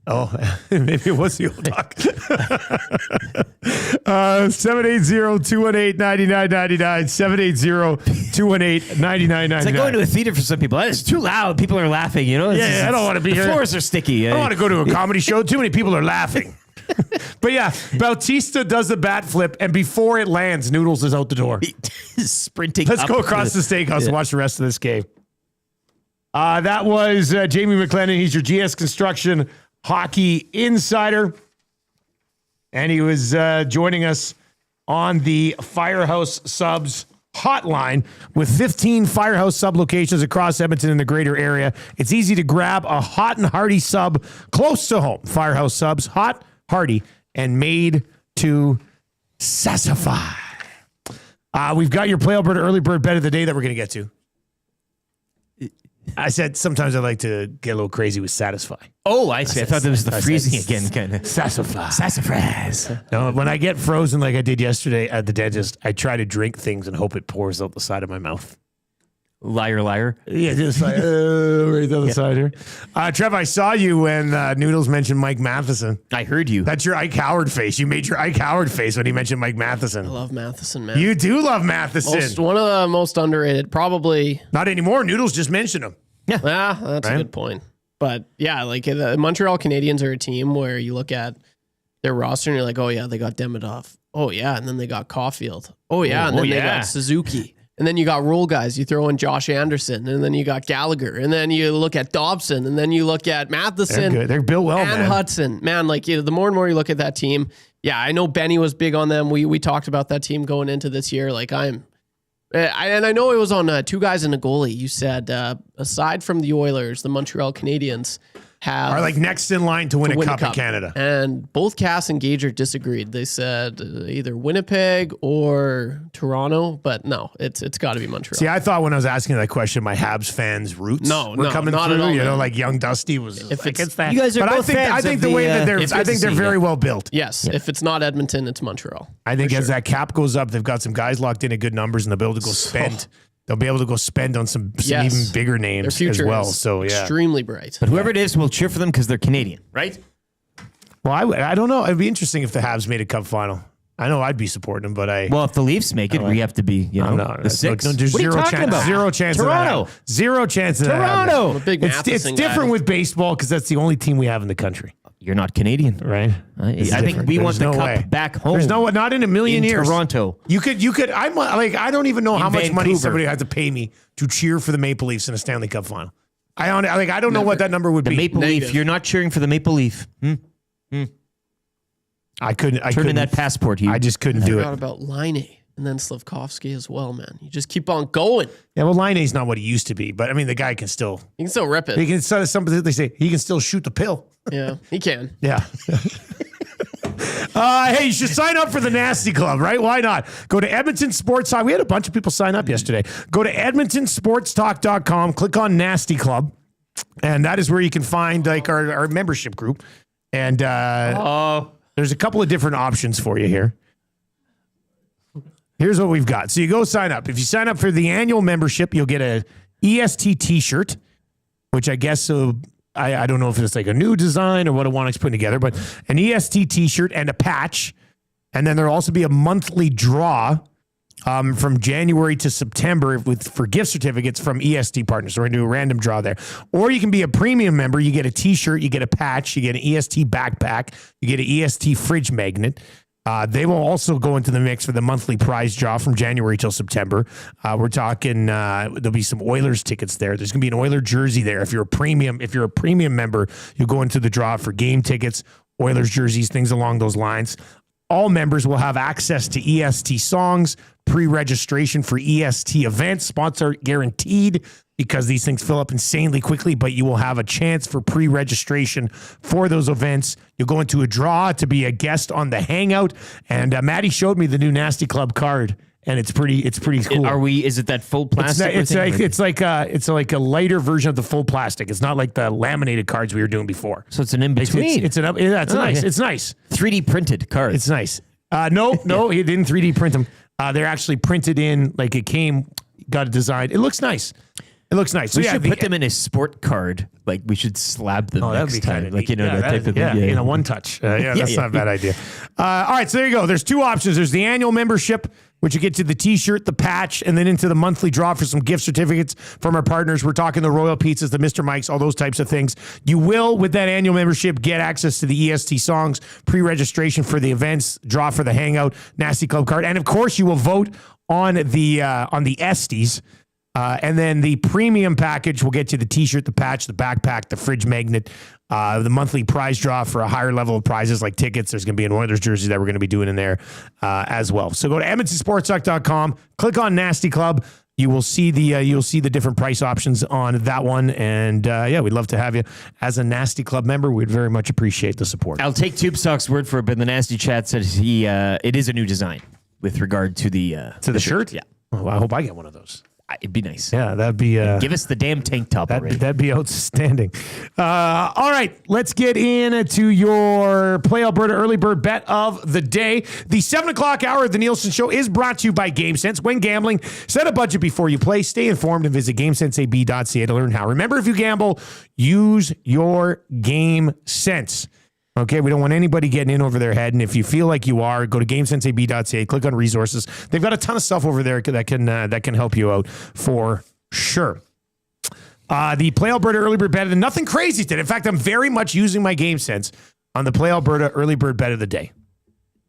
Oh, maybe it was the old dog. 780-218-9999. 780-218-9999. It's like going to a theater for some people. It's too loud. People are laughing, I don't want to be here. The floors are sticky. I don't want to go to a comedy show. Too many people are laughing. But yeah, Bautista does the bat flip, and before it lands, Noodles is out the door. Sprinting. Let's go across the steakhouse and watch the rest of this game. That was Jamie McLennan. He's your GS Construction Hockey Insider. And he was joining us on the Firehouse Subs hotline with 15 Firehouse Sub locations across Edmonton and the greater area. It's easy to grab a hot and hearty sub close to home. Firehouse Subs, hot, hearty, and made to satisfy. We've got your Play Alberta early bird bet of the day that we're going to get to. I said sometimes I like to get a little crazy with satisfy. Oh, I see. I thought that was the freezing again. Kind of. Sassafras. No, when I get frozen like I did yesterday at the dentist, I try to drink things and hope it pours out the side of my mouth. Liar, liar. Yeah, just like right down the side here. Trev, I saw you when Noodles mentioned Mike Matheson. I heard you. That's your Ike Howard face. You made your Ike Howard face when he mentioned Mike Matheson. I love Matheson, man. You do love Matheson. One of the most underrated, probably. Not anymore. Noodles just mentioned him. Yeah, that's a good point. But yeah, like the Montreal Canadiens are a team where you look at their roster and you're like, oh yeah, they got Demidov. Oh yeah, and then they got Caulfield. Oh yeah, and then they got Suzuki. And then you got role guys. You throw in Josh Anderson, and then you got Gallagher, and then you look at Dobson, and then you look at Matheson. They're good. They're built well, and man. Hudson, man. Like the more and more you look at that team, yeah, I know Benny was big on them. We talked about that team going into this year. Like and I know it was on 2 guys and a goalie. You said aside from the Oilers, the Montreal Canadiens, have are like next in line to win a cup in Canada. And both Cass and Gager disagreed. They said either Winnipeg or Toronto, but no, it's got to be Montreal. See, I thought when I was asking that question, my Habs fans' roots were coming not through. at all, you know, man. like young Dusty was. If like, it's that. You guys are but both fans I think of the way that the they're very well built. Yes, if it's not Edmonton, it's Montreal. I think as that cap goes up, they've got some guys locked in at good numbers, and they'll be able to go spend. They'll be able to go spend on some even bigger names Their future as well. is So yeah, extremely bright. But whoever it is, we'll cheer for them because they're Canadian, right? Well, I don't know. It'd be interesting if the Habs made a cup final. I know I'd be supporting them, but well, if the Leafs make it, we have to be, the six. No, there's what are you talking about? Zero chance. Toronto. Of that. Zero chance. Of Toronto. That. It's different with baseball because that's the only team we have in the country. You're not Canadian, right? I think we want the cup back home. There's not in a million years. Toronto. You could. I'm like, I don't even know how much money Vancouver. somebody had to pay me to cheer for the Maple Leafs in a Stanley Cup final. I don't know what that number would be. The Maple Leaf. You're not cheering for the Maple Leaf. I couldn't. Turn in that passport. I just couldn't do it. I forgot about Line and then Slavkovsky as well, man. You just keep on going. Yeah, well, Laine's not what he used to be, but I mean, the guy can still. He can still rip it. He can. Something they say he can still shoot the pill. Yeah, he can. Yeah. Hey, you should sign up for the Nasty Club, right? Why not? Go to Edmonton Sports Talk. We had a bunch of people sign up yesterday. Go to edmontonsportstalk.com, click on Nasty Club, and that is where you can find like our membership group. And there's a couple of different options for you here. Here's what we've got. So you go sign up. If you sign up for the annual membership, you'll get a EST t-shirt, which I guess I don't know if it's like a new design or what Awanik's putting together, but an EST t-shirt and a patch. And then there'll also be a monthly draw from January to September for gift certificates from EST partners. So we're going to do a random draw there. Or you can be a premium member. You get a t-shirt, you get a patch, you get an EST backpack, you get an EST fridge magnet. They will also go into the mix for the monthly prize draw from January till September. We're talking there'll be some Oilers tickets there. There's going to be an Oiler jersey there. If you're a premium member, you'll go into the draw for game tickets, Oilers jerseys, things along those lines. All members will have access to EST songs, pre-registration for EST events, sponsor guaranteed, because these things fill up insanely quickly, but you will have a chance for pre-registration for those events. You'll go into a draw to be a guest on the Hangout, and Maddie showed me the new Nasty Club card, and it's pretty cool. Is it that full plastic? It's like a lighter version of the full plastic. It's not like the laminated cards we were doing before. So it's an in-between. It's nice. It's nice. 3D printed cards. It's nice. No, he didn't 3D print them. They're actually printed in, like it came, got it designed. It looks nice. It looks nice. So we should put them in a sport card. Like we should slab them next time. Like, that type of thing. In a one touch. That's not a bad idea. All right, so there you go. There's two options. There's the annual membership, which you get to the t-shirt, the patch, and then into the monthly draw for some gift certificates from our partners. We're talking the Royal Pizzas, the Mr. Mikes, all those types of things. You will, with that annual membership, get access to the EST songs, pre-registration for the events, draw for the Hangout, Nasty Club card, and of course you will vote on the Esties. And then the premium package will get you the t-shirt, the patch, the backpack, the fridge magnet, the monthly prize draw for a higher level of prizes like tickets. There's going to be an Oilers jersey that we're going to be doing in there as well. So go to edmontonsportstalk.com, click on Nasty Club. You will see the different price options on that one. And we'd love to have you as a Nasty Club member. We'd very much appreciate the support. I'll take Tube Sock's word for it, but the Nasty Chat says it is a new design with regard to the shirt. Yeah. Oh, I hope I get one of those. It'd be nice. Yeah, that'd be... give us the damn tank top already. That'd be outstanding. All right, let's get into your Play Alberta Early Bird Bet of the day. The 7 o'clock hour of the Nielsen Show is brought to you by GameSense. When gambling, set a budget before you play. Stay informed and visit GameSenseAB.ca to learn how. Remember, if you gamble, use your game sense. Okay, we don't want anybody getting in over their head. And if you feel like you are, go to GameSenseAB.ca, click on resources. They've got a ton of stuff over there that can help you out for sure. The Play Alberta Early Bird Bet, and nothing crazy today. In fact, I'm very much using my game sense on the Play Alberta Early Bird Bet of the day.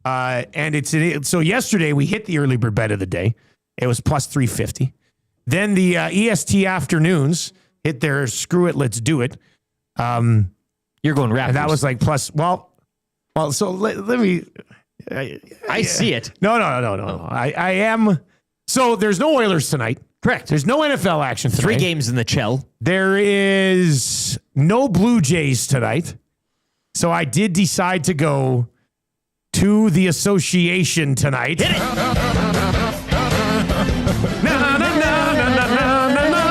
So yesterday we hit the Early Bird Bet of the day. It was plus 350. Then the EST afternoons hit their screw it, let's do it. You're going Raptors. And that was like plus, so let me. I see it. No. I am. So there's no Oilers tonight. Correct. There's no NFL action tonight. 3 games in the Chell. There is no Blue Jays tonight. So I did decide to go to the association tonight. Hit it! Na na na na na na na na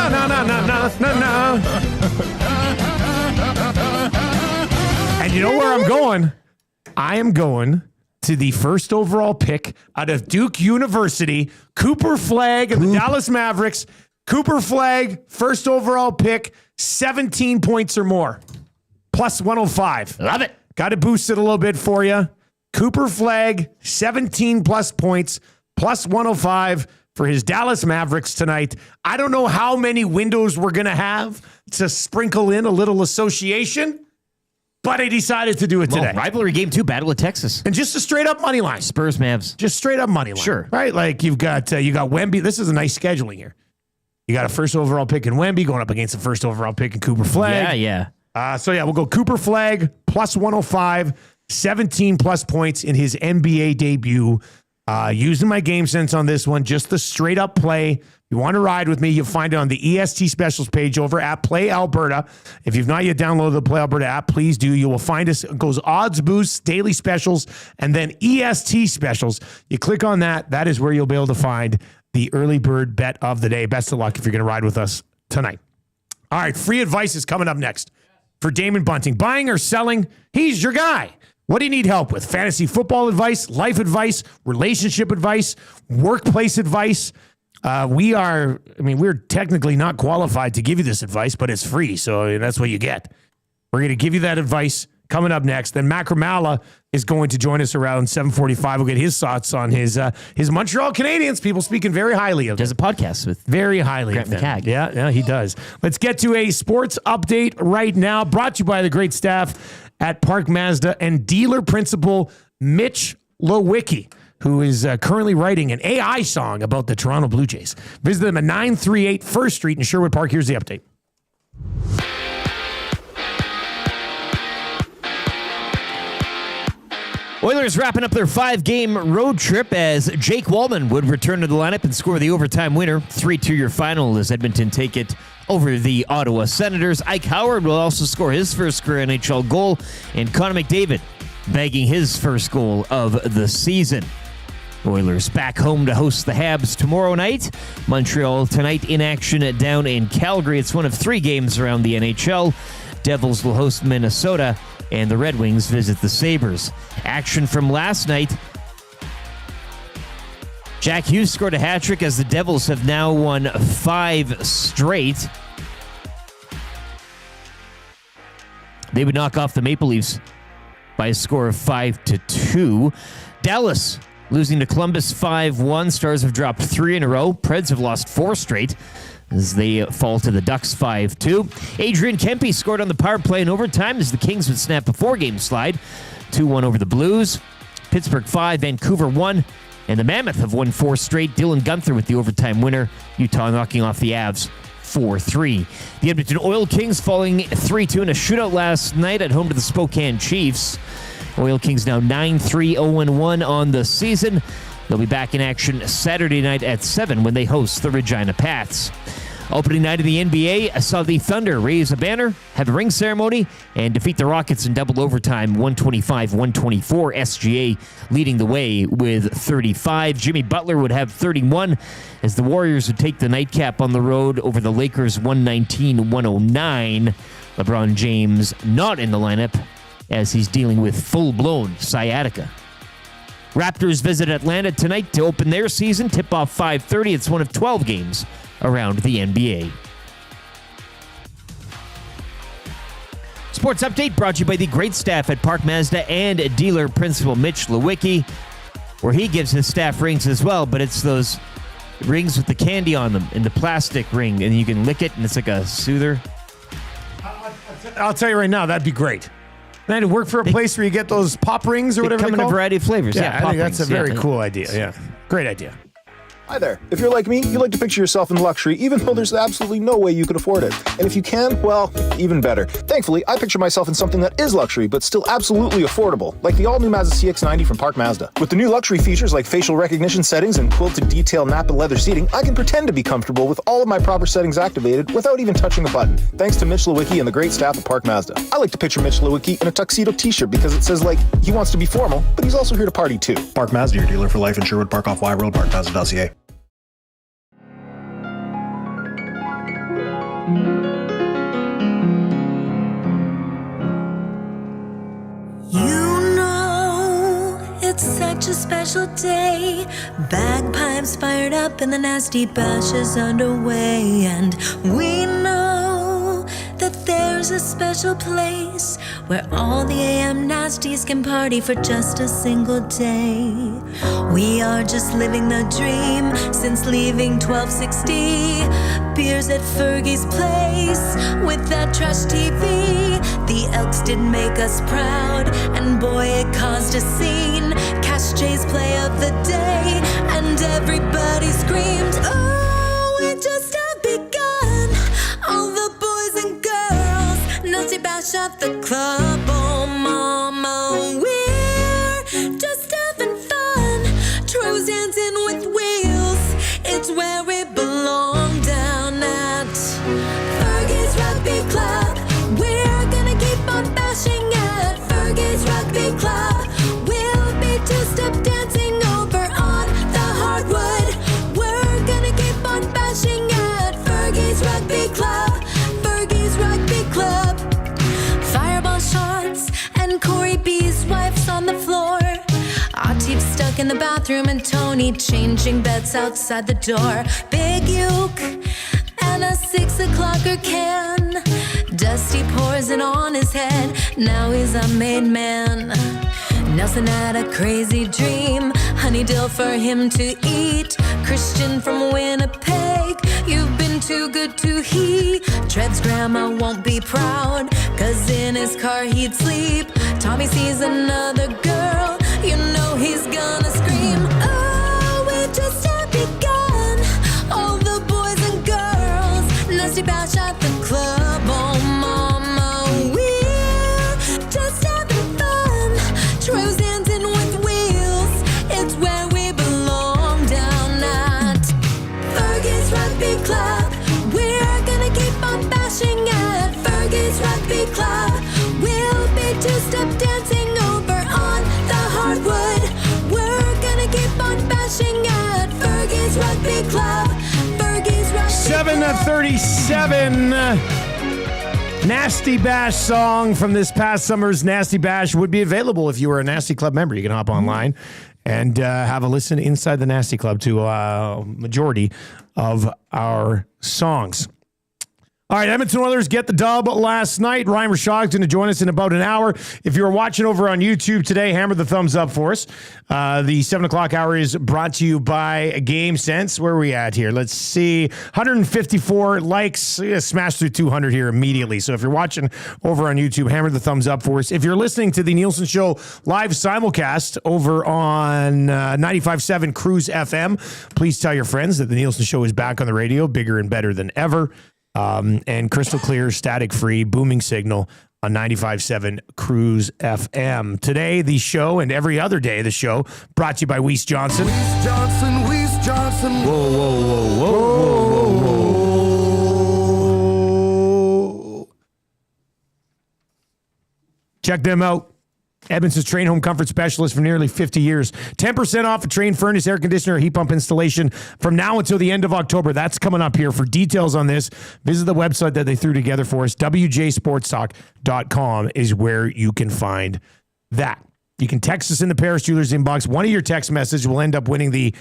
na na na na na. And you know where I'm going? I am going to the first overall pick out of Duke University, Cooper Flagg and the Dallas Mavericks. Cooper Flagg, first overall pick, 17 points or more, plus 105. Love it. Got to boost it a little bit for you. Cooper Flagg, 17 plus points, plus 105 for his Dallas Mavericks tonight. I don't know how many windows we're going to have to sprinkle in a little association, but I decided to do it today. Rivalry game 2, Battle of Texas. And just a straight up money line. Spurs Mavs. Just straight up money line. Sure. Right? Like you got Wemby. This is a nice scheduling here. You got a first overall pick in Wemby going up against the first overall pick in Cooper Flagg. Yeah. We'll go Cooper Flagg plus 105, 17 plus points in his NBA debut. Using my game sense on this one, just the straight up play. If you want to ride with me, you'll find it on the EST specials page over at Play Alberta. If you've not yet downloaded the Play Alberta app, please do. You will find us. It goes odds boosts, daily specials, and then EST specials. You click on that. That is where you'll be able to find the early bird bet of the day. Best of luck if you're going to ride with us tonight. All right, free advice is coming up next for Damon Bunting. Buying or selling, he's your guy. What do you need help with? Fantasy football advice, life advice, relationship advice, workplace advice. We're technically not qualified to give you this advice, but it's free, so that's what you get. We're going to give you that advice coming up next. Then Macalla is going to join us around 7:45. We'll get his thoughts on his Montreal Canadiens. People speaking very highly of them. Does a podcast with very highly Grant of them. McCagg. Yeah, he does. Let's get to a sports update right now, brought to you by the great staff at Park Mazda and dealer principal Mitch Lewicki, who is currently writing an AI song about the Toronto Blue Jays. Visit them at 938 First Street in Sherwood Park. Here's the update. Oilers wrapping up their 5-game road trip as Jake Wallman would return to the lineup and score the overtime winner. 3-2 your final as Edmonton take it over the Ottawa Senators. Ike Howard will also score his first career NHL goal, and Connor McDavid bagging his first goal of the season. Oilers back home to host the Habs tomorrow night. Montreal tonight in action down in Calgary. It's one of 3 games around the NHL. Devils will host Minnesota, and the Red Wings visit the Sabres. Action from last night. Jack Hughes scored a hat trick as the Devils have now won 5 straight. They would knock off the Maple Leafs by a score of 5-2. Dallas losing to Columbus 5-1. Stars have dropped 3 in a row. Preds have lost 4 straight as they fall to the Ducks 5-2. Adrian Kempe scored on the power play in overtime as the Kings would snap a 4-game slide. 2-1 over the Blues. Pittsburgh 5, Vancouver 1. And the Mammoth have won 4 straight. Dylan Guenther with the overtime winner. Utah knocking off the Avs 4-3. The Edmonton Oil Kings falling 3-2 in a shootout last night at home to the Spokane Chiefs. Oil Kings now 9-3, 0-1 on the season. They'll be back in action Saturday night at 7 when they host the Regina Pats. Opening night of the NBA, I saw the Thunder raise a banner, have a ring ceremony, and defeat the Rockets in double overtime, 125-124. SGA leading the way with 35. Jimmy Butler would have 31 as the Warriors would take the nightcap on the road over the Lakers 119-109. LeBron James not in the lineup as he's dealing with full-blown sciatica. Raptors visit Atlanta tonight to open their season. Tip-off 5:30. It's one of 12 games around the NBA. Sports Update brought to you by the great staff at Park Mazda and dealer principal Mitch Lewicki, where he gives his staff rings as well, but it's those rings with the candy on them in the plastic ring, and you can lick it, and it's like a soother. I'll tell you right now, that'd be great. And I'd work for a place where you get those pop rings or whatever they come in a variety of flavors. Yeah, I think that's a very rings. cool idea. Yeah, great idea. Hi there. If you're like me, you like to picture yourself in luxury, even though there's absolutely no way you could afford it. And if you can, well, even better. Thankfully, I picture myself in something that is luxury, but still absolutely affordable, like the all-new Mazda CX-90 from Park Mazda. With the new luxury features like facial recognition settings and quilted detail Napa leather seating, I can pretend to be comfortable with all of my proper settings activated without even touching a button, thanks to Mitch Lewicki and the great staff at Park Mazda. I like to picture Mitch Lewicki in a tuxedo t-shirt because it says, like, he wants to be formal, but he's also here to party too. Park Mazda, your dealer for life in Sherwood Park off Y Road, parkmazda.ca. You know, it's such a special day. Bagpipes fired up and the nasty bash is underway. And we know that there's a special place where all the AM nasties can party for just a single day. We are just living the dream since leaving 1260. Beers at Fergie's place with that trash TV. The Elks did make us proud, and boy, it caused a scene. Cash J's play of the day, and everybody screamed, oh, it just have begun. All the boys and girls, nasty bash at the club. Oh, mama, we're just having fun. Troy's dancing with wheels, it's where we belong down at Fergie's Rugby Club. We're gonna keep on bashing at Fergie's Rugby Club. We'll be two-step dancing over on the hardwood. We're gonna keep on bashing at Fergie's Rugby Club. Fergie's Rugby Club. Fireball shots and Corey B's wife's on the floor. Atif stuck in the bathroom and Tony changing beds outside the door. Big uke and a 6 o'clocker can. Dusty pours it on his head, now he's a made man. Nelson had a crazy dream, honey dill for him to eat. Christian from Winnipeg, you've been too good to he. Tread's grandma won't be proud, cause in his car he'd sleep. Tommy sees another girl, you know he's gonna scream. Oh, we just have begun. All the boys and girls, nasty bash at the club. Oh, mama, we're just having fun. Troy's dancing with wheels, it's where we belong down at Fergie's Rugby Club. We're gonna keep on bashing at Fergie's Rugby Club. We'll be two-step dancing over on the hardwood. We're gonna keep on bashing at Fergie's Rugby Club. Fergie's Rugby Club. 7:37. Nasty Bash song from this past summer's Nasty Bash would be available if you were a Nasty Club member. You can hop online and have a listen inside the Nasty Club to a majority of our songs. All right, Edmonton Oilers get the dub last night. Ryan Rishaug is going to join us in about an hour. If you're watching over on YouTube today, hammer the thumbs up for us. The 7 o'clock hour is brought to you by Game Sense. Where are we at here? Let's see. 154 likes. Smash through 200 here immediately. So if you're watching over on YouTube, hammer the thumbs up for us. If you're listening to the Nielson Show live simulcast over on 95.7 Cruise FM, please tell your friends that the Nielson Show is back on the radio, bigger and better than ever. And crystal clear, static-free, booming signal on 95.7 Cruise FM. Today, the show, and every other day, the show, brought to you by Weiss Johnson. Weiss Johnson, Weiss Johnson. Whoa, whoa, whoa, whoa, whoa, whoa. Check them out. Edmonton's Train Home Comfort Specialist for nearly 50 years. 10% off a Train furnace, air conditioner, heat pump installation from now until the end of October. That's coming up here. For details on this, visit the website that they threw together for us. WJSportsTalk.com is where you can find that. You can text us in the Paris Jewelers inbox. One of your text messages will end up winning the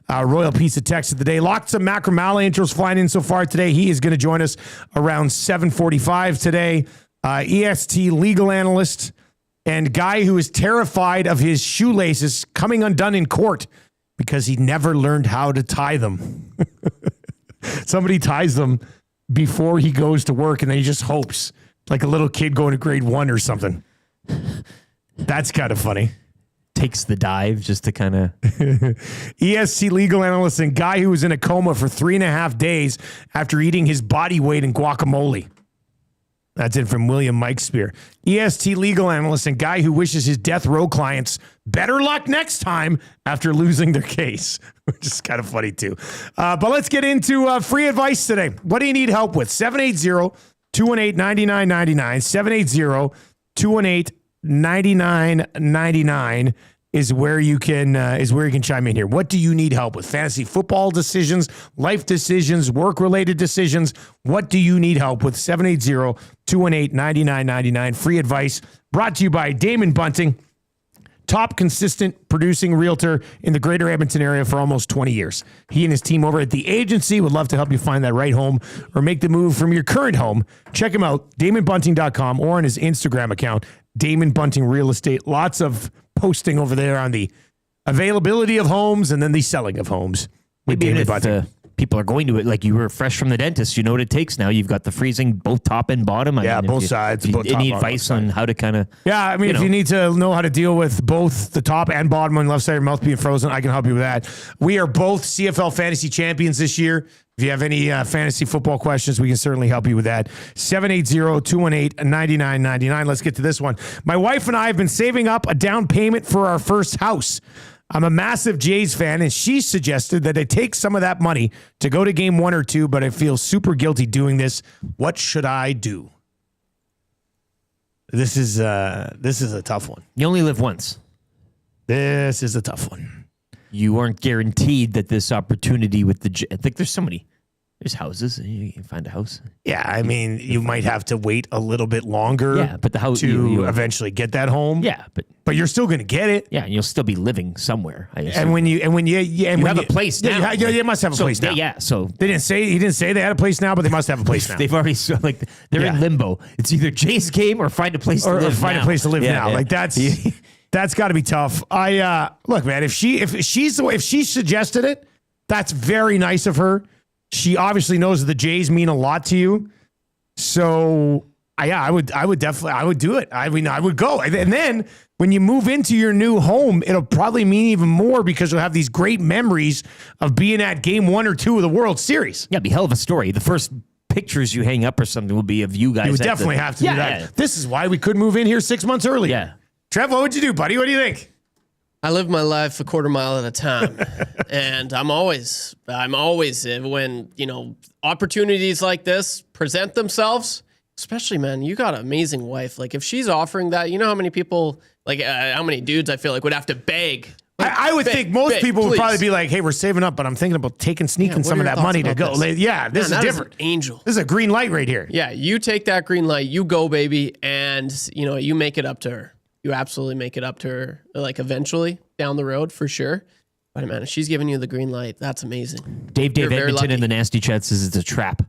Royal Pizza Text of the Day. Lots of Macalla intros flying in so far today. He is going to join us around 7:45 today. EST legal analyst and guy who is terrified of his shoelaces coming undone in court because he never learned how to tie them. Somebody ties them before he goes to work, and then he just hopes, like a little kid going to grade 1 or something. That's kind of funny. takes the dive just to kind of. EST legal analyst and guy who was in a coma for 3.5 days after eating his body weight in guacamole. That's it from William Mike Spear. EST legal analyst and guy who wishes his death row clients better luck next time after losing their case, which is kind of funny too. But let's get into free advice today. What do you need help with? 780-218-9999. 780-218-9999 is where you can chime in here. What do you need help with? Fantasy football decisions, life decisions, work-related decisions. What do you need help with? 780-218-9999. Free advice brought to you by Damon Bunting, top consistent producing realtor in the greater Edmonton area for almost 20 years. He and his team over at the agency would love to help you find that right home or make the move from your current home. Check him out, DamonBunting.com, or on his Instagram account, Damon Bunting Real Estate. Lots of posting over there on the availability of homes and then the selling of homes. Maybe if people are going to it, like you were fresh from the dentist, you know what it takes now. You've got the freezing, both top and bottom. Both sides. Any advice on how to kind of... Yeah, I mean, if you need to know how to deal with both the top and bottom on the left side of your mouth being frozen, I can help you with that. We are both CFL fantasy champions this year. If you have any fantasy football questions, we can certainly help you with that. 780-218-9999. Let's get to this one. My wife and I have been saving up a down payment for our first house. I'm a massive Jays fan, and she suggested that I take some of that money to go to game 1 or 2, but I feel super guilty doing this. What should I do? This is a tough one. You only live once. This is a tough one. You aren't guaranteed that this opportunity with I think there's somebody. There's houses. You can find a house. Yeah, I mean, you might have to wait a little bit longer. Yeah, but the house to eventually get that home. Yeah, but you're still going to get it. Yeah, and you'll still be living somewhere. I assume. And when you have a place now. You must have a place now. Yeah, so he didn't say they had a place now, but they must have a place now. They've already they're in limbo. It's either Jay's game or find a place to live. Or find a place to live now. Yeah. Like that's got to be tough. Look, man, if she suggested it, that's very nice of her. She obviously knows that the Jays mean a lot to you. So, I would do it. I mean, I would go. And then when you move into your new home, it'll probably mean even more because you'll have these great memories of being at game 1 or 2 of the World Series. Yeah, it'd be a hell of a story. The first pictures you hang up or something will be of you guys. You would definitely have to do that. Yeah. This is why we could move in here 6 months earlier. Yeah. Trev, what would you do, buddy? What do you think? I live my life a quarter mile at a time. And I'm always when, opportunities like this present themselves, especially, man, you got an amazing wife. Like if she's offering that, you know how many people, how many dudes I feel like would have to beg. I would think most people would probably be like, hey, we're saving up, but I'm thinking about sneaking some of that money to go. This is different. Angel. This is a green light right here. Yeah, you take that green light, you go, baby, and, you make it up to her. You absolutely make it up to her, eventually down the road for sure. But man, if she's giving you the green light, that's amazing. Dave Edmonton in the Nasty Chat says it's a trap.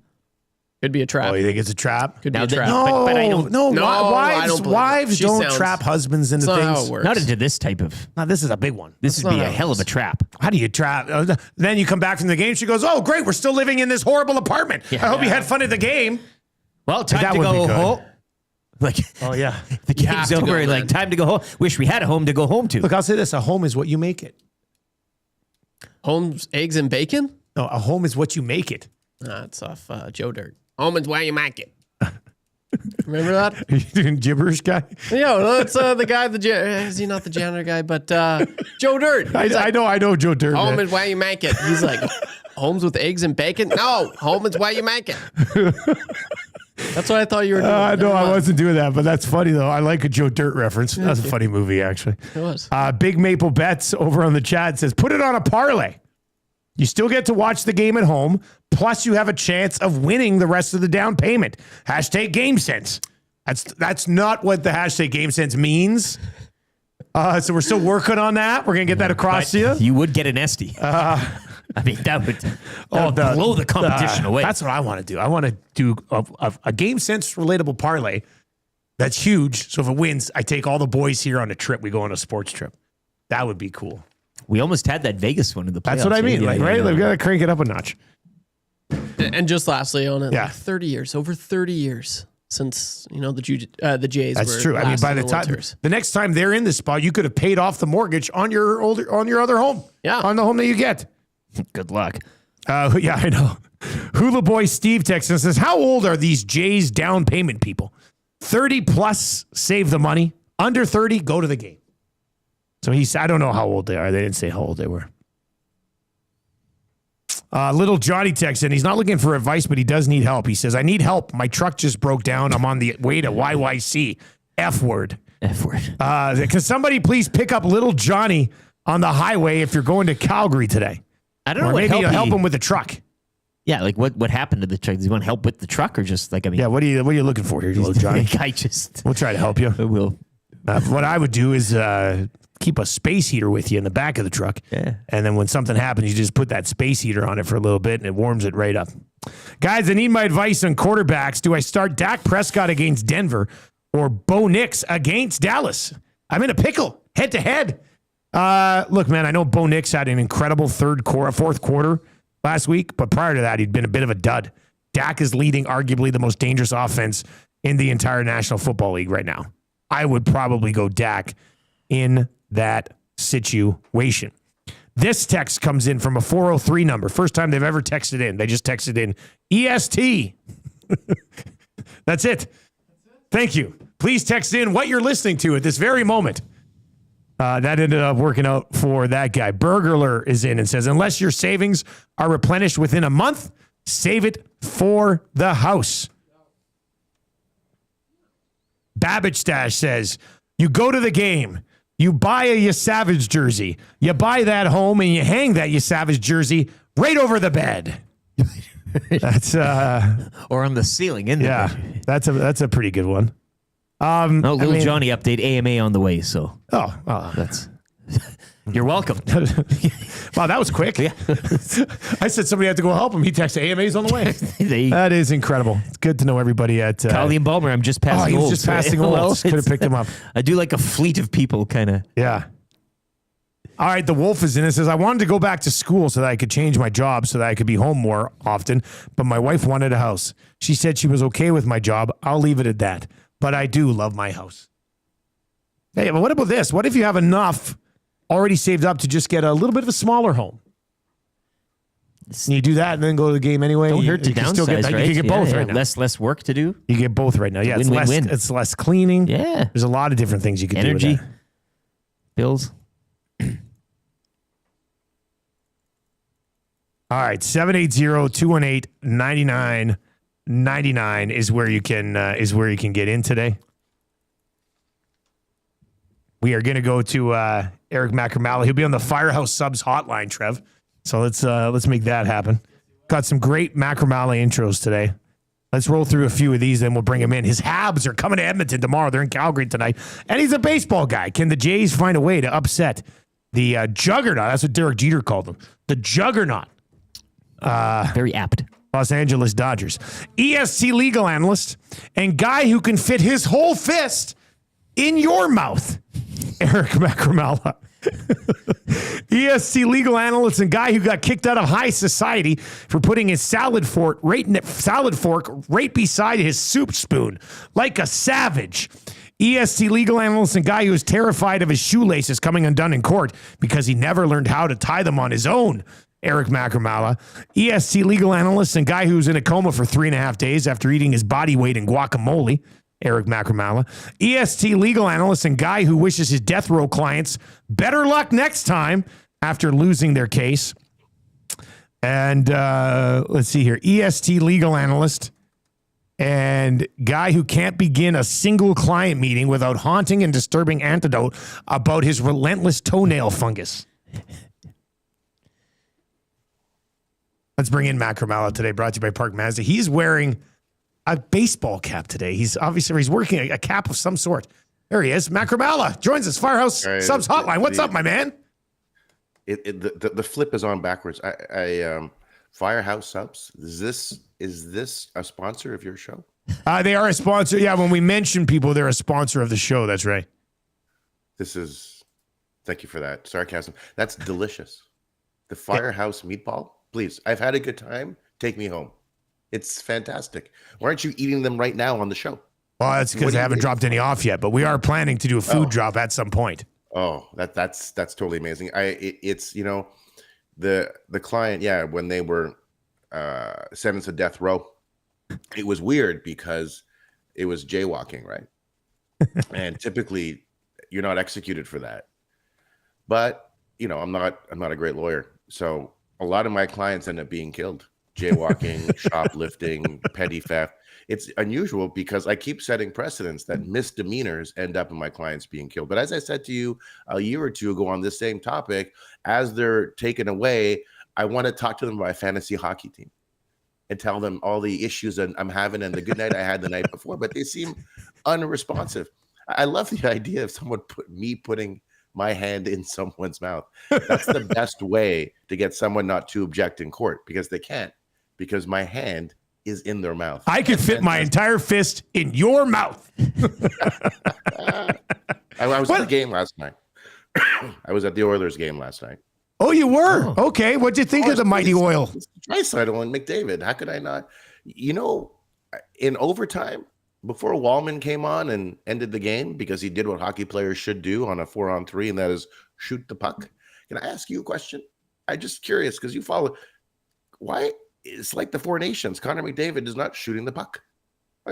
Could be a trap. Oh, you think it's a trap? Could be a trap. No, but I don't. No, I don't wives don't trap husbands into That's not things. how it works. Not into this type of. No, this is a big one. This would be a hell of a trap. How do you trap? Then you come back from the game. She goes, "Oh, great, we're still living in this horrible apartment. I hope you had fun at the game." Well, time to go home. Oh yeah, the game's over. And time to go home. Wish we had a home to go home to. Look, I'll say this: a home is what you make it. Home's eggs and bacon? No, a home is what you make it. That's off Joe Dirt. Home is where you make it. Remember that? Are you doing gibberish, guy? Yeah, well, that's the guy. Is he not the janitor guy? But Joe Dirt. I know Joe Dirt. Home is where you make it. He's like, homes with eggs and bacon? No, home is where you make it. That's what I thought you were doing. No, I wasn't doing that, but that's funny, though. I like a Joe Dirt reference. That's a funny movie, actually. It was. Big Maple Bets over on the chat says, put it on a parlay. You still get to watch the game at home, plus you have a chance of winning the rest of the down payment. Hashtag Game Sense. That's not what the hashtag Game Sense means. So we're still working on that. We're going to get that across to you. You would get an Esty. I mean, that would blow the competition away. That's what I want to do. I want to do a Game Sense relatable parlay that's huge. So if it wins, I take all the boys here on a trip. We go on a sports trip. That would be cool. We almost had that Vegas one in the playoffs. That's what I mean. Right? We've got to crank it up a notch. And just lastly on it, yeah. 30 years, over 30 years since the Jays. That's were true. I mean, last by in the time winters. the next time they're in this spot, you could have paid off the mortgage on your other home. Yeah, on the home that you get. Good luck. Yeah, I know. Hula Boy Steve texts and says, "How old are these Jays down payment people? 30 plus, save the money. Under 30, go to the game." So I don't know how old they are. They didn't say how old they were. Little Johnny texts in. He's not looking for advice, but he does need help. He says, "I need help. My truck just broke down. I'm on the way to YYC. F word. F word. Can somebody please pick up little Johnny on the highway if you're going to Calgary today?" I don't know or what maybe help help him with the truck. Yeah, like what happened to the truck? Does he want help with the truck or just like, I mean... Yeah, what are you looking for here, little Johnny? We'll try to help you. We'll. What I would do is keep a space heater with you in the back of the truck. Yeah. And then when something happens, you just put that space heater on it for a little bit and it warms it right up. Guys, I need my advice on quarterbacks. Do I start Dak Prescott against Denver or Bo Nix against Dallas? I'm in a pickle, head to head. Look, man, I know Bo Nix had an incredible fourth quarter last week, but prior to that, he'd been a bit of a dud. Dak is leading arguably the most dangerous offense in the entire National Football League right now. I would probably go Dak in that situation. This text comes in from a 403 number. First time they've ever texted in. They just texted in EST. That's it. Thank you. Please text in what you're listening to at this very moment. That ended up working out for that guy. Burglar is in and says, "Unless your savings are replenished within a month, save it for the house." Babbage Stash says, "You go to the game, you buy a You Savage jersey, you buy that home, and you hang that You Savage jersey right over the bed." That's or on the ceiling, isn't it? That's a pretty good one. Little Johnny update, AMA on the way. So that's you're welcome. Wow, that was quick. Yeah. I said somebody had to go help him. He texted AMA's on the way. That is incredible. It's good to know everybody at Colleen and Balmer. I'm just passing. Oh, he's just passing Olds. Could have picked him up. I do like a fleet of people, kind of. Yeah. All right, the Wolf is in and says, "I wanted to go back to school so that I could change my job so that I could be home more often, but my wife wanted a house. She said she was okay with my job. I'll leave it at that. But I do love my house." Hey, but what about this? What if you have enough already saved up to just get a little bit of a smaller home? And you do that and then go to the game anyway. Don't hurt to you can still downsize, get, right? You can get both Yeah. right now. Less work to do. You get both right now. Yeah, Win. It's less cleaning. Yeah. There's a lot of different things you can do Energy, with that. bills. All right, 780-218-9999 is where you can get in today. We are going to go to Eric Macalla. He'll be on the Firehouse Subs hotline, Trev. So let's make that happen. Got some great Macalla intros today. Let's roll through a few of these, then we'll bring him in. His Habs are coming to Edmonton tomorrow. They're in Calgary tonight, and he's a baseball guy. Can the Jays find a way to upset the juggernaut? That's what Derek Jeter called them. The juggernaut. Very apt. Los Angeles Dodgers. EST legal analyst and guy who can fit his whole fist in your mouth, Eric Macalla. EST legal analyst and guy who got kicked out of high society for putting his salad fork right beside his soup spoon like a savage. EST legal analyst and guy who is terrified of his shoelaces coming undone in court because he never learned how to tie them on his own. Eric Macalla. EST legal analyst and guy who's in a coma for 3.5 days after eating his body weight in guacamole. Eric Macalla. EST legal analyst and guy who wishes his death row clients better luck next time after losing their case. And let's see here. EST legal analyst and guy who can't begin a single client meeting without haunting and disturbing anecdote about his relentless toenail fungus. Let's bring in Macalla today, brought to you by Park Mazda. He's wearing a baseball cap today. He's working a cap of some sort. There he is. Macalla joins us. Firehouse Subs Hotline. What's up, my man? The flip is on backwards. Firehouse Subs. Is this a sponsor of your show? They are a sponsor. Yeah, when we mention people, they're a sponsor of the show. That's right. Thank you for that sarcasm. That's delicious. The Firehouse meatball. Please, I've had a good time. Take me home. It's fantastic. Why aren't you eating them right now on the show? Well, that's because I haven't dropped any off yet, but we are planning to do a food drop at some point. Oh, that's totally amazing. It's the client, when they were sentenced to death row, it was weird because it was jaywalking, right? And typically you're not executed for that. But I'm not a great lawyer, so a lot of my clients end up being killed. Jaywalking, shoplifting, petty theft. It's unusual because I keep setting precedents that misdemeanors end up in my clients being killed. But as I said to you a year or two ago on this same topic, as they're taken away, I want to talk to them about my fantasy hockey team and tell them all the issues that I'm having and the good night I had the night before. But they seem unresponsive. I love the idea of someone putting my hand in someone's mouth. That's the best way to get someone not to object in court, because they can't, because my hand is in their mouth. I could fit my entire fist in your mouth. I was at the game last night. I was at the Oilers game last night. Oh, you were? Okay. What'd you think of the Mighty Oil? Draisaitl and McDavid. How could I not? In overtime, before Wallman came on and ended the game, because he did what hockey players should do on a 4-on-3, and that is shoot the puck. Can I ask you a question? I'm just curious because you follow. Why? It's like the Four Nations. Connor McDavid is not shooting the puck.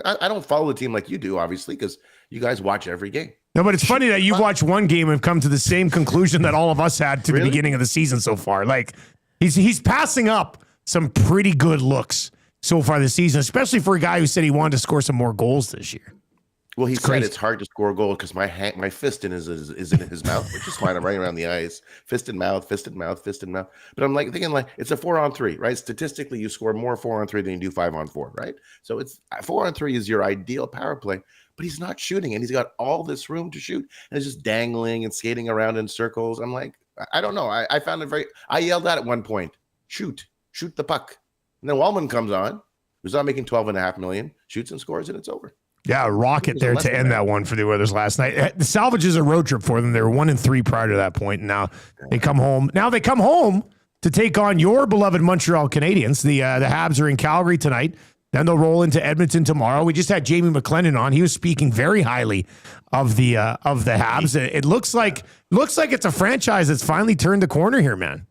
I don't follow the team like you do, obviously, because you guys watch every game. No, but it's funny that you've watched one game and come to the same conclusion that all of us had to the beginning of the season so far. Like, he's passing up some pretty good looks so far this season, especially for a guy who said he wanted to score some more goals this year. Well, he said it's hard to score a goal because my fist is in his mouth, which is fine. I'm running around the ice, fist in mouth, fist in mouth, fist in mouth. But I'm thinking it's a 4-on-3, right? Statistically, you score more 4-on-3 than you do 5-on-4, right? So it's 4-on-3 is your ideal power play, but he's not shooting, and he's got all this room to shoot, and it's just dangling and skating around in circles. I'm like, I don't know. I found it I yelled at one point, shoot the puck. And then Wallman comes on, who's not making $12.5 million, shoots and scores, and it's over. Yeah, a rocket there to end that one for the Oilers last night. The salvage is a road trip for them. They were 1-3 prior to that point, and now they come home. Now they come home to take on your beloved Montreal Canadiens. The Habs are in Calgary tonight. Then they'll roll into Edmonton tomorrow. We just had Jamie McLennan on. He was speaking very highly of the Habs. It looks like it's a franchise that's finally turned the corner here, man.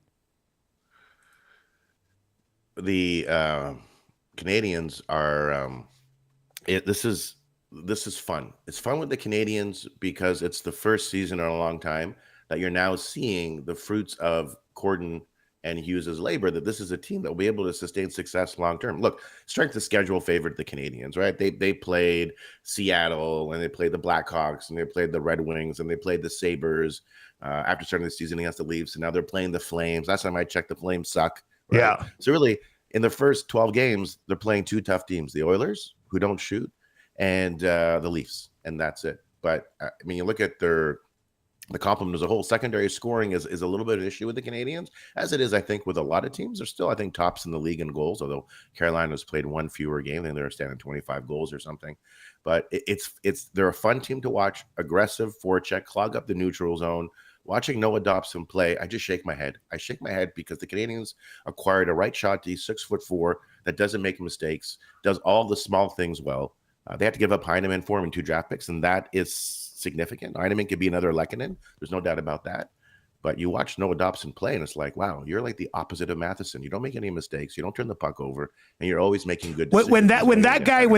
The Canadiens are. This is fun. It's fun with the Canadiens because it's the first season in a long time that you're now seeing the fruits of Gordon and Hughes' labor, that this is a team that will be able to sustain success long term. Look, strength of schedule favored the Canadiens, right? They played Seattle, and they played the Blackhawks, and they played the Red Wings, and they played the Sabres after starting the season against the Leafs, and now they're playing the Flames. Last time I checked, the Flames suck. Right? Yeah. So really, in the first 12 games, they're playing two tough teams: the Oilers, who don't shoot, and the Leafs, and that's it. But I mean, you look at the complement as a whole. Secondary scoring is a little bit of an issue with the Canadiens, as it is, I think, with a lot of teams. They're still, I think, tops in the league in goals, although Carolina's played one fewer game than they're standing 25 goals or something. But they're a fun team to watch. Aggressive forecheck, clog up the neutral zone. Watching Noah Dobson play, I just shake my head. I shake my head because the Canadiens acquired a right shot D, 6'4", that doesn't make mistakes, does all the small things well. They had to give up Heineman for him in 2 draft picks, and that is significant. Heineman could be another Lehkonen. There's no doubt about that. But you watch Noah Dobson play, and it's like, wow, you're like the opposite of Matheson. You don't make any mistakes. You don't turn the puck over, and you're always making good decisions. When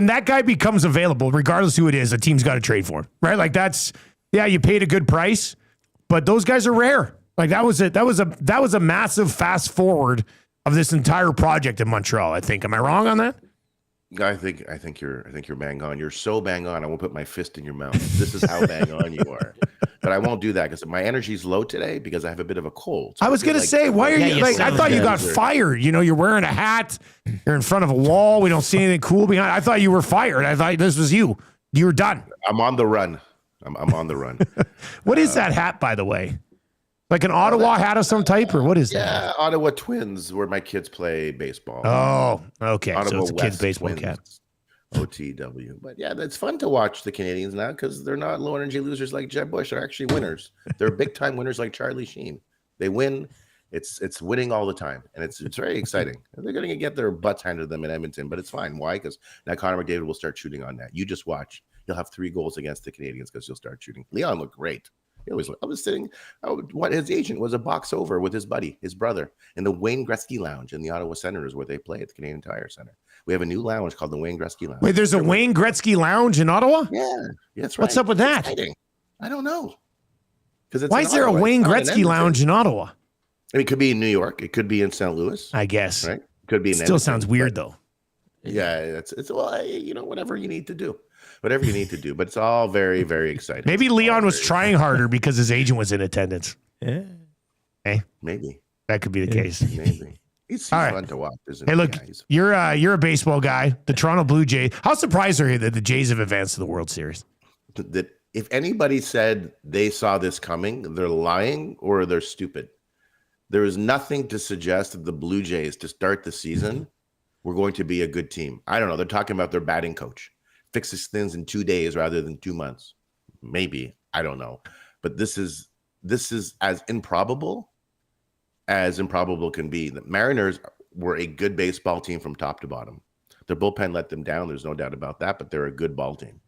that guy becomes available, regardless who it is, a team's got to trade for him, right? Like you paid a good price, but those guys are rare. Like that was a massive fast forward of this entire project in Montreal. I think. Am I wrong on that? I think you're bang on. You're so bang on. I won't put my fist in your mouth. This is how bang on you are. But I won't do that because my energy's low today because I have a bit of a cold. So I was gonna say, why are you like? I thought you got fired. You know, you're wearing a hat. You're in front of a wall. We don't see anything cool behind. I thought you were fired. I thought this was you. You were done. I'm on the run. I'm on the run. What is that hat, by the way? Like an Ottawa hat of some type, or what is that? Yeah, Ottawa Twins, where my kids play baseball. Oh, okay. Ottawa so it's a kid's West baseball Twins, cap. OTW. But yeah, it's fun to watch the Canadians now because they're not low energy losers like Jeb Bush. They're actually winners. They're big time winners like Charlie Sheen. They win It's winning all the time, and it's very exciting. They're going to get their butts handed to them in Edmonton, but it's fine. Why? Because now Connor McDavid will start shooting on net. You just watch. He'll have 3 goals against the Canadians because he'll start shooting. Leon looked great. He always looked. I was sitting. What his agent was a box over with his buddy, his brother, in the Wayne Gretzky Lounge in the Ottawa Senators, where they play at the Canadian Tire Center. We have a new lounge called the Wayne Gretzky Lounge. Wait, there's a Wayne Gretzky Lounge in Ottawa? Yeah, that's right. What's up with that? I don't know. Because why is there a Wayne Gretzky Lounge in Ottawa? I mean, it could be in New York. It could be in St. Louis. I guess. Right? Could be in Still Edmonton, sounds weird, though. Yeah, it's well, whatever you need to do. Whatever you need to do. But it's all very, very exciting. Maybe Leon was trying harder because his agent was in attendance. Yeah. Hey, maybe. That could be the case. Maybe. He's fun to watch, isn't Hey, he? look, Yeah, you're a baseball guy. The Toronto Blue Jays. How surprised are you that the Jays have advanced to the World Series? that if anybody said they saw this coming, they're lying or they're stupid. There is nothing to suggest that the Blue Jays to start the season were going to be a good team. I don't know. They're talking about their batting coach. Fixes things in 2 days rather than 2 months. Maybe. I don't know. But this is as improbable can be. The Mariners were a good baseball team from top to bottom. Their bullpen let them down. There's no doubt about that, but they're a good ball team.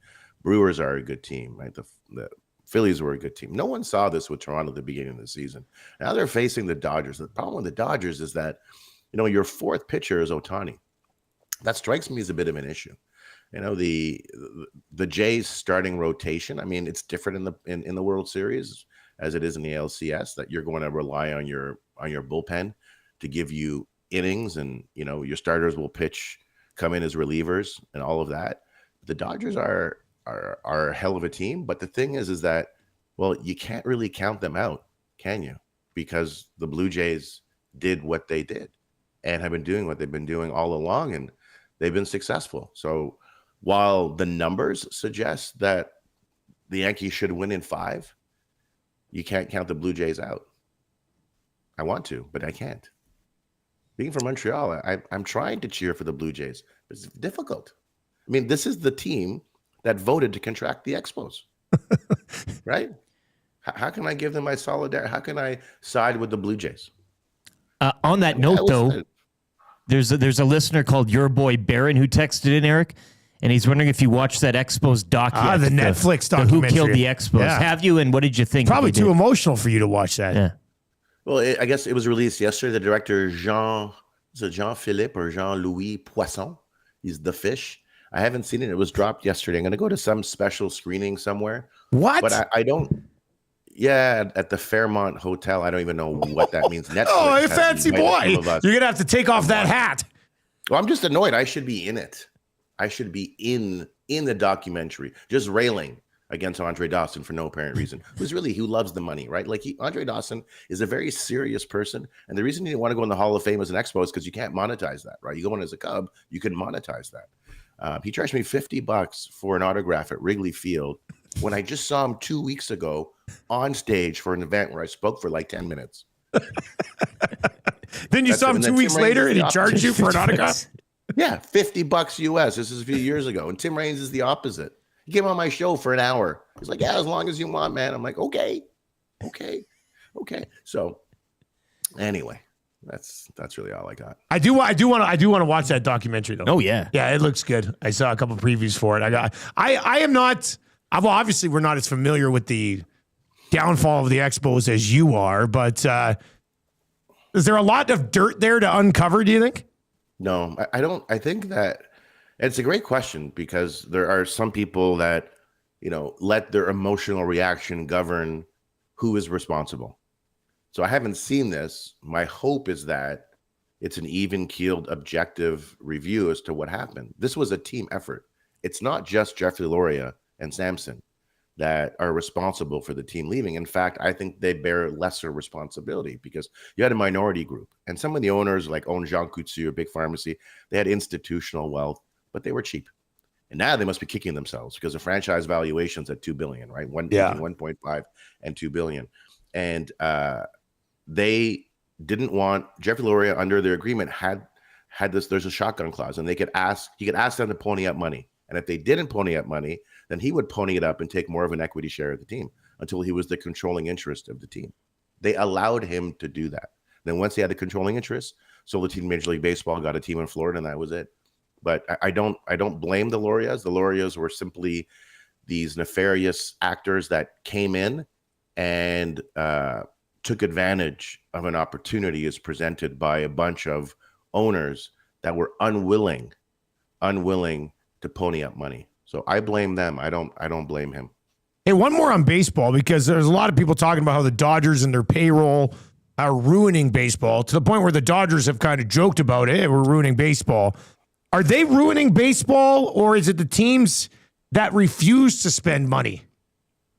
Brewers are a good team, right? The Phillies were a good team. No one saw this with Toronto at the beginning of the season. Now they're facing the Dodgers. The problem with the Dodgers is that, your fourth pitcher is Ohtani. That strikes me as a bit of an issue. The Jays starting rotation. I mean, it's different in the World Series as it is in the LCS, that you're going to rely on your bullpen to give you innings, and your starters will come in as relievers and all of that. The Dodgers are a hell of a team, but the thing is that, well, you can't really count them out, can you? Because the Blue Jays did what they did and have been doing what they've been doing all along, and they've been successful. So while the numbers suggest that the Yankees should win in 5, you can't count the Blue Jays out. I want to, but I can't. Being from Montreal, I'm trying to cheer for the Blue Jays, but it's difficult. I mean, this is the team that voted to contract the Expos, right? How can I give them my solidarity? How can I side with the Blue Jays? On that note, though, there's a listener called Your Boy Baron who texted in, Eric, and he's wondering if you watched that Expos doc yet. The Netflix documentary. Who Killed the Expos. Yeah. Have you, and what did you think? Probably too emotional for you to watch that. Yeah. Well, I guess it was released yesterday. The director, Jean-Philippe or Jean-Louis Poisson, he's The Fish. I haven't seen it. It was dropped yesterday. I'm going to go to some special screening somewhere. What? But I don't. Yeah, at the Fairmont Hotel. I don't even know what that means. Netflix. Oh, you fancy boy. You're going to have to take off that hat. Well, I'm just annoyed. I should be in it. I should be in the documentary, just railing against Andre Dawson for no apparent reason. Who loves the money, right? Like Andre Dawson is a very serious person. And the reason you didn't want to go in the Hall of Fame as an Expo is because you can't monetize that, right? You go in as a Cub, you can monetize that. He charged me $50 for an autograph at Wrigley Field when I just saw him 2 weeks ago on stage for an event where I spoke for like 10 minutes. Then you saw him 2 weeks later and he charged you for an autograph? Yeah, $50 US. This is a few years ago. And Tim Raines is the opposite. He came on my show for an hour. He's like, yeah, as long as you want, man. I'm like, okay. So anyway, that's really all I got. I do want to watch that documentary though. Oh yeah. Yeah, it looks good. I saw a couple previews for it. I am not, well, obviously we're not as familiar with the downfall of the Expos as you are, but is there a lot of dirt there to uncover, do you think? No, I don't. I think that it's a great question because there are some people that, let their emotional reaction govern who is responsible. So I haven't seen this. My hope is that it's an even-keeled, objective review as to what happened. This was a team effort. It's not just Jeffrey Loria and Samson that are responsible for the team leaving. In fact, I think they bear lesser responsibility because you had a minority group. And some of the owners, like owned Jean Coutu, a big pharmacy, they had institutional wealth, but they were cheap. And now they must be kicking themselves because the franchise valuation's at $2 billion, right? 1.5 and $2 billion. And they didn't want Jeffrey Loria under their agreement had this. There's a shotgun clause, and he could ask them to pony up money. And if they didn't pony up money, then he would pony it up and take more of an equity share of the team until he was the controlling interest of the team. They allowed him to do that. Then once he had the controlling interest, sold the team to Major League Baseball, got a team in Florida, and that was it. But I don't blame the Lorias. The Lorias were simply these nefarious actors that came in and took advantage of an opportunity as presented by a bunch of owners that were unwilling to pony up money. So I blame them. I don't blame him. Hey, one more on baseball, because there's a lot of people talking about how the Dodgers and their payroll are ruining baseball, to the point where the Dodgers have kind of joked about it. Hey, we're ruining baseball. Are they ruining baseball, or is it the teams that refuse to spend money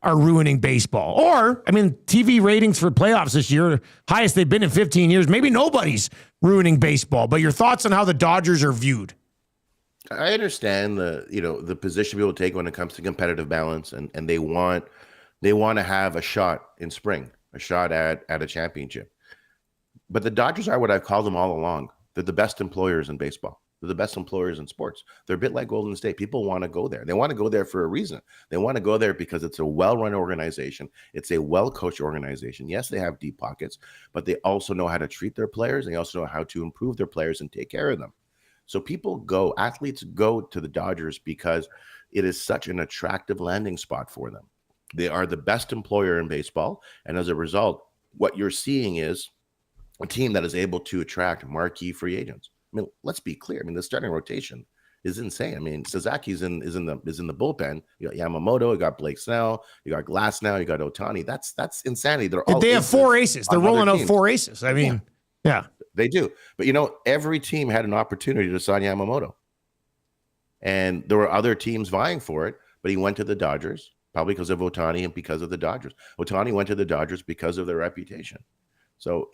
are ruining baseball? Or, I mean, TV ratings for playoffs this year, highest they've been in 15 years. Maybe nobody's ruining baseball, but your thoughts on how the Dodgers are viewed? I understand the position people take when it comes to competitive balance, and they want to have a shot in spring, a shot at a championship. But the Dodgers are what I've called them all along. They're the best employers in baseball. They're the best employers in sports. They're a bit like Golden State. People want to go there. They want to go there for a reason. They want to go there because it's a well-run organization. It's a well-coached organization. Yes, they have deep pockets, but they also know how to treat their players. They also know how to improve their players and take care of them. So athletes go to the Dodgers because it is such an attractive landing spot for them. They are the best employer in baseball. And as a result, what you're seeing is a team that is able to attract marquee free agents. I mean, let's be clear. I mean, the starting rotation is insane. I mean, Sazaki's is in the bullpen. You got Yamamoto, you got Blake Snell, you got Glasnow, you got Ohtani. That's insanity. They have four aces. They're rolling out four aces. I mean, yeah. They do. But, every team had an opportunity to sign Yamamoto. And there were other teams vying for it, but he went to the Dodgers, probably because of Ohtani and because of the Dodgers. Ohtani went to the Dodgers because of their reputation. So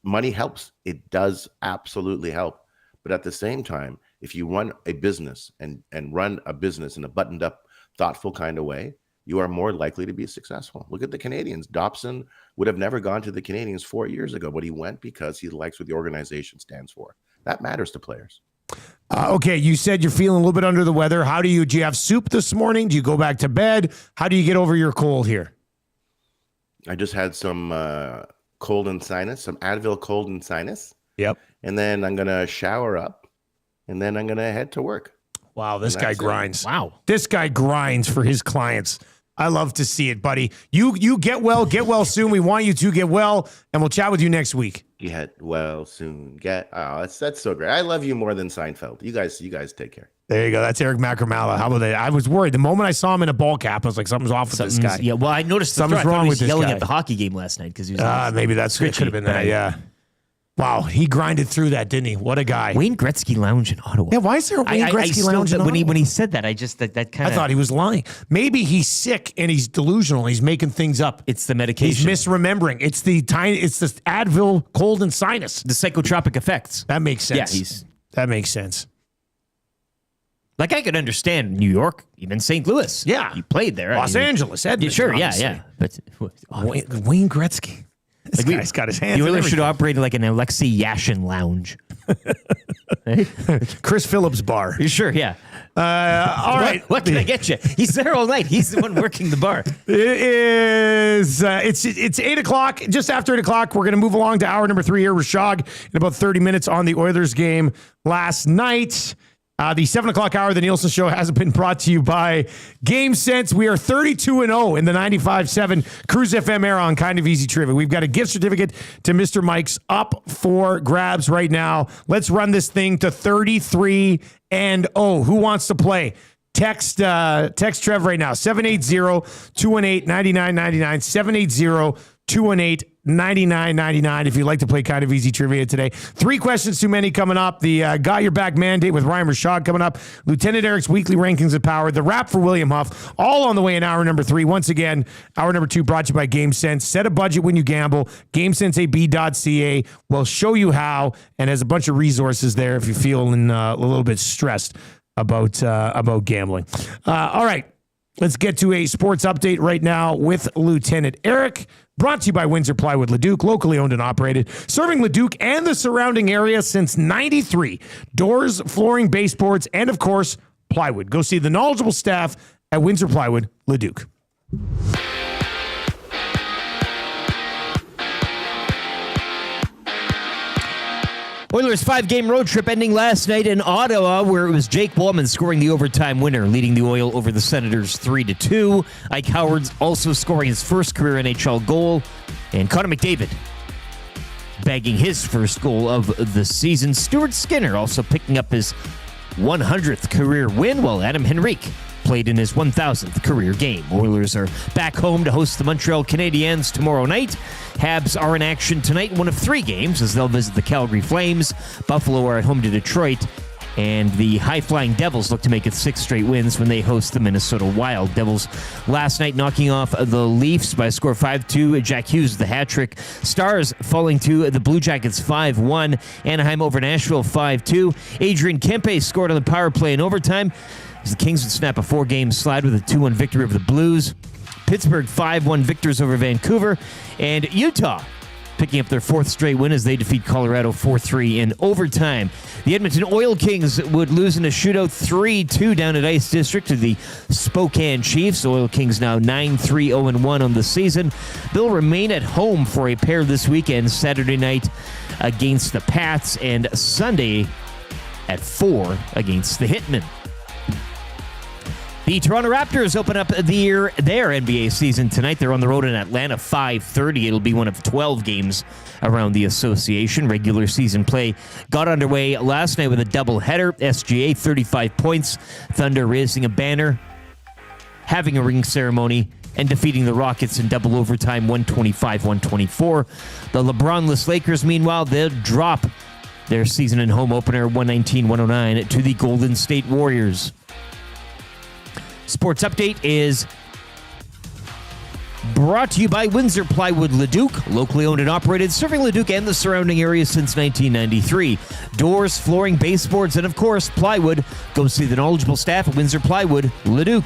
money helps. It does absolutely help. But at the same time, if you run a business and run a business in a buttoned up, thoughtful kind of way, you are more likely to be successful. Look at the Canadians. Dobson would have never gone to the Canadians 4 years ago, but he went because he likes what the organization stands for. That matters to players. Okay, you said you're feeling a little bit under the weather. Do you have soup this morning? Do you go back to bed? How do you get over your cold here? I just had some cold and sinus, some Advil cold and sinus. Yep. And then I'm going to shower up, and then I'm going to head to work. Wow, this guy grinds. Wow. This guy grinds for his clients. I love to see it, buddy. You get well soon. We want you to get well, and we'll chat with you next week. Get well soon. That's so great. I love you more than Seinfeld. You guys take care. There you go. That's Eric Macalla. How about that? I was worried. The moment I saw him in a ball cap, I was like, something's off with this guy. Yeah, well, I noticed something's wrong with this guy. Yelling at the hockey game last night because he was maybe it could have been that. Yeah. Wow, he grinded through that, didn't he? What a guy. Wayne Gretzky Lounge in Ottawa. Yeah, why is there a Wayne Gretzky Lounge in Ottawa? When he said that, I just that kind of... I thought he was lying. Maybe he's sick and he's delusional. He's making things up. It's the medication. He's misremembering. It's the Advil cold and sinus. The psychotropic effects. That makes sense. Yeah, that makes sense. Like, I could understand New York, even St. Louis. Yeah. He played there. Los Angeles, Edmonton. Sure, yeah. But Wayne Gretzky. This guy's got his hands. The Oilers should operate like an Alexei Yashin lounge. Chris Phillips bar. You sure? Yeah. All right. What can I get you? He's there all night. He's the one working the bar. It is. It's 8 o'clock. Just after 8 o'clock, we're going to move along to hour number 3 here. Rishaug in about 30 minutes on the Oilers game last night. The 7 o'clock hour of the Nielson Show has been brought to you by Game Sense. We are 32-0 in the 95.7 Cruise FM era on Kind of Easy Trivia. We've got a gift certificate to Mr. Mike's up for grabs right now. Let's run this thing to 33-0. Who wants to play? Text Trev right now, 780-218-9999, 780-218-9999 if you'd like to play Kind of Easy Trivia today. 3 questions too many coming up. The Got Your Back mandate with Ryan Rishaug coming up. Lieutenant Eric's weekly rankings of power. The wrap for William Huff. All on the way in hour number 3. Once again, hour number 2 brought to you by Game Sense. Set a budget when you gamble. GameSenseAB.ca will show you how and has a bunch of resources there if you're feeling a little bit stressed about gambling. All right. Let's get to a sports update right now with Lieutenant Eric. Brought to you by Windsor Plywood Leduc, locally owned and operated, serving Leduc and the surrounding area since '93. Doors, flooring, baseboards, and of course, plywood. Go see the knowledgeable staff at Windsor Plywood Leduc. Oilers' 5-game road trip ending last night in Ottawa, where it was Jake Walman scoring the overtime winner, leading the Oil over the Senators 3-2. Ike Howard also scoring his first career NHL goal, and Connor McDavid bagging his first goal of the season. Stuart Skinner also picking up his 100th career win, while Adam Henrique played in his 1,000th career game. Oilers are back home to host the Montreal Canadiens tomorrow night. Habs are in action tonight, one of 3 games, as they'll visit the Calgary Flames. Buffalo are at home to Detroit. And the high-flying Devils look to make it 6 straight wins when they host the Minnesota Wild. Devils last night knocking off the Leafs by a score of 5-2. Jack Hughes with the hat trick. Stars falling to the Blue Jackets 5-1. Anaheim over Nashville 5-2. Adrian Kempe scored on the power play in overtime, as the Kings would snap a 4-game slide with a 2-1 victory over the Blues. Pittsburgh 5-1 victors over Vancouver. And Utah picking up their 4th straight win as they defeat Colorado 4-3 in overtime. The Edmonton Oil Kings would lose in a shootout 3-2 down at Ice District to the Spokane Chiefs. Oil Kings now 9-3-0-1 on the season. They'll remain at home for a pair this weekend, Saturday night against the Pats and Sunday at 4 against the Hitmen. The Toronto Raptors open up their NBA season tonight. They're on the road in Atlanta, 5:30. It'll be one of 12 games around the association. Regular season play got underway last night with a doubleheader. SGA, 35 points. Thunder raising a banner, having a ring ceremony, and defeating the Rockets in double overtime, 125-124. The LeBron-less Lakers, meanwhile, they'll drop their season and home opener, 119-109, to the Golden State Warriors. Sports Update is brought to you by Windsor Plywood Leduc, locally owned and operated, serving Leduc and the surrounding areas since 1993. Doors, flooring, baseboards, and of course, plywood. Go see the knowledgeable staff at Windsor Plywood Leduc.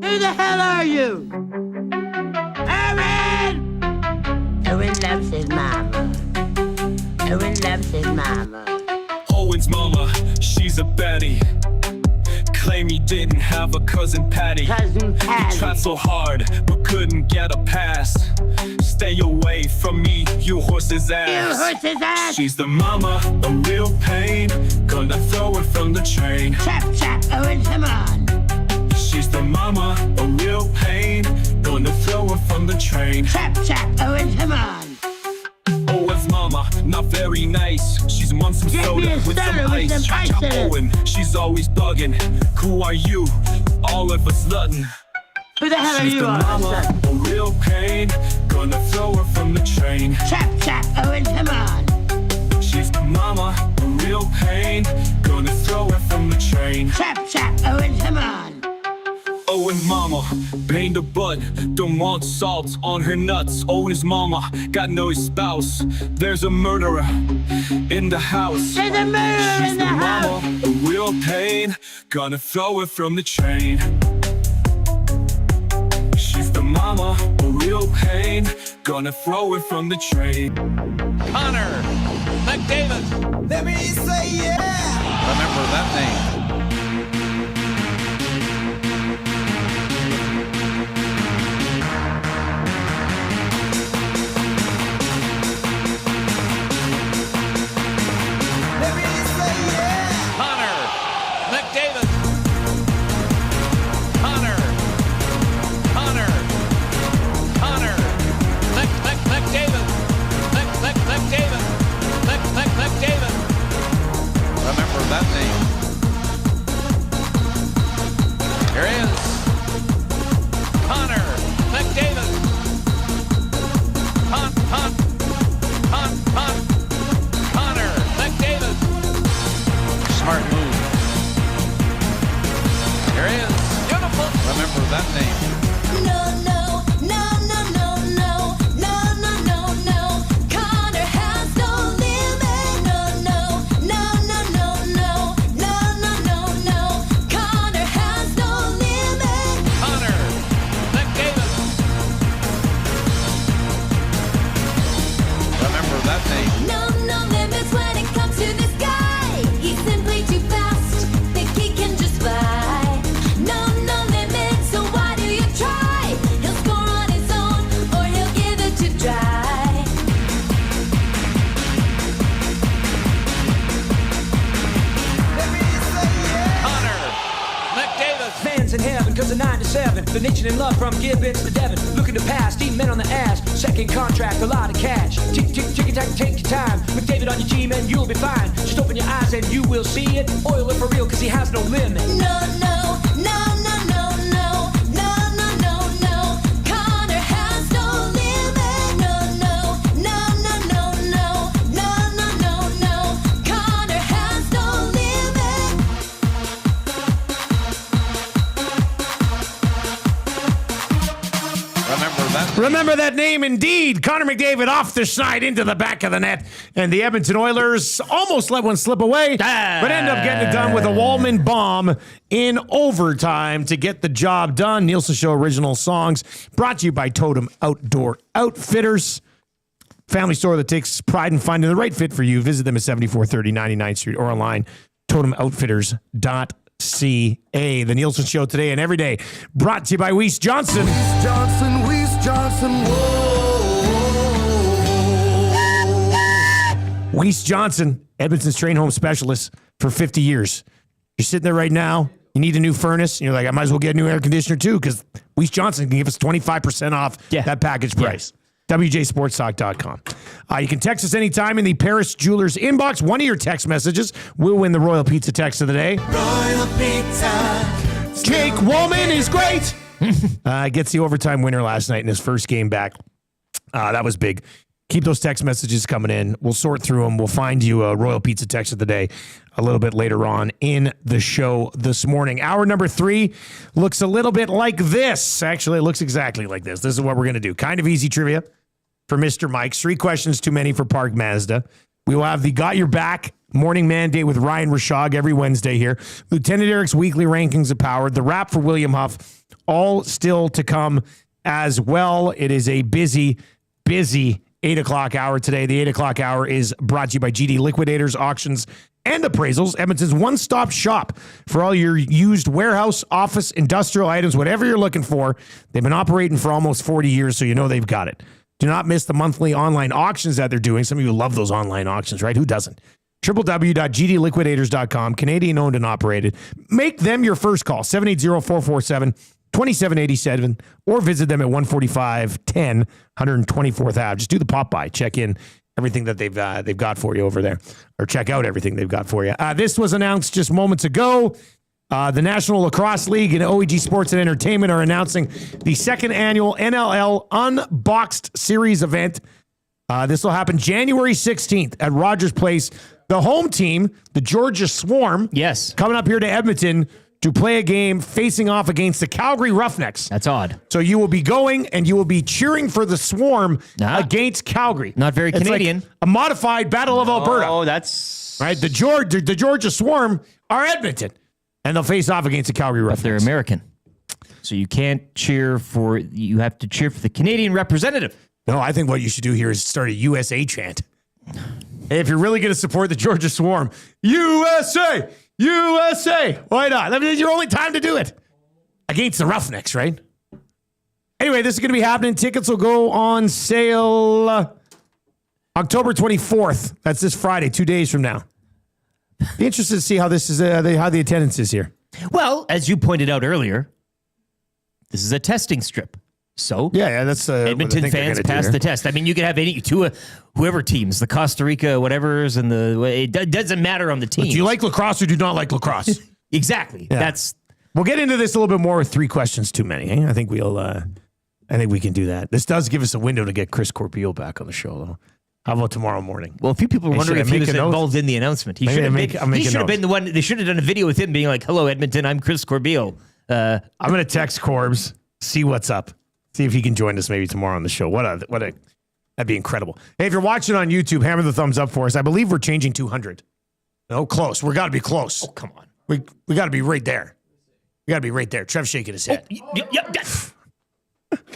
Who the hell are you? Owen! Owen loves his mama. Owen loves his mama. Owen's mama, she's a baddie. Claim he didn't have a cousin Patty. He tried so hard, but couldn't get a pass. Stay away from me, you horse's ass. You horse's ass! She's the mama, a real pain. Gonna throw her from the train. Chap, chap, Owen, come on. She's the mama, a real pain. Gonna throw her from the train. Chap, chap, Owen, come on. Owen's mama, not very nice. She's on some soda with some ice. Chop, chop, Owen, she's always bugging. Who are you? All of a sudden. Who the hell are She's you the all of a mama, sudden? a real pain. Gonna throw her from the train. Chap, chap, Owen, come on. She's the mama, a real pain. Gonna throw her from the train. Chap, chap, Owen, come on. Owen's mama, pain the butt, don't want salt on her nuts. Owen's mama, got no spouse. There's a murderer in the house. There's a murderer in the house. Mama, a real pain, gonna throw her from the train. She's the mama, a real pain, gonna throw her from the train. Connor McDavid. Let me say yeah. Remember that name. Let me say yeah. Connor McDavid. Connor McDavid. McDavid. Remember that name. The nation in love from Gibbons to Devon. Looking to pass, team men on the ass. Second contract, a lot of cash. Tick, tick, tick, tack, take your time. McDavid on your team and you'll be fine. Just open your eyes and you will see it. Oil it for real, cause he has no limit. No, no, no, no, no, no, no, no, no, no. Connor has no limit. No, no, no, no, no, no, no, no, no, no. Connor has no limit. Remember that name indeed. Connor McDavid off the side into the back of the net. And the Edmonton Oilers almost let one slip away, but end up getting it done with a Wallman bomb in overtime to get the job done. Nielson Show original songs brought to you by Totem Outdoor Outfitters. Family store that takes pride in finding the right fit for you. Visit them at 7430 99th Street or online, totemoutfitters.ca. The Nielsen Show today and every day brought to you by Weiss Johnson. Weiss Johnson, whoa. Weiss Johnson, Edmonton's train home specialist for 50 years. You're sitting there right now, you need a new furnace, and you're like, I might as well get a new air conditioner too, because Weiss Johnson can give us 25% off that package price. WJSportsTalk.com. You can text us anytime in the Paris Jewelers inbox. One of your text messages will win the Royal Pizza text of the day. Royal Pizza. Jake Woolman is great. Gets the overtime winner last night in his first game back. That was big. Keep those text messages coming in. We'll sort through them. We'll find you a Royal Pizza text of the day a little bit later on in the show this morning. Hour number 3 looks a little bit like this. Actually, it looks exactly like this. This is what we're going to do. Kind of easy trivia for Mr. Mike's. 3 questions too many for Park Mazda. We will have the Got Your Back morning mandate with Ryan Rishaug every Wednesday here. Lieutenant Eric's weekly rankings of power. The wrap for William Huff. All still to come as well. It is a busy 8 o'clock hour today. The 8 o'clock hour is brought to you by GD Liquidators, Auctions, and Appraisals, Edmonton's one-stop shop for all your used warehouse, office, industrial items, whatever you're looking for. They've been operating for almost 40 years, so you know they've got it. Do not miss the monthly online auctions that they're doing. Some of you love those online auctions, right? Who doesn't? www.gdliquidators.com, Canadian-owned and operated. Make them your first call, 780-447-2787, or visit them at 145-10 124th Ave. Just do the pop-by. Check in everything that they've got for you over there, or check out everything they've got for you. This was announced just moments ago. The National Lacrosse League and OEG Sports and Entertainment are announcing the second annual NLL Unboxed Series event. This will happen January 16th at Rogers Place. The home team, the Georgia Swarm, coming up here to Edmonton to play a game facing off against the Calgary Roughnecks. That's odd. So you will be going and you will be cheering for the Swarm against Calgary. Not very It's Canadian. like a modified Battle of Alberta. Oh, that's... Right? The Georgia Swarm are Edmonton, and they'll face off against the Calgary Roughnecks. But they're American. So you can't cheer for... You have to cheer for the Canadian representative. No, I think what you should do here is start a USA chant. If you're really going to support the Georgia Swarm, USA! USA! Why not? I mean, it's your only time to do it. Against the Roughnecks, right? Anyway, this is going to be happening. Tickets will go on sale October 24th. That's this Friday, 2 days from now. Be interested to see how this is, how the attendance is here. Well, as you pointed out earlier, this is a testing strip. So yeah, that's Edmonton fans pass the test. I mean, you could have whoever teams, the Costa Rica, whatever's, and it doesn't matter on the team. Do you like lacrosse or do you not like lacrosse? Exactly. Yeah. We'll get into this a little bit more with 3 questions too many. Eh? I think we can do that. This does give us a window to get Chris Corbeil back on the show, though. How about tomorrow morning? Well, a few people are wondering if he was involved in the announcement. He should have been the one. They should have done a video with him being like, "Hello, Edmonton. I'm Chris Corbeil." I'm going to text Corbs, see what's up. See if he can join us maybe tomorrow on the show. That'd be incredible. Hey, if you're watching on YouTube, hammer the thumbs up for us. I believe we're changing 200. No, close. We got to be close. Oh, come on. We got to be right there. We got to be right there. Trev's shaking his head.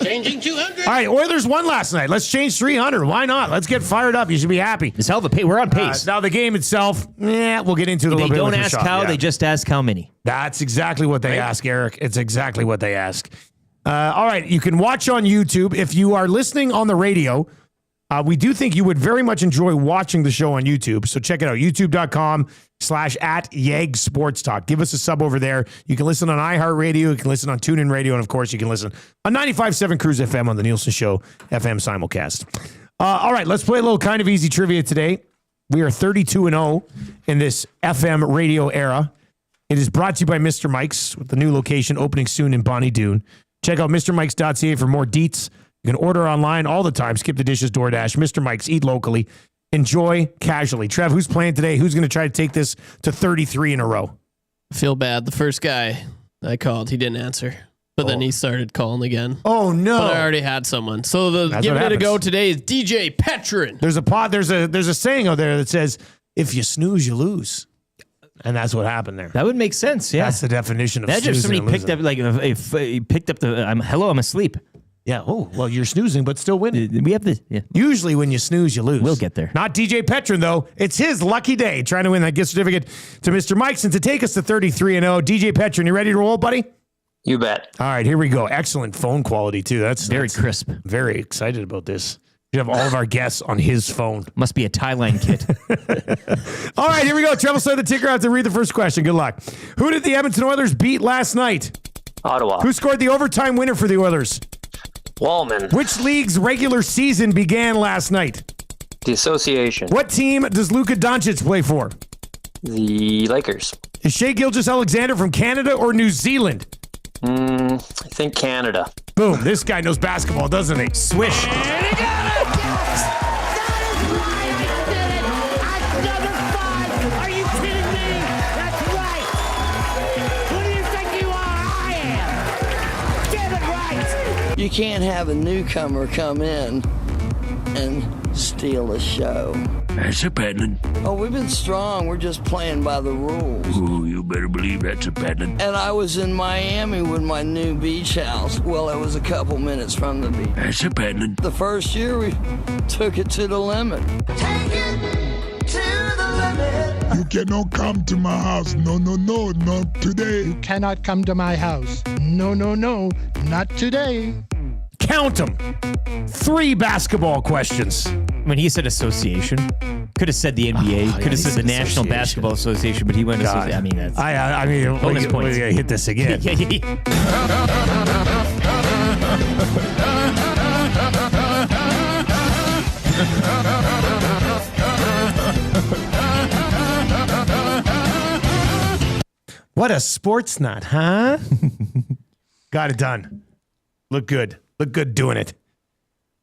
Changing 200. All right, Oilers won last night. Let's change 300. Why not? Let's get fired up. You should be happy. It's hell of a pace. We're on pace. Now the game itself, we'll get into it a little bit. They don't ask how, they just ask how many. That's exactly what they ask, Eric. It's exactly what they ask. All right, you can watch on YouTube. If you are listening on the radio, We do think you would very much enjoy watching the show on YouTube. So check it out, youtube.com/@Yeg Sports Talk. Give us a sub over there. You can listen on iHeartRadio. You can listen on TuneIn Radio. And, of course, you can listen on 95.7 Cruise FM on the Nielsen Show FM simulcast. All right, let's play a little kind of easy trivia today. We are 32-0 in this FM radio era. It is brought to you by Mr. Mike's with the new location opening soon in Bonnie Doon. Check out MrMikes.ca for more deets. You can order online all the time. Skip the dishes, DoorDash. Mr. Mike's, eat locally. Enjoy casually. Trev, who's playing today? Who's going to try to take this to 33 in a row? I feel bad. The first guy I called, he didn't answer. But then he started calling again. Oh, no. But I already had someone. So That's giving what it a go happens. today is DJ Petrin. There's a saying out there that says, if you snooze, you lose. And that's what happened there. That would make sense, yeah. That's the definition of Imagine if snoozing somebody and picked up, like, if he picked up the, I'm asleep. Yeah. Oh, well, you're snoozing, but still winning. We have this. Yeah. Usually when you snooze, you lose. We'll get there. Not DJ Petrin, though. It's his lucky day trying to win that gift certificate to Mr. Mike's and to take us to 33-0. DJ Petrin, you ready to roll, buddy? You bet. All right, here we go. Excellent phone quality, too. That's very crisp. Very excited about this. We have all of our guests on his phone. Must be a tie line kit. All right, here we go. Treble Star the ticker out to read the first question. Good luck. Who did the Edmonton Oilers beat last night? Ottawa. Who scored the overtime winner for the Oilers? Wallman. Which league's regular season began last night? The Association. What team does Luka Doncic play for? The Lakers. Is Shea Gilgeous-Alexander from Canada or New Zealand? I think Canada. Boom. This guy knows basketball, doesn't he? Swish. Are you kidding me? That's right. Who do you think you are? I am. Get it right. You can't have a newcomer come in and steal the show. That's a patent. Oh, we've been strong. We're just playing by the rules. Ooh, you better believe that's a patent. And I was in Miami with my new beach house. Well, it was a couple minutes from the beach. That's a patent. The first year, we took it to the limit. You cannot come to my house. No, not today. You cannot come to my house. No, not today. Count them. 3 basketball questions. When he said association, could have said the NBA, could have said the National Basketball Association, but he went God. I mean, that's I mean, bonus points. We hit this again. What a sports nut, huh? Got it done. Look good. Look good doing it.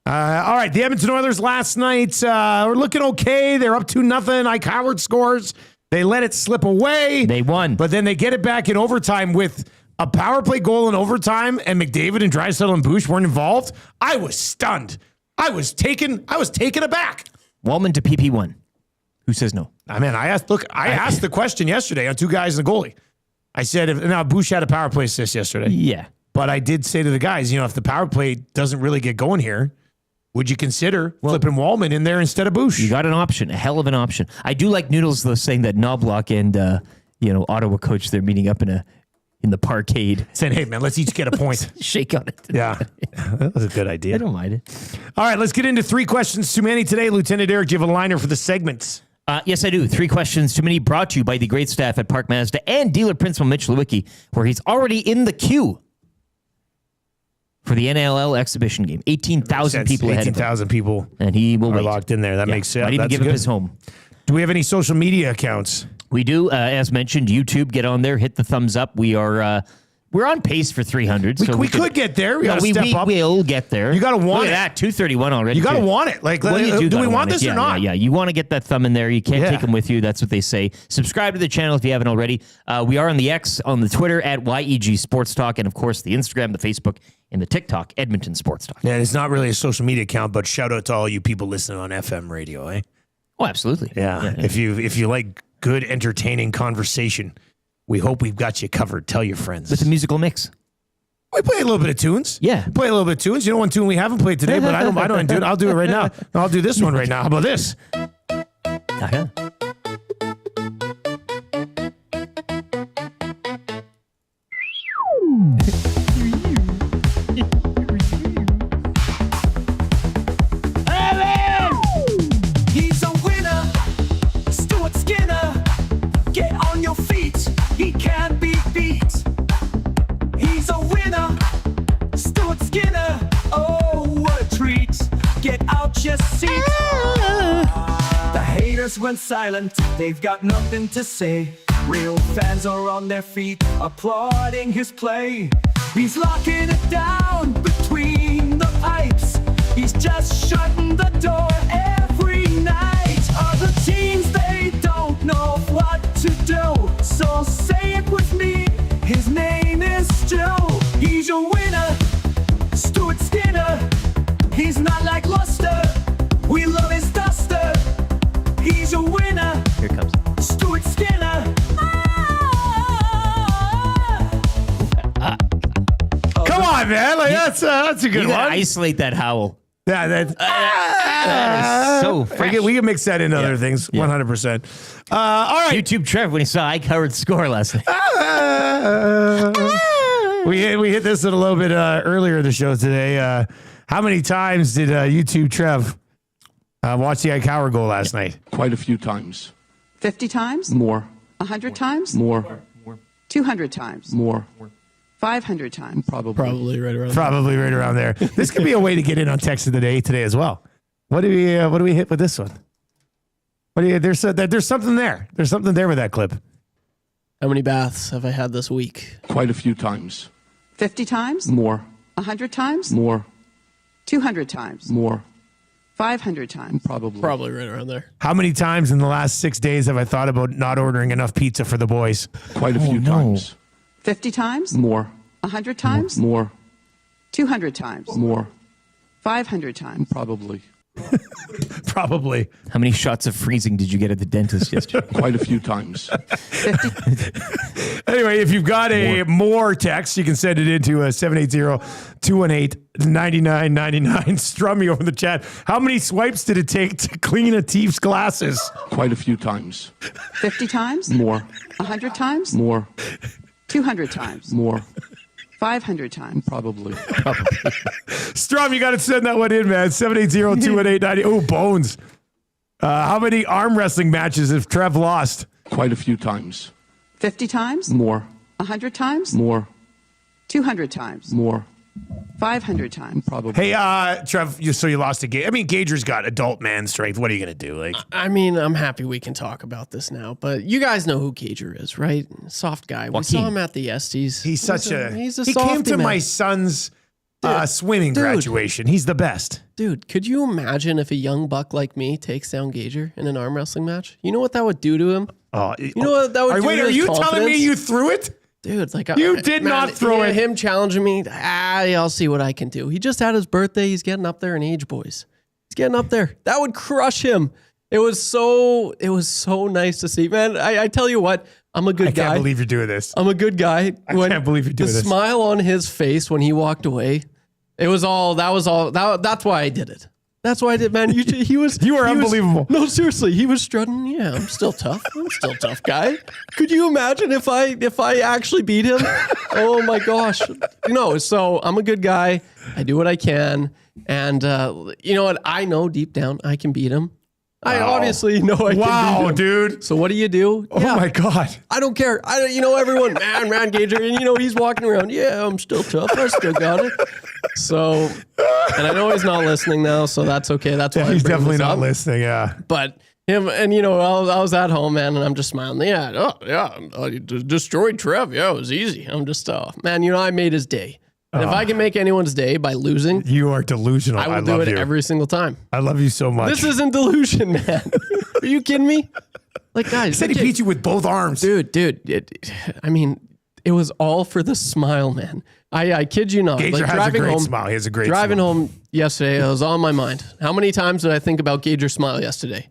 All right, the Edmonton Oilers last night were looking okay. They're up 2-0. Ike Howard scores. They let it slip away. They won. But then they get it back in overtime with a power play goal in overtime, and McDavid and Draisaitl and Bush weren't involved. I was stunned. I was taken aback. Wallman to PP1. Who says no? I mean, I asked the question yesterday on 2 guys and a goalie. I said, now Bush had a power play assist yesterday. Yeah. But I did say to the guys, if the power play doesn't really get going here, would you consider flipping Wallman in there instead of Bush? You got an option, a hell of an option. I do like Noodles, though, saying that Knobloch and Ottawa coach, they're meeting up in the parkade. Saying, hey, man, let's each get a point. Shake on it. Yeah, that was a good idea. I don't mind it. All right, let's get into 3 questions too many today. Lieutenant Eric, do you have a liner for the segments? Yes, I do. 3 questions too many, brought to you by the great staff at Park Mazda and dealer principal Mitch Lewicki, where he's already in the queue for the NLL exhibition game. 18,000 people ahead of him. 18,000 people and he will are wait. locked in there. That makes sense. Might even give him his home. Do we have any social media accounts? We do. As mentioned, YouTube, get on there, hit the thumbs up. We're on pace for 300. We could get there. We got to step up. We'll get there. You got to want Look it. at that, 231 already. You got to want it. Like, do we want this or not? Yeah, you want to get that thumb in there. You can't take them with you. That's what they say. Subscribe to the channel if you haven't already. We are on the X, on the Twitter at YEG Sports Talk, and of course the Instagram, the Facebook, and the TikTok, Edmonton Sports Talk. Yeah, it's not really a social media account, but shout out to all you people listening on FM radio, eh? Oh, absolutely. Yeah. If you like good, entertaining conversation, we hope we've got you covered. Tell your friends. With a musical mix. We play a little bit of tunes. Yeah. Play a little bit of tunes. You know one tune we haven't played today, but I don't do it. I'll do it right now. No, I'll do this one right now. How about this? Uh-huh. seat. The haters went silent, they've got nothing to say. Real fans are on their feet, applauding his play. He's locking it down between the pipes. He's just shutting the door every night. Other teams, they don't know what to do. So say it with me, his name is Stu. He's your winner, Stuart Skinner. He's not like Luster, we love his duster. He's your winner. Here it comes. Stuart Skinner. Come on, man. Like, that's a good You one. gotta isolate that howl. Yeah, that is so fresh. we can mix that into other things, 100%. All right. YouTube Trev when he saw Ike Howard score last night. We hit this a little bit earlier in the show today. How many times did YouTube Trev watch the Ike Howard goal last night? Quite a few times. 50 times? More. 100 times? More. 200 times? More. 500 times? Probably right around. Probably right around there. This could be a way to get in on text of the day today as well. What do we hit with this one? There's something there. There's something there with that clip. How many baths have I had this week? Quite a few times. 50 times? More. 100 times? More. 200 times? More. 500 times? Probably right around there. How many times in the last 6 days have I thought about not ordering enough pizza for the boys? Quite a few times. 50 times? More. 100 times? More. 200 times? More. 500 times? Probably. Probably. How many shots of freezing did you get at the dentist yesterday? Quite a few times. Anyway, if you've got a more text, you can send it into 780-218-9999. Strum me over the chat. How many swipes did it take to clean a thief's glasses? Quite a few times. 50 times? More. 100 times? More. 200 times? More. 500 times? Probably. Strum, you got to send that one in, man. 780-218-90. Oh, Bones. How many arm wrestling matches have Trev lost? Quite a few times. 50 times? More. 100 times? More. 200 times? More. 500 times? Probably. Hey, Trev, so you lost a game. I mean, Gager's got adult man strength. What are you going to do? Like, I mean, I'm happy we can talk about this now, but you guys know who Gager is, right? Soft guy. We saw him at the Estes. He's a he softy, came to man. my son's swimming graduation. He's the best. Dude, could you imagine if a young buck like me takes down Gager in an arm wrestling match? You know what that would do to him? You know what that would do wait, to are his you telling me confidence? you threw it? Dude, like You did not throw it. Him challenging me, I'll see what I can do. He just had his birthday. He's getting up there in age, boys. He's getting up there. That would crush him. It was so nice to see, man. I tell you what, I'm a good guy. I can't believe you're doing this. I'm a good guy. I can't believe you're doing the this. smile on his face when he walked away. That's why I did it. That's why I did, man. You were unbelievable. No, seriously, he was strutting. Yeah, I'm still tough. I'm still a tough guy. Could you imagine if I actually beat him? Oh my gosh. So I'm a good guy. I do what I can. And you know what? I know deep down I can beat him. I obviously know I can beat him. Dude. So what do you do? Oh my God. I don't care. Everyone, man, Gager, and he's walking around. Yeah, I'm still tough. I still got it. So, and I know he's not listening now, so that's okay. That's why He's definitely not listening. Yeah. But him, and I was at home, man, and I'm just smiling. Yeah, you destroyed Trev. Yeah, it was easy. I'm just, man, I made his day. And if I can make anyone's day by losing, you are delusional. I will do it every single time. I love you so much. This isn't delusion, man. Are you kidding me? Like, guys, He said he beat you with both arms. Dude, it was all for the smile, man. I kid you not. Gager has a great smile. He has a great driving smile. home yesterday, it was on my mind. How many times did I think about Gager's smile yesterday?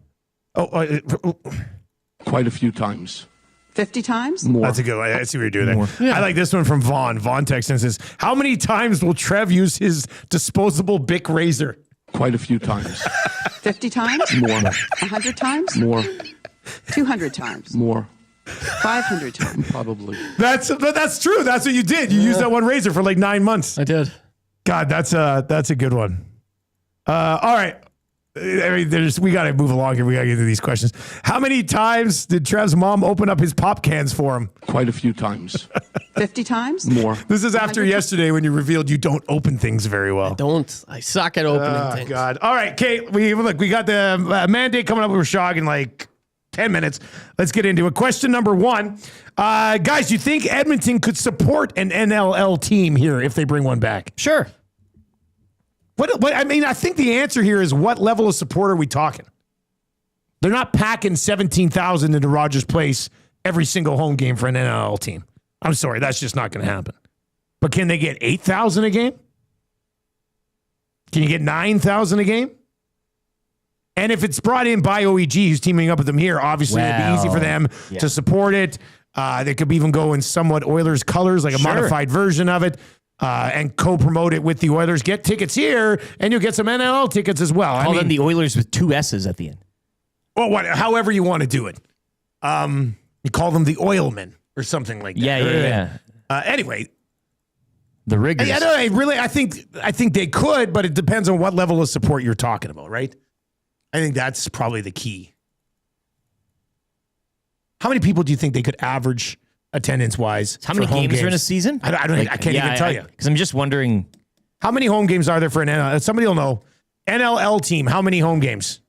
Quite a few times. 50 times? More. That's a good one. I see what you're doing there. Yeah. I like this one from Vaughn. Vaughn texts and says, how many times will Trev use his disposable Bic razor? Quite a few times. 50 times? More. 100 times? More. 200 times? More. 500 times? Probably. That's true. That's what you did. You used that one razor for like 9 months. I did. God, that's a good one. All right. I mean, we got to move along here. We got to get to these questions. How many times did Trev's mom open up his pop cans for him? Quite a few times. 50 times? More. This is after yesterday when you revealed you don't open things very well. I suck at opening things. God. All right, Kate, we got the mandate coming up with Rishaug in like 10 minutes. Let's get into it. Question number 1. Guys, do you think Edmonton could support an NLL team here if they bring one back? Sure. What I mean, I think the answer here is what level of support are we talking? They're not packing 17,000 into Rogers Place every single home game for an NLL team. I'm sorry, that's just not going to happen. But can they get 8,000 a game? Can you get 9,000 a game? And if it's brought in by OEG, who's teaming up with them here, obviously it'd be easy for them to support it. They could even go in somewhat Oilers colors, like a modified version of it. And co-promote it with the Oilers. Get tickets here, and you'll get some NLL tickets as well. Call them the Oilers with 2 S's at the end. Well, however you want to do it. You call them the Oilmen or something like that. Yeah. Anyway, the Riggers. I think they could, but it depends on what level of support you're talking about, right? I think that's probably the key. How many people do you think they could average attendance-wise? How many games are in a season? I can't even tell you. Because I'm just wondering. How many home games are there for an NLL? Somebody will know. NLL team, how many home games?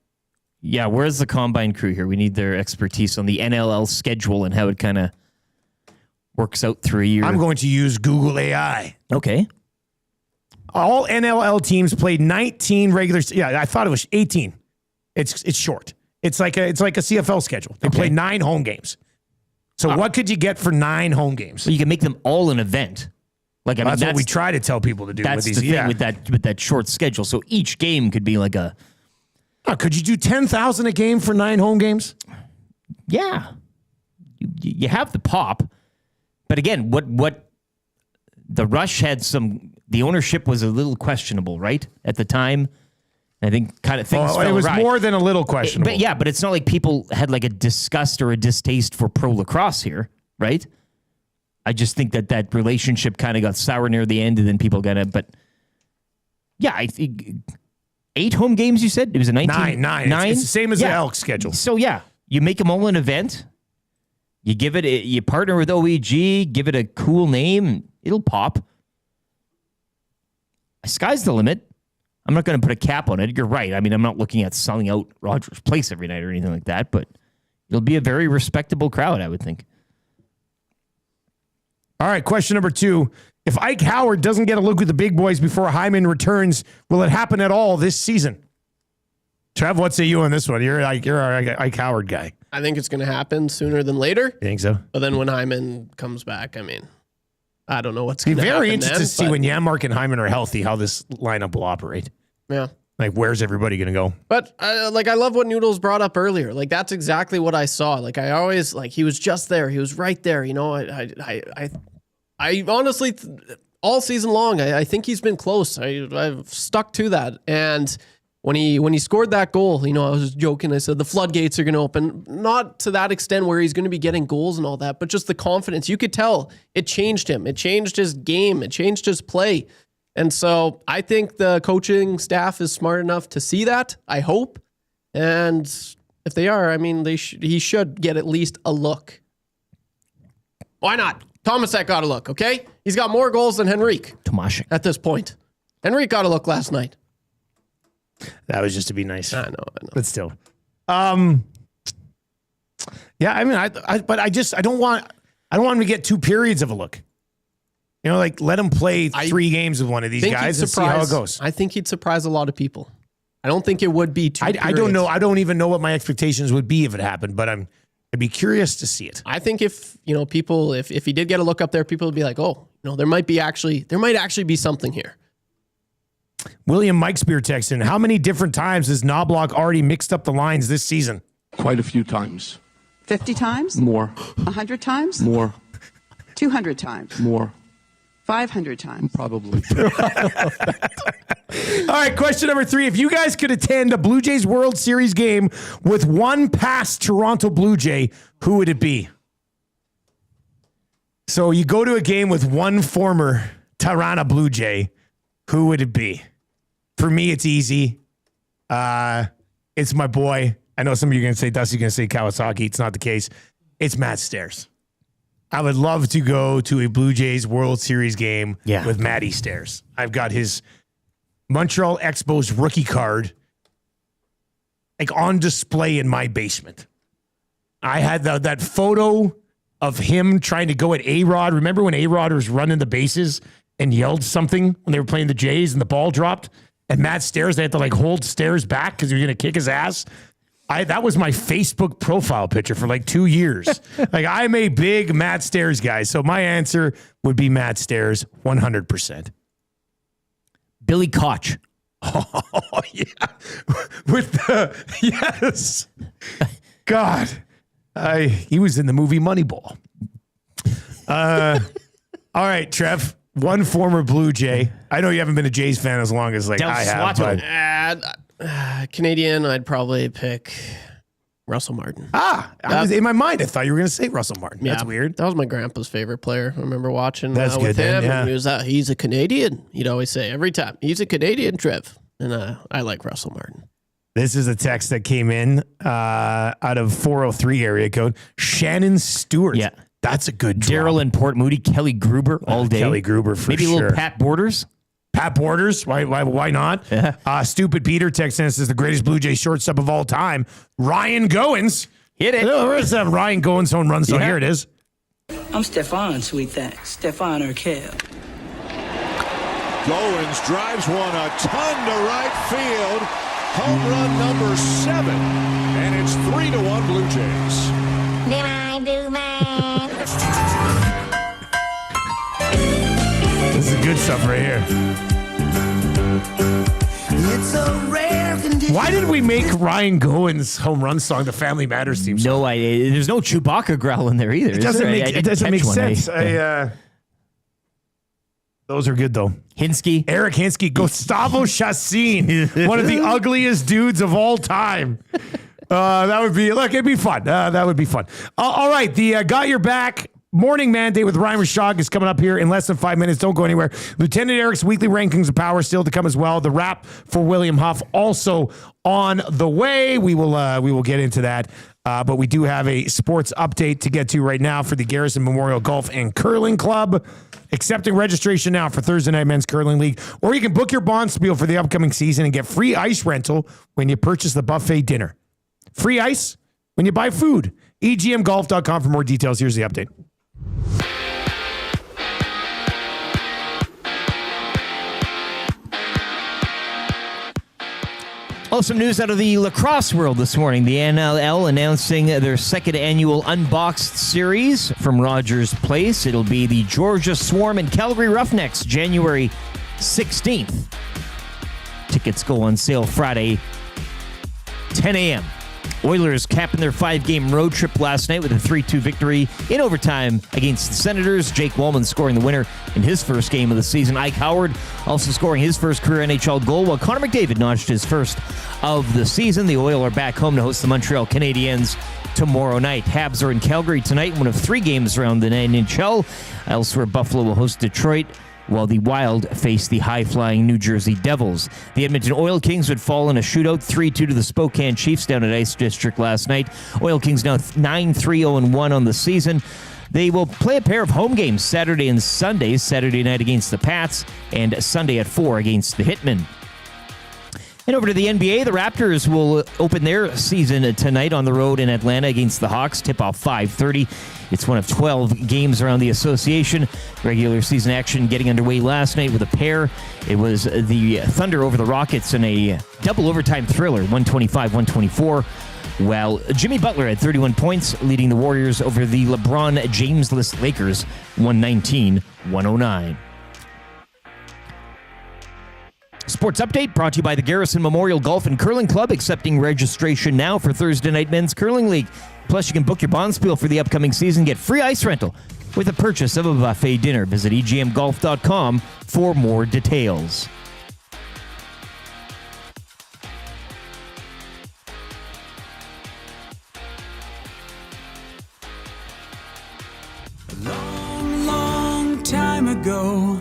Yeah, where's the combine crew here? We need their expertise on the NLL schedule and how it kind of works out through a year. I'm going to use Google AI. Okay. All NLL teams played 19 regular. Yeah, I thought it was 18. It's short. It's like a CFL schedule. They play 9 home games. So what could you get for 9 home games? Well, you can make them all an event. Like that's what we try to tell people to do. That's with these. the thing with that short schedule. So each game could be like a. Could you do 10,000 a game for 9 home games? Yeah, you have the pop, but again, what the Rush had the ownership was a little questionable, right, at the time. I think kind of things. It was more than a little questionable. But it's not like people had like a disgust or a distaste for pro lacrosse here, right? I just think that relationship kind of got sour near the end, and then people got it. But yeah, I think 8 home games. You said it was a 19. 9. It's the same as the Elks schedule. So yeah, you make them all an event. You give it. You partner with OEG. Give it a cool name. It'll pop. Sky's the limit. I'm not going to put a cap on it. You're right. I mean, I'm not looking at selling out Rogers Place every night or anything like that, but it'll be a very respectable crowd, I would think. All right, question number 2. If Ike Howard doesn't get a look with the big boys before Hyman returns, will it happen at all this season? Trev, what say you on this one? You're our Ike Howard guy. I think it's going to happen sooner than later. You think so? But then when Hyman comes back, I mean, I don't know what's going to happen. Very interested to see when Janmark and Hyman are healthy, how this lineup will operate. Yeah. Like, where's everybody going to go? But I love what Noodles brought up earlier. Like, that's exactly what I saw. Like, I always, he was just there. He was right there. You know, I honestly, all season long, I think he's been close. I've stuck to that. And when he scored that goal, you know, I was just joking. I said the floodgates are going to open. Not to that extent where he's going to be getting goals and all that, but just the confidence. You could tell it changed him. It changed his game. It changed his play. And so I think the coaching staff is smart enough to see that, I hope. And if they are, I mean, he should get at least a look. Why not? Tomasek got a look, okay? He's got more goals than Henrique. Tomasek. At this point. Henrique got a look last night. That was just to be nice. I know. But still. Yeah, I mean, I don't want him to get 2 periods of a look. You know, like let him play 3 games with one of these guys and see how it goes. I think he'd surprise a lot of people. I don't think it would be 2 periods. I don't know. I don't even know what my expectations would be if it happened, but I'd be curious to see it. I think if, you know, people, if he did get a look up there, people would be like, oh, you know, there might actually be something here. William Mikespear texts in, how many different times has Knobloch already mixed up the lines this season? Quite a few times. 50 times? More. 100 times? More. 200 times? More. 500 times? Probably. All right, question number 3. If you guys could attend a Blue Jays World Series game with one past Toronto Blue Jay, who would it be? So you go to a game with one former Toronto Blue Jay, who would it be? For me, it's easy. It's my boy. I know some of you are going to say Dusty's going to say Kawasaki. It's not the case. It's Matt Stairs. I would love to go to a Blue Jays World Series game with Matty Stairs. I've got his Montreal Expos rookie card on display in my basement. I had that photo of him trying to go at A-Rod. Remember when A-Rod was running the bases and yelled something when they were playing the Jays and the ball dropped? And Matt Stairs, they had to hold Stairs back because he was going to kick his ass. That was my Facebook profile picture for 2 years. I'm a big Matt Stairs guy. So my answer would be Matt Stairs, 100%. Billy Koch. Oh, yeah. Yes. God. He was in the movie Moneyball. All right, Trev. One former Blue Jay. I know you haven't been a Jays fan as long as I have. But Canadian, I'd probably pick Russell Martin. In my mind, I thought you were going to say Russell Martin. Yeah, that's weird. That was my grandpa's favorite player. I remember watching That's with good him. then, And he was he's a Canadian. He'd always say every time, he's a Canadian, Trev. And I like Russell Martin. This is a text that came in out of 403 area code. Shannon Stewart. Yeah. That's a good drop. Daryl and Port Moody, Kelly Gruber all day. Kelly Gruber for Maybe sure. a little Pat Borders. Pat Borders, why not? Yeah. Stupid Peter texts in, says the greatest Blue Jay shortstop of all time, Ryan Goins. Hit it. Where's that Ryan Goins home run song? Yeah. Here it is. I'm Stefan, sweet thanks. Stefan Urkel. Goins drives one a ton to right field. Home run number 7. And it's 3-1 Blue Jays. This is good stuff right here. It's a rare condition. Why did we make Ryan Goins' home run song the Family Matters theme song? No idea. There's no Chewbacca growl in there either. It doesn't make sense. Yeah. Those are good though. Hinsky. Eric Hinsky. Gustavo Chassin. One of the ugliest dudes of all time. That would be, it'd be fun. That would be fun. All right. The Got Your Back Morning Mandate with Ryan Rishaug is coming up here in less than 5 minutes. Don't go anywhere. Lieutenant Eric's weekly rankings of power still to come as well. The wrap for William Huff also on the way. We will get into that. But we do have a sports update to get to right now for the Garrison Memorial Golf and Curling Club. Accepting registration now for Thursday Night Men's Curling League. Or you can book your Bonspiel for the upcoming season and get free ice rental when you purchase the buffet dinner. Free ice when you buy food. EGMGolf.com for more details. Here's the update. Oh, some news out of the lacrosse world this morning. The NLL announcing their second annual Unboxed series from Rogers Place. It'll be the Georgia Swarm and Calgary Roughnecks, January 16th. Tickets go on sale Friday, 10 a.m. Oilers capping their 5-game road trip last night with a 3-2 victory in overtime against the Senators. Jake Wallman scoring the winner in his first game of the season. Ike Howard also scoring his first career NHL goal, while Connor McDavid notched his first of the season. The Oilers are back home to host the Montreal Canadiens tomorrow night. Habs are in Calgary tonight, one of 3 games around the NHL. Elsewhere, Buffalo will host Detroit, while the Wild face the high-flying New Jersey Devils. The Edmonton Oil Kings would fall in a shootout 3-2 to the Spokane Chiefs down at Ice District last night. Oil Kings now 9-3-0-1 on the season. They will play a pair of home games Saturday and Sunday. Saturday night against the Pats and Sunday at 4 against the Hitmen. And over to the NBA, the Raptors will open their season tonight on the road in Atlanta against the Hawks. Tip-off 5:30. It's one of 12 games around the association. Regular season action getting underway last night with a pair. It was the Thunder over the Rockets in a double overtime thriller, 125-124. Well, Jimmy Butler had 31 points, leading the Warriors over the LeBron James-less Lakers, 119-109. Sports update brought to you by the Garrison Memorial Golf and Curling Club, accepting registration now for Thursday Night Men's Curling League. Plus, you can book your Bonspiel for the upcoming season, get free ice rental with the purchase of a buffet dinner. Visit EGMGolf.com for more details. Long, long time ago,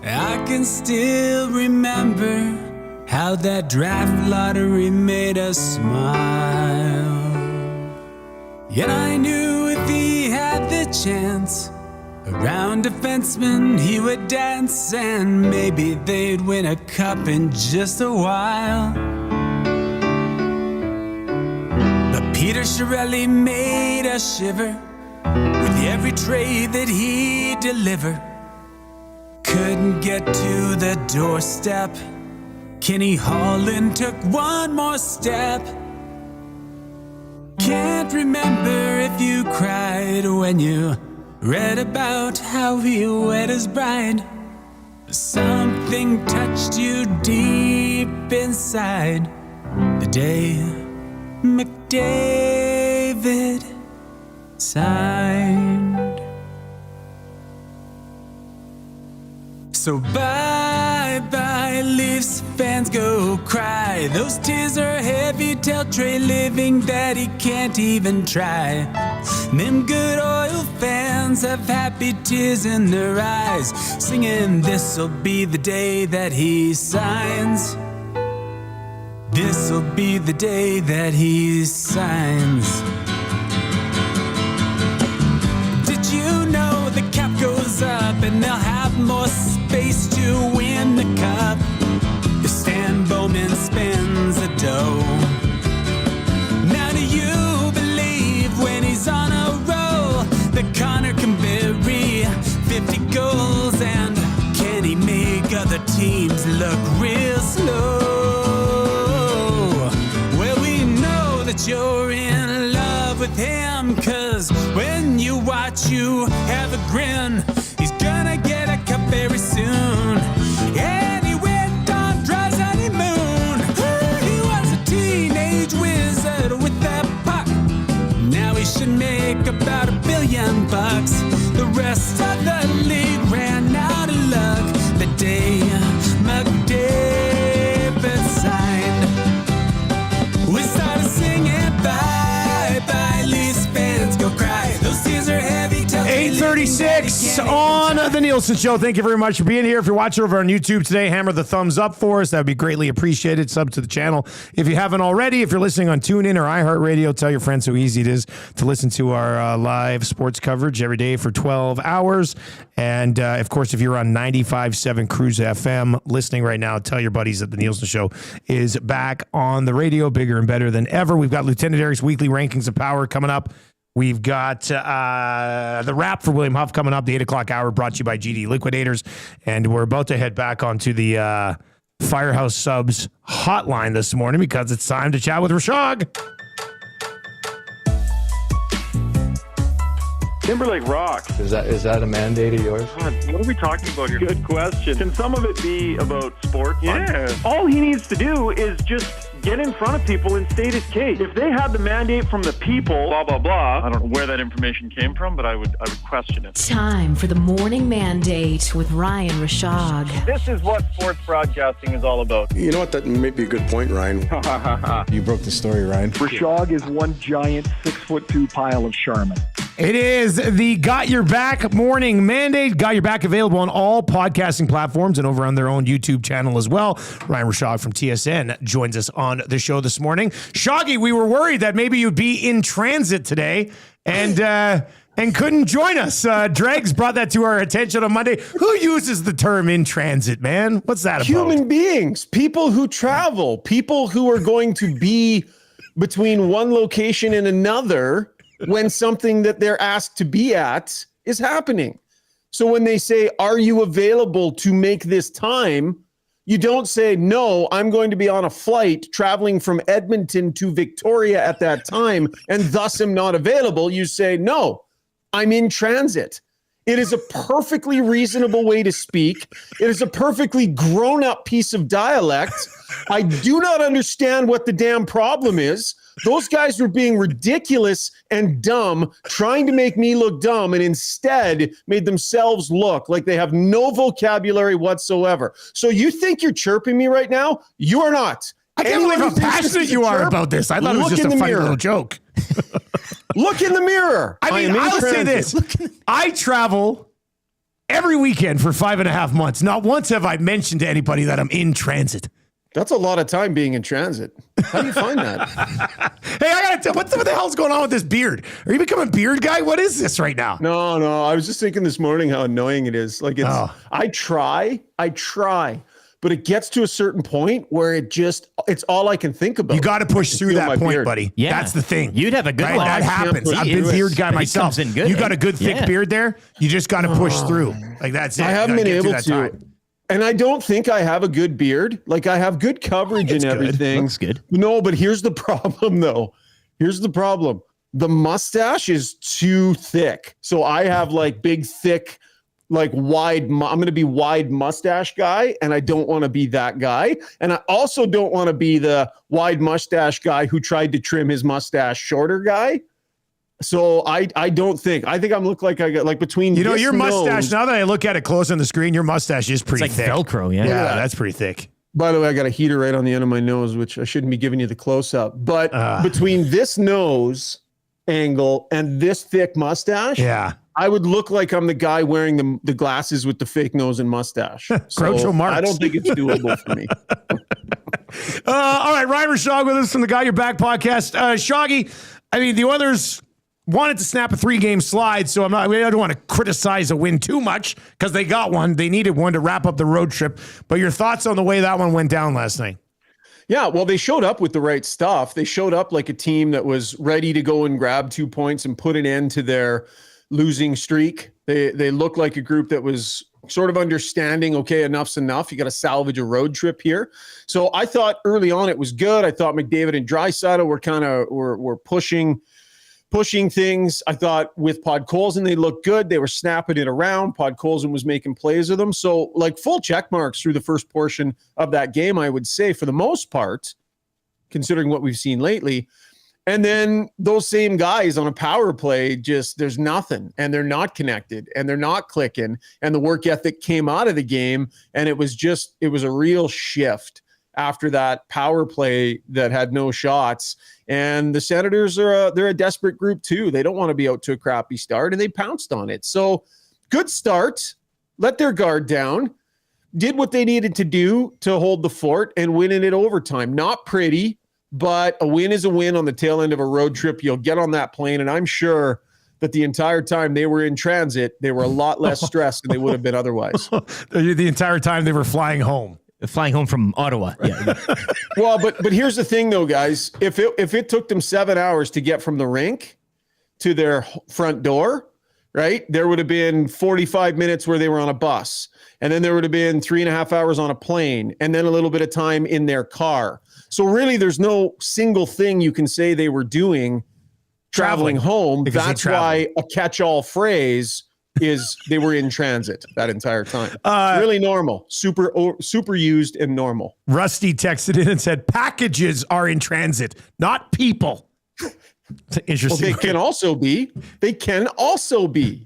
I can still remember how how that draft lottery made us smile. Yet I knew if he had the chance, around defensemen he would dance, and maybe they'd win a cup in just a while. But Peter Chiarelli made us shiver with every trade that he delivered. Couldn't get to the doorstep. Kenny Holland took one more step. Can't remember if you cried when you read about how he wed his bride. Something touched you deep inside the day McDavid signed. So bye-bye, Leafs fans, go cry. Those tears are heavy, tell Trey Living that he can't even try. Them good oil fans have happy tears in their eyes, singing this'll be the day that he signs. This'll be the day that he signs. Did you know the cap goes up and they'll have more space to win the cup if Stan Bowman spends the dough? Now do you believe when he's on a roll that Connor can bury 50 goals, and can he make other teams look real slow? Well, we know that you're in love with him, 'cause when you watch, you have a grin. He's gonna get a cup very soon. And he went on Dry's honeymoon. He was a teenage wizard with that puck. Now he should make about $1 billion. The rest of the league ran out of luck the day McDavid signed. We started singing bye-bye, Leafs fans, go cry. Those tears are heavy. 8:36 on the Nielson Show. Thank you very much for being here. If you're watching over on YouTube today, hammer the thumbs up for us. That would be greatly appreciated. Sub to the channel if you haven't already. If you're listening on TuneIn or iHeartRadio, tell your friends how easy it is to listen to our live sports coverage every day for 12 hours. And, of course, if you're on 95.7 Cruise FM listening right now, tell your buddies that the Nielsen Show is back on the radio, bigger and better than ever. We've got Lieutenant Eric's Weekly Rankings of Power coming up. We've got the wrap for William Huff coming up, the 8 o'clock hour, brought to you by GD Liquidators. And we're about to head back onto the Firehouse Subs hotline this morning because it's time to chat with Rishaug. Timberlake rocks. Is that a mandate of yours? God, what are we talking about here? Good question. Can some of it be about sport? Yeah. All he needs to do is just get in front of people and state his case. If they had the mandate from the people, blah, blah, blah, I don't know where that information came from, but I would question it. Time for the Morning Mandate with Ryan Rishaug. This is what sports broadcasting is all about. You know what? That may be a good point, Ryan. You broke the story, Ryan. Rishaug is one giant 6'2" pile of Charmin. It is the Got Your Back Morning Mandate. Got Your Back available on all podcasting platforms and over on their own YouTube channel as well. Ryan Rishaug from TSN joins us on the show this morning. Shoggy, we were worried that maybe you'd be in transit today and couldn't join us. Dregs brought that to our attention on Monday. Who uses the term in transit, man? What's that about? Human beings, people who travel, people who are going to be between one location and another when something that they're asked to be at is happening. So when they say, are you available to make this time? You don't say, no, I'm going to be on a flight traveling from Edmonton to Victoria at that time and thus am not available. You say, no, I'm in transit. It is a perfectly reasonable way to speak. It is a perfectly grown-up piece of dialect. I do not understand what the damn problem is. Those guys were being ridiculous and dumb, trying to make me look dumb, and instead made themselves look like they have no vocabulary whatsoever. So you think you're chirping me right now? You are not. I can't believe how passionate you are about this. I thought it was just a funny little joke. Look in the mirror. I mean, I'll say this. I travel every weekend for 5.5 months. Not once have I mentioned to anybody that I'm in transit. That's a lot of time being in transit. How do you find that? Hey, I gotta tell, what the hell's going on with this beard? Are you becoming a beard guy? What is this right now? No. I was just thinking this morning how annoying it is. Like I try, but it gets to a certain point where it's all I can think about. You got to push through that point, beard. buddy. Yeah. That's the thing. You'd have a good one. That happens. I've been beard guy myself. You got a good thick beard there. You just got to push through. Like that's it. I haven't been able to. And I don't think I have a good beard. Like I have good coverage and everything. Looks good. No, but here's the problem though. The mustache is too thick. So I have like big, thick, like wide. I'm going to be wide mustache guy, and I don't want to be that guy. And I also don't want to be the wide mustache guy who tried to trim his mustache shorter guy. So I think I'm look like I got like between your mustache. Now that I look at it close on the screen, your mustache is pretty thick. Velcro, yeah. Yeah, that's pretty thick. By the way, I got a heater right on the end of my nose, which I shouldn't be giving you the close up. But between this nose angle and this thick mustache, I would look like I'm the guy wearing the glasses with the fake nose and mustache. Groucho Marx. I don't think it's doable for me. All right, Ryan Rishaug with us from the Got Your Back podcast. Shoggy, I mean, the Oilers wanted to snap a 3-game slide, so I don't want to criticize a win too much because they got one. They needed one to wrap up the road trip. But your thoughts on the way that one went down last night? Yeah, well, they showed up with the right stuff. They showed up like a team that was ready to go and grab 2 points and put an end to their losing streak. They looked like a group that was sort of understanding, okay, enough's enough. You got to salvage a road trip here. So I thought early on it was good. I thought McDavid and Draisaitl were pushing things. I thought with Podkolzin, they looked good. They were snapping it around. Podkolzin was making plays of them. So like full check marks through the first portion of that game, I would say for the most part, considering what we've seen lately. And then those same guys on a power play, just there's nothing, and they're not connected, and they're not clicking, and the work ethic came out of the game, and it was a real shift after that power play that had no shots. And the Senators they're a desperate group too. They don't want to be out to a crappy start, and they pounced on it. So good start, let their guard down, did what they needed to do to hold the fort and win in overtime. Not pretty, but a win is a win on the tail end of a road trip. You'll get on that plane, and I'm sure that the entire time they were in transit, they were a lot less stressed than they would have been otherwise. The entire time they were flying home. Flying home from Ottawa. Yeah. Well, but here's the thing though, guys. If it took them 7 hours to get from the rink to their front door, right? There would have been 45 minutes where they were on a bus. And then there would have been 3.5 hours on a plane, and then a little bit of time in their car. So really there's no single thing you can say they were doing traveling home. That's why a catch-all phrase is they were in transit that entire time. Really normal, super used and normal. Rusty texted in and said, packages are in transit, not people. Interesting. Well, they can also be.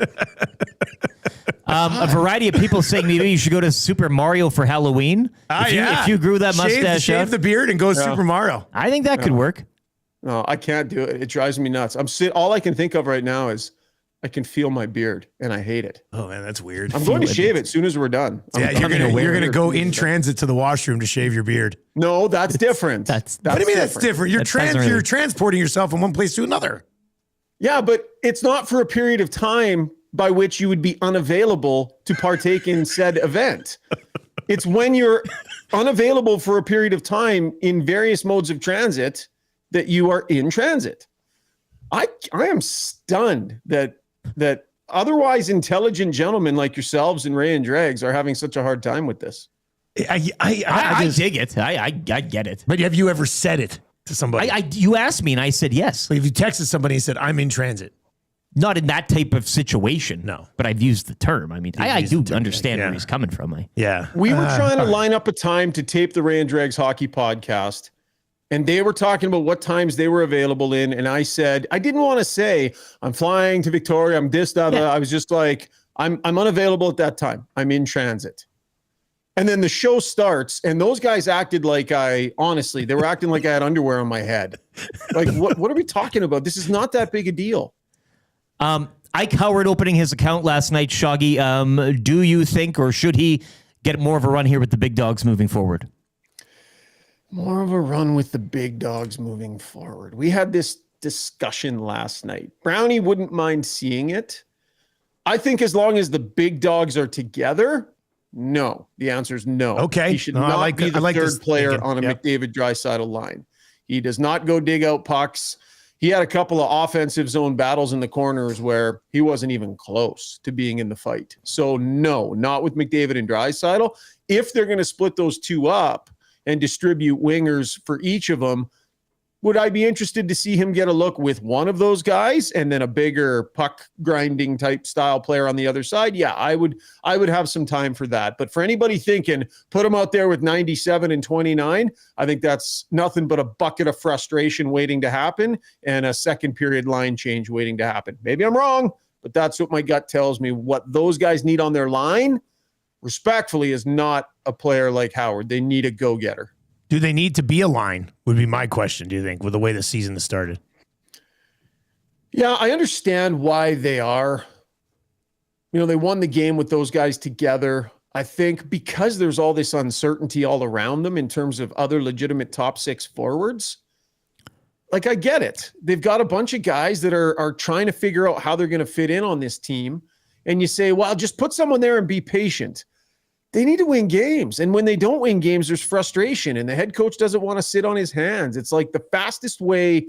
A variety of people saying maybe you should go to Super Mario for Halloween. If you grew that mustache shave the beard and go Super Mario. I think that could work. No, I can't do it. It drives me nuts. All I can think of right now is I can feel my beard, and I hate it. Oh man, that's weird. I'm going to shave it as soon as we're done. You're gonna go in transit to the washroom to shave your beard. No, that's different. What do you mean that's different? You're transporting yourself from one place to another. Yeah, but it's not for a period of time by which you would be unavailable to partake in said event. It's when you're unavailable for a period of time in various modes of transit that you are in transit. I am stunned that otherwise intelligent gentlemen like yourselves and Ray and Dregs are having such a hard time with this. I dig it. I get it. But have you ever said it to somebody? You asked me and I said yes. If you texted somebody and said, I'm in transit. Not in that type of situation. No. But I've used the term. I mean, I do understand where he's coming from. We were trying to line up a time to tape the Ray and Dregs hockey podcast. And they were talking about what times they were available in. And I said, I didn't want to say, I'm flying to Victoria. I'm this, that, that. I was just like, I'm unavailable at that time. I'm in transit. And then the show starts. And those guys acted like they were acting like I had underwear on my head. Like, what are we talking about? This is not that big a deal. Ike Howard opening his account last night, Shoggy. Do you think, or should he get more of a run here with the big dogs moving forward? More of a run with the big dogs moving forward. We had this discussion last night. Brownie wouldn't mind seeing it. I think as long as the big dogs are together, no. The answer is no. Okay. He should No, not be the third player thinking. on a Yep. McDavid-Draisaitl line. He does not go dig out pucks. He had a couple of offensive zone battles in the corners where he wasn't even close to being in the fight. So no, not with McDavid and Draisaitl. If they're going to split those two up and distribute wingers for each of them, would I be interested to see him get a look with one of those guys and then a bigger puck grinding type style player on the other side? Yeah, I would have some time for that. But for anybody thinking, put him out there with 97 and 29, I think that's nothing but a bucket of frustration waiting to happen and a second period line change waiting to happen. Maybe I'm wrong, but that's what my gut tells me. What those guys need on their line, respectfully, is not a player like Howard. They need a go-getter. Do they need to be a line? Would be my question, do you think, with the way the season has started? Yeah, I understand why they are. You know, they won the game with those guys together. I think because there's all this uncertainty all around them in terms of other legitimate top six forwards, like I get it. They've got a bunch of guys that are trying to figure out how they're going to fit in on this team. And you say, well, just put someone there and be patient. They need to win games. And when they don't win games, there's frustration. And the head coach doesn't want to sit on his hands. It's like the fastest way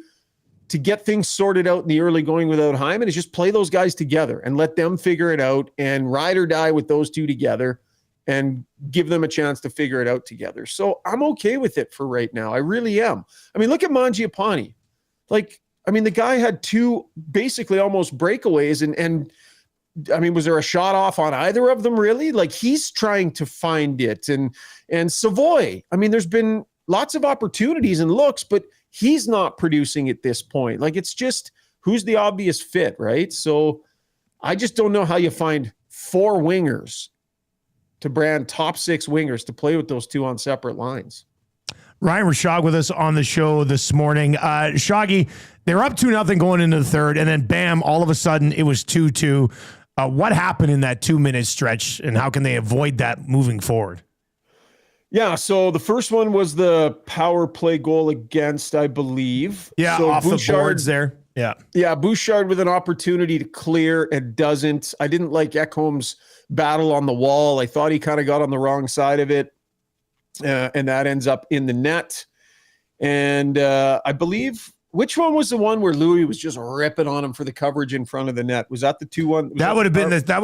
to get things sorted out in the early going without Hyman is just play those guys together and let them figure it out and ride or die with those two together and give them a chance to figure it out together. So I'm okay with it for right now. I really am. I mean, look at Mangiapane. Like, I mean, the guy had two basically almost breakaways and I mean, was there a shot off on either of them, really? Like, he's trying to find it. And Savoy, I mean, there's been lots of opportunities and looks, but he's not producing at this point. Like, it's just, who's the obvious fit, right? So I just don't know how you find four wingers to brand top six wingers to play with those two on separate lines. Ryan Rishaug with us on the show this morning. Shoggy, they're up 2-0 going into the third, and then bam, all of a sudden it was 2-2. What happened in that 2-minute stretch, and how can they avoid that moving forward? Yeah, so the first one was the power play goal against, I believe. Yeah, so off the boards there. Yeah. Yeah, Bouchard with an opportunity to clear and doesn't. I didn't like Ekholm's battle on the wall. I thought he kind of got on the wrong side of it, and that ends up in the net. And I believe... Which one was the one where Louis was just ripping on him for the coverage in front of the net? Was that the 2-1? That would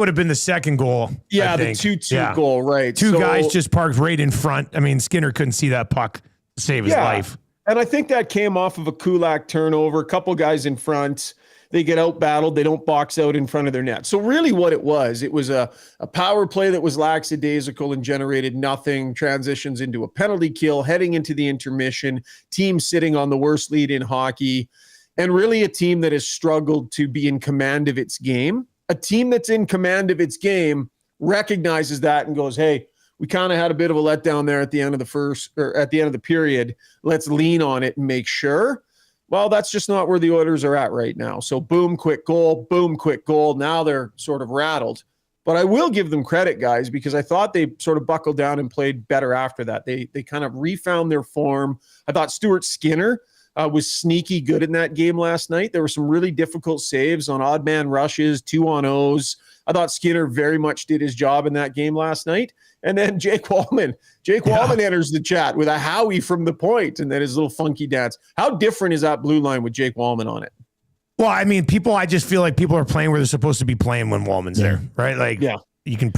have been the second goal. Yeah, I the think. 2-2 goal, right. Two guys just parked right in front. I mean, Skinner couldn't see that puck to save his life. And I think that came off of a Kulak turnover. A couple guys in front. They get out battled. They don't box out in front of their net. So really what it was a power play that was lackadaisical and generated nothing, transitions into a penalty kill, heading into the intermission, team sitting on the worst lead in hockey, and really a team that has struggled to be in command of its game. A team that's in command of its game recognizes that and goes, hey, we kind of had a bit of a letdown there at the end of the first, or at the end of the period. Let's lean on it and make sure. Well, that's just not where the Oilers are at right now. So boom, quick goal, boom, quick goal. Now they're sort of rattled. But I will give them credit, guys, because I thought they sort of buckled down and played better after that. They kind of refound their form. I thought Stuart Skinner was sneaky good in that game last night. There were some really difficult saves on odd man rushes, 2-on-0s. I thought Skinner very much did his job in that game last night. And then Jake Wallman enters the chat with a Howie from the point and then his little funky dance. How different is that blue line with Jake Wallman on it? Well, I mean, I just feel like people are playing where they're supposed to be playing when Wallman's there, right? Like, you can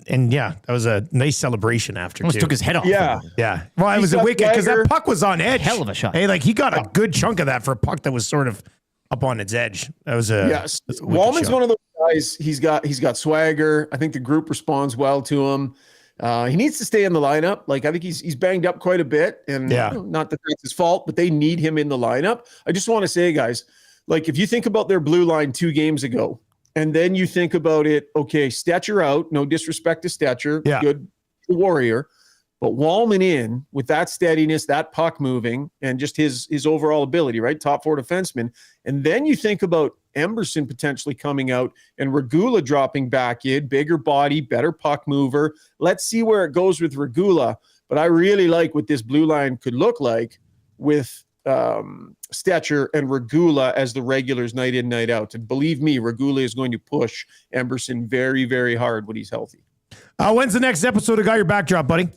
and yeah, that was a nice celebration after. Almost took his head off. Yeah. Well, it was a wicked because that puck was on edge. Hell of a shot. Hey, like he got a good chunk of that for a puck that was sort of up on its edge. That was Wallman's one of those guys. He's got swagger. I think the group responds well to him. He needs to stay in the lineup. Like, I think he's banged up quite a bit, and not that that's his fault, but they need him in the lineup. I just want to say, guys, like if you think about their blue line 2 games ago, and then you think about it, okay, Stetcher out, no disrespect to Stetcher, good warrior, but Wallman in with that steadiness, that puck moving, and just his overall ability, right? Top 4 defenseman. And then you think about Emberson potentially coming out and Regula dropping back in, bigger body, better puck mover. Let's see where it goes with Regula. But I really like what this blue line could look like with Stetcher and Regula as the regulars night in, night out. And believe me, Regula is going to push Emberson very, very hard when he's healthy. When's the next episode of Got Your Backdrop, buddy?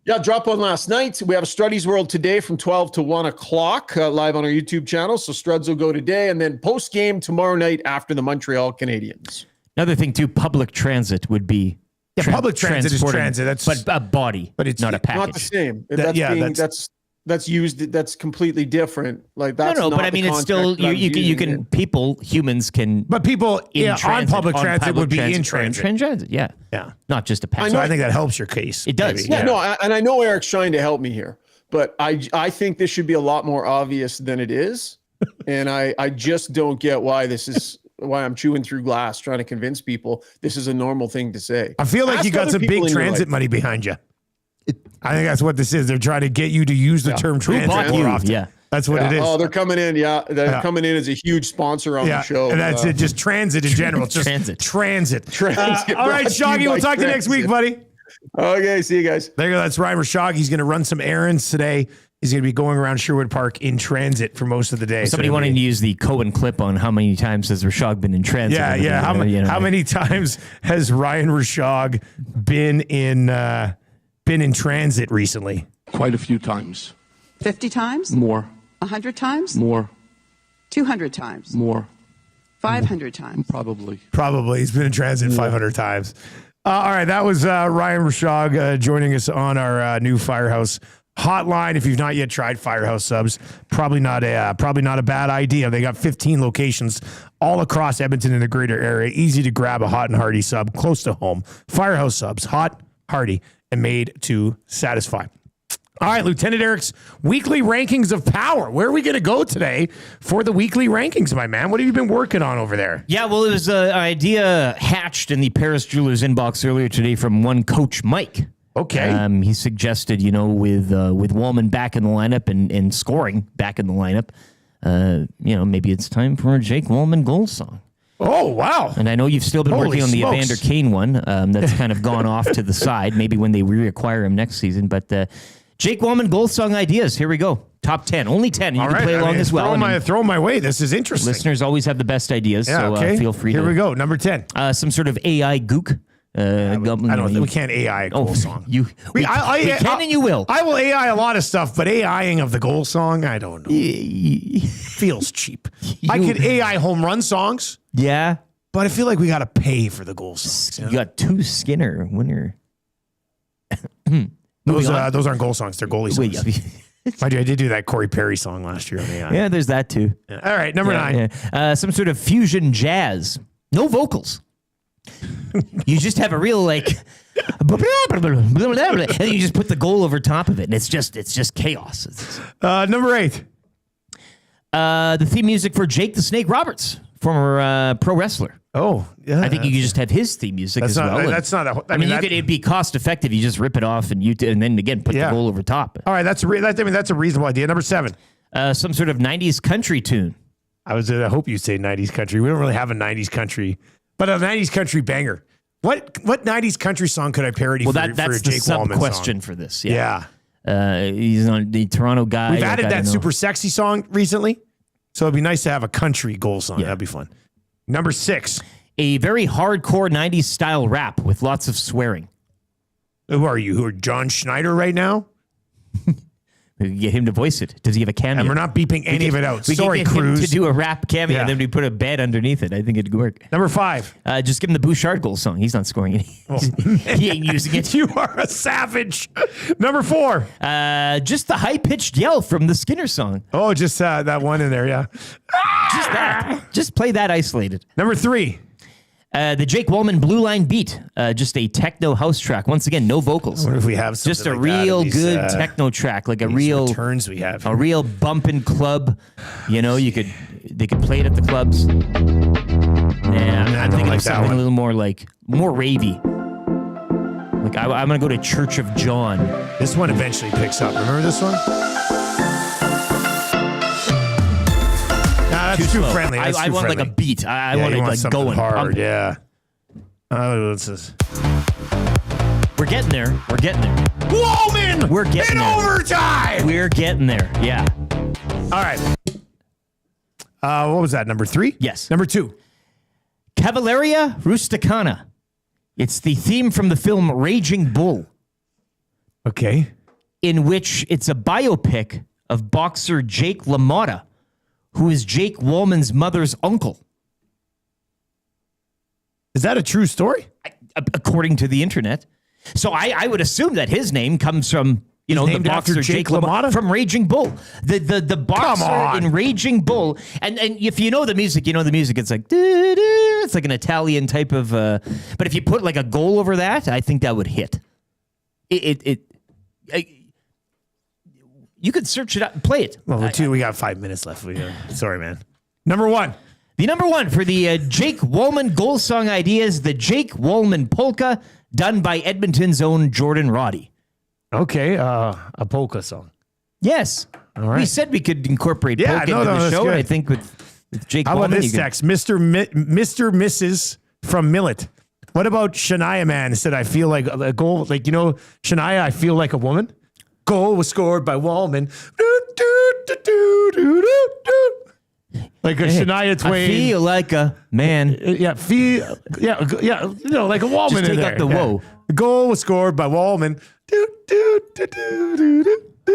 Yeah, drop one last night. We have a Struddy's World today from 12 to 1 o'clock live on our YouTube channel. So Struds will go today, and then post-game tomorrow night after the Montreal Canadiens. Another thing, too, public transit would be... public transit is transit. That's but a body, but it's not a package. Not the same. That's completely different. Like that's no, not but I mean, the it's still context you can humans can. But people in on public transit would be in transit. transit. Yeah, not just a package. So I think that helps your case. It does. Yeah, no, and I know Eric's trying to help me here, but I think this should be a lot more obvious than it is, and I just don't get why this is. Why I'm chewing through glass trying to convince people this is a normal thing to say. I feel like Ask you got other some people big in your transit life. money behind you. I think that's what this is. They're trying to get you to use the term transit more often. Yeah. That's what it is. Oh, they're coming in. Yeah, they're coming in as a huge sponsor on the show. And that's it. Just transit in general. Just transit. All right, Shoggy, we'll talk to you next week, buddy. Okay, see you guys. There you go. That's Ryan Rishaug. He's going to run some errands today. He's going to be going around Sherwood Park in transit for most of the day. Somebody wanting to use the Cohen clip on how many times has Rishaug been in transit. Yeah. How many times has Ryan Rishaug been in transit recently? Quite a few times. 50 times? More. 100 times? More. 200 times? More. 500 times? Probably. He's been in transit 500 times. All right, that was Ryan Rishaug joining us on our new Firehouse hotline. If you've not yet tried Firehouse subs, probably not a bad idea. They got 15 locations all across Edmonton and the greater area. Easy to grab a hot and hearty sub close to home. Firehouse subs, hot, hearty, and made to satisfy. All right, Lieutenant Eric's weekly rankings of power. Where are we going to go today for the weekly rankings, my man? What have you been working on over there? Yeah, well, it was an idea hatched in the Paris Jewelers inbox earlier today from one Coach Mike. Okay. He suggested, with Wallman back in the lineup and scoring back in the lineup, maybe it's time for a Jake Wallman goal song. Oh, wow. And I know you've still been working on the Evander Kane one. That's kind of gone off to the side. Maybe when they reacquire him next season. But Jake Wallman goal song ideas. Here we go. Top 10. Only 10. You can play along as well. Throw my way. This is interesting. Listeners always have the best ideas. Yeah, so feel free Here we go. Number 10. Some sort of AI gook. We can't AI a goal song. We can and you will. I will AI a lot of stuff, but AIing of the goal song, I don't know. Feels cheap. I could AI home run songs. Yeah. But I feel like we got to pay for the goal songs. You got two Skinner winner. Those aren't goal songs. They're goalie songs. I did do that Corey Perry song last year on AI. Yeah, there's that too. Yeah. All right, number 9. Yeah. Some sort of fusion jazz. No vocals. You just have a real and you just put the goal over top of it, and it's just chaos. Number 8. The theme music for Jake the Snake Roberts, former pro wrestler. Oh, yeah. I think you could just have his theme music as well. It'd be cost effective. You just rip it off and then again put the goal over top. All right, that's a reasonable idea. Number 7. Some sort of 90s country tune. I hope you say 90s country. We don't really have a 90s country, but a 90s country banger. What 90s country song could I parody for Jake Wallman song? That's the sub-question for this. Yeah. He's on the Toronto guy. We've added that super sexy song recently, so it'd be nice to have a country goal song. Yeah. That'd be fun. Number 6. A very hardcore 90s style rap with lots of swearing. Who are you? Who are John Schneider right now? We can get him to voice it. Does he have a cameo? And we're not beeping any of it out. We Sorry, can get Cruz. him to do a rap cameo, and then we put a bed underneath it. I think it'd work. Number 5. Just give him the Bouchard goal song. He's not scoring any. He ain't using it. You are a savage. Number 4. Just the high-pitched yell from the Skinner song. Oh, just that one in there, yeah. Just that. Just play that isolated. Number 3. The Jake Wallman Blue Line Beat, just a techno house track. Once again, no vocals. I wonder if we have just a real good techno track, like a real turns we have, a real bumping club. They could play it at the clubs. Yeah, I'm thinking of something a little more more ravey. Like I'm gonna go to Church of John. This one eventually picks up. Remember this one? That's too friendly. I want like a beat. I want it like something going hard. pumping. Yeah. What's this? We're getting there. We're getting there. Wallman! We're getting in there. overtime! We're getting there. Yeah. All right. What was that? Number 3? Yes. Number 2. Cavalleria Rusticana. It's the theme from the film Raging Bull. Okay. In which it's a biopic of boxer Jake LaMotta, who is Jake Wallman's mother's uncle. Is that a true story? According to the internet. So I would assume that his name comes from, the boxer Jake LaMotta from Raging Bull. The boxer in Raging Bull. And if you know the music, It's like, doo-doo. It's like an Italian type of, but if you put like a goal over that, I think that would hit. You could search it up and play it. Well, we got 5 minutes left. Sorry, man. Number 1. The number 1 for the Jake Wallman goal song idea is the Jake Wallman polka, done by Edmonton's own Jordan Roddy. Okay, a polka song. Yes. All right. We said we could incorporate polka into the show, and I think with Jake How Wallman... about this text? Mr. Mrs. from Millet. What about Shania Man said, I feel like a goal, Shania, I feel like a woman? Goal was scored by Wallman. Like a Shania Twain. I feel like a man. Like a Wallman. Just take out the whoa. The goal was scored by Wallman.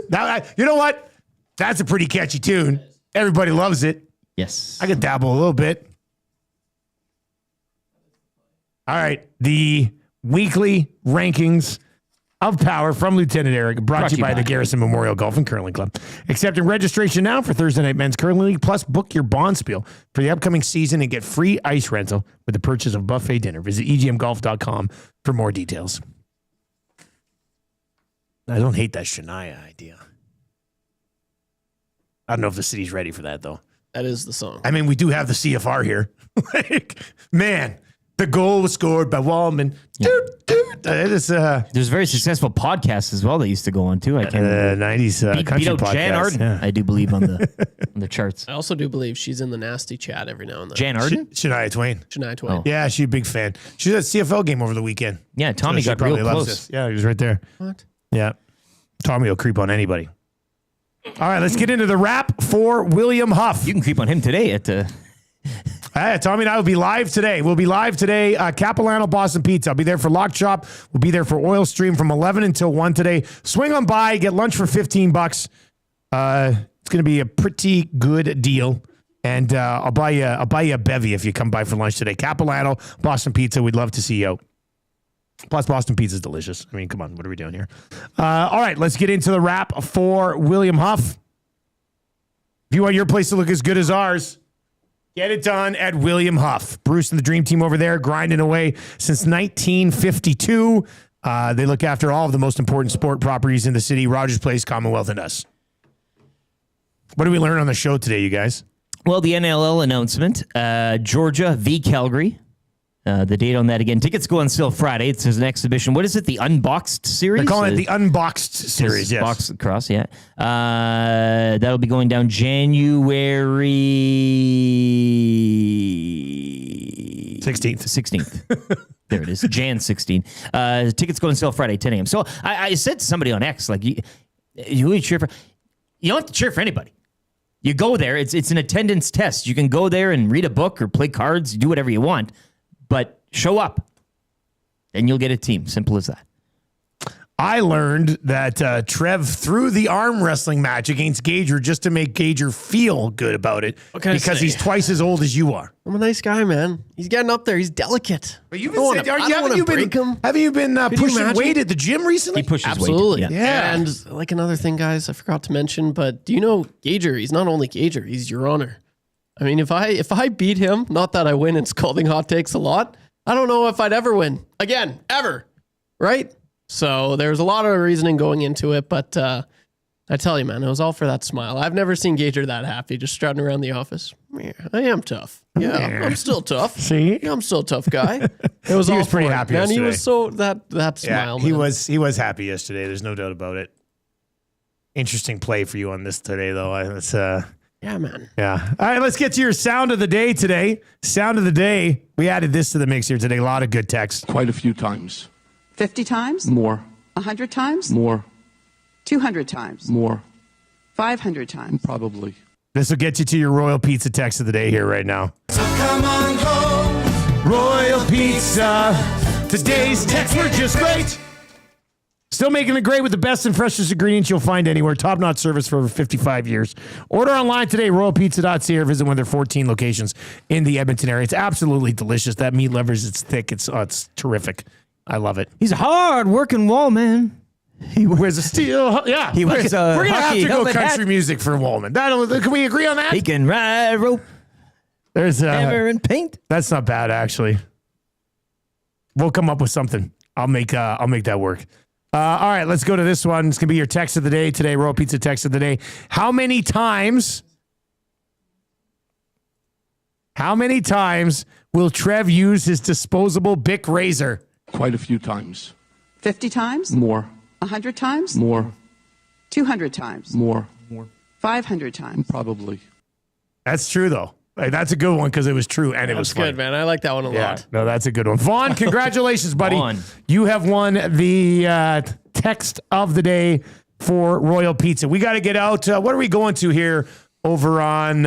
Now, you know what? That's a pretty catchy tune. Everybody loves it. Yes. I could dabble a little bit. All right. The weekly rankings of power from Lieutenant Eric, brought to you by the Garrison Memorial Golf and Curling Club. Accepting registration now for Thursday Night Men's Curling League, plus book your Bonspiel for the upcoming season and get free ice rental with the purchase of buffet dinner. Visit egmgolf.com for more details. I don't hate that Shania idea. I don't know if the city's ready for that, though. That is the song. I mean, we do have the CFR here. Man, the goal was scored by Wallman. Yeah. There's very successful podcasts as well that used to go on too. I can't 90s country beat out podcast. Jan Arden, yeah. I do believe on the charts. I also do believe she's in the nasty chat every now and then. Jan Arden? Shania Twain. Shania Twain. Oh. Yeah, she's a big fan. She was at CFL game over the weekend. Yeah, Tommy she got real probably loves close. this. Yeah, he was right there. What? Yeah. Tommy will creep on anybody. All right, let's get into the wrap for William Huff. You can creep on him today at Tommy and I will be live today. We'll be live today, Capilano Boston Pizza. I'll be there for Lock Shop. We'll be there for Oil Stream from 11 until 1 today. Swing on by, get lunch for $15. It's going to be a pretty good deal. And I'll buy you a bevy if you come by for lunch today. Capilano Boston Pizza. We'd love to see you out. Plus, Boston Pizza is delicious. I mean, come on. What are we doing here? All right, let's get into the wrap for William Huff. If you want your place to look as good as ours, get it done at William Huff. Bruce and the Dream Team over there grinding away since 1952. They look after all of the most important sport properties in the city, Rogers Place, Commonwealth, and us. What did we learn on the show today, you guys? Well, the NLL announcement, Georgia v. Calgary. The date on that again. Tickets go on sale Friday. It's an exhibition. What is it? The Unboxed series? They're calling it the Unboxed series, yes. Box across, yeah. That'll be going down January 16th. There it is. Jan 16. Tickets go on sale Friday, 10 a.m. So I said to somebody on X, like, you really cheer for... You don't have to cheer for anybody. You go there. It's an attendance test. You can go there and read a book or play cards. Do whatever you want. But show up, and you'll get a team. Simple as that. I learned that Trev threw the arm wrestling match against Gager just to make Gager feel good about it because he's twice as old as you are. I'm a nice guy, man. He's getting up there. He's delicate. But you've been haven't you been pushing weight at the gym recently? He pushes Absolutely. weight. Yeah. And like another thing, guys, I forgot to mention, but do you know Gager? He's not only Gager, he's Your Honor. I mean, if I beat him, not that I win in scalding hot takes a lot, I don't know if I'd ever win again, ever. Right? So there's a lot of reasoning going into it, but I tell you, man, it was all for that smile. I've never seen Gager that happy, just strutting around the office. Yeah, I am tough. Yeah, I'm still tough. See? Yeah, I'm still a tough guy. It was He all was pretty for it, happy man. yesterday. He was so that smile. He man. was happy yesterday. There's no doubt about it. Interesting play for you on this today, though. Yeah, man. Yeah. All right, let's get to your sound of the day today. Sound of the day. We added this to the mix here today. A lot of good text. Quite a few times. 50 times? More. 100 times? More. 200 times? More. 500 times? Probably. This will get you to your Royal Pizza text of the day here right now. So come on home. Royal Pizza. Today's texts were just great. Still making it great with the best and freshest ingredients you'll find anywhere. Top-notch service for over 55 years. Order online today, royalpizza.ca, or visit one of their 14 locations in the Edmonton area. It's absolutely delicious. That meat lovers, it's thick. It's terrific. I love it. He's a hard-working wall man. He wears a steel. Yeah, He wears a we're gonna have hockey to go helmet country hat. music for Wallman. Can we agree on that? He can ride rope, There's hammer, and paint. That's not bad, actually. We'll come up with something. I'll make that work. All right, let's go to this one. It's gonna be your text of the day today. Royal Pizza text of the day. How many times will Trev use his disposable Bic razor? Quite a few times. 50 times? More. 100 times? More. 200 times? More. 500 times? Probably. That's true though. Like, that's a good one because it was true and it was That's funny. good, man. I like that one a lot. No, that's a good one. Vaughn, congratulations, buddy. Vaughn. You have won the text of the day for Royal Pizza. We got to get out. What are we going to here over on,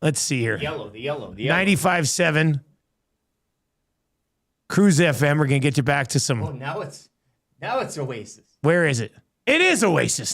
let's see here. The yellow. 95.7 Cruise FM. We're going to get you back to some. Oh, now it's Oasis. Where is it? It is Oasis.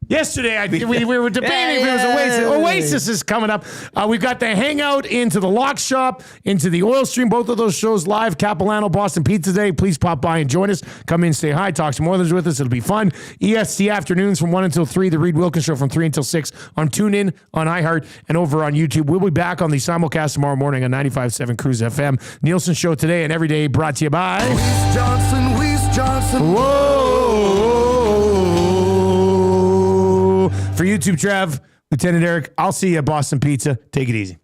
Yesterday, we were debating if it was Oasis. Oasis is coming up. We've got the Hangout into the Lock Shop, into the Oil Stream. Both of those shows live. Capilano, Boston Pizza Day. Please pop by and join us. Come in, say hi, talk some Oilers with us. It'll be fun. ESC afternoons from 1 until 3. The Reed Wilkins Show from 3 until 6 on TuneIn, on iHeart, and over on YouTube. We'll be back on the simulcast tomorrow morning on 95.7 Cruise FM. Nielson Show today and every day brought to you by Weiss Johnson. Whoa. For YouTube, Trev, Lieutenant Eric, I'll see you at Boston Pizza. Take it easy.